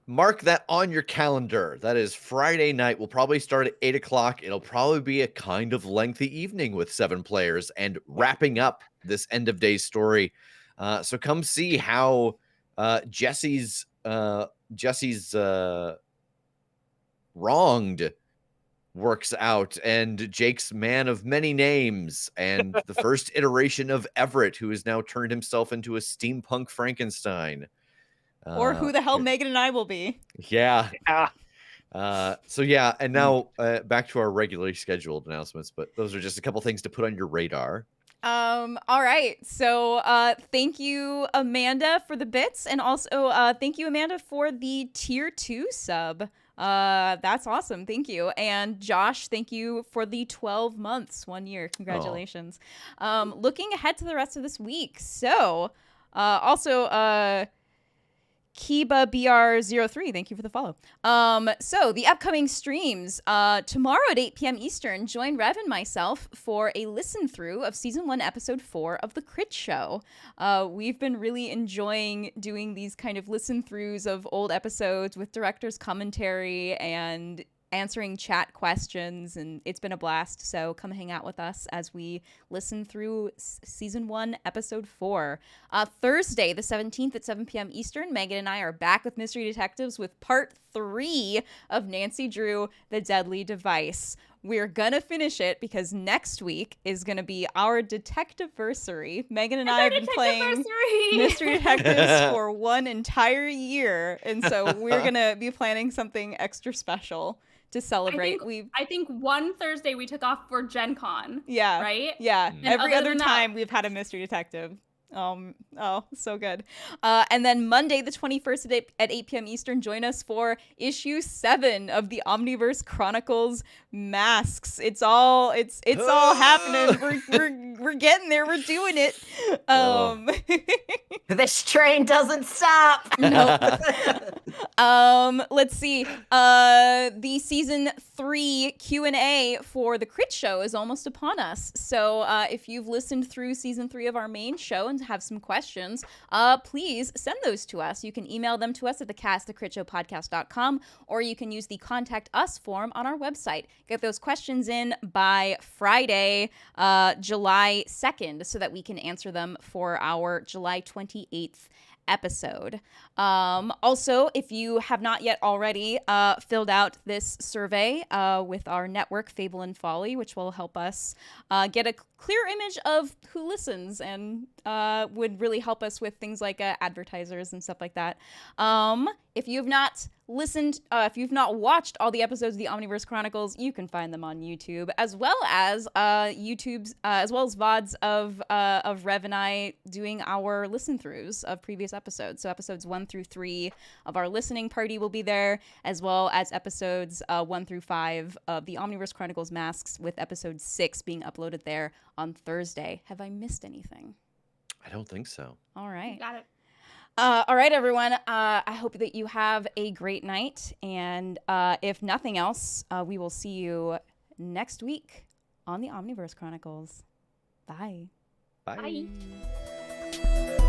mark that on your calendar. That is Friday night. We'll probably start at 8 o'clock. It'll probably be a kind of lengthy evening with 7 players and wrapping up this end of day story. So come see how Jesse's wronged works out, and Jake's man of many names, and the first iteration of Everett, who has now turned himself into a steampunk Frankenstein. Or who the hell Megan and I will be. Yeah. So yeah, and now back to our regularly scheduled announcements, but those are just a couple things to put on your radar. All right. So thank you, Amanda, for the bits, and also thank you, Amanda, for the tier 2 sub. That's awesome. Thank you. And Josh, thank you for the 12 months, 1 year. Congratulations. Looking ahead to the rest of this week. So also Kiba BR03, thank you for the follow. So the upcoming streams, tomorrow at 8 p.m. Eastern, join Rev and myself for a listen through of season 1, episode 4 of the Critshow. We've been really enjoying doing these kind of listen throughs of old episodes with director's commentary and answering chat questions, and it's been a blast. So come hang out with us as we listen through season 1, episode 4. Thursday, the 17th at 7 p.m. Eastern, Megan and I are back with Mystery Detectives with part 3 of Nancy Drew, The Deadly Device. We're gonna finish it because next week is gonna be our detective-versary. Megan and I have been playing Mystery Detectives for one entire year, and so we're gonna be planning something extra special to celebrate. I think one Thursday we took off for Gen Con. Yeah. Right? Yeah. And Every other than time that, we've had a mystery detective. Oh, so good. And then Monday the 21st at 8 p.m. Eastern, join us for issue 7 of the Omniverse Chronicles Masks. It's all happening. We're getting there. We're doing it. This train doesn't stop. Nope. Let's see. The season 3 Q&A for the Critshow is almost upon us. So if you've listened through season 3 of our main show and have some questions, please send those to us. You can email them to us at thecastthecritshowpodcast.com, or you can use the contact us form on our website. Get those questions in by Friday, July 2nd, so that we can answer them for our July 28th episode. Also, if you have not yet already filled out this survey with our network, Fable and Folly, which will help us get a clear image of who listens and would really help us with things like advertisers and stuff like that. If you've not listened, if you've not watched all the episodes of the Omniverse Chronicles, you can find them on YouTube, as well as as well as VODs of Rev and I doing our listen-throughs of previous episodes. So episodes 1 through 3 of our listening party will be there, as well as episodes 1 through 5 of the Omniverse Chronicles Masks, with episode 6 being uploaded there on Thursday. Have I missed anything? I don't think so. All right. You got it. All right, everyone. I hope that you have a great night. And if nothing else, we will see you next week on the Omniverse Chronicles. Bye. Bye. Bye.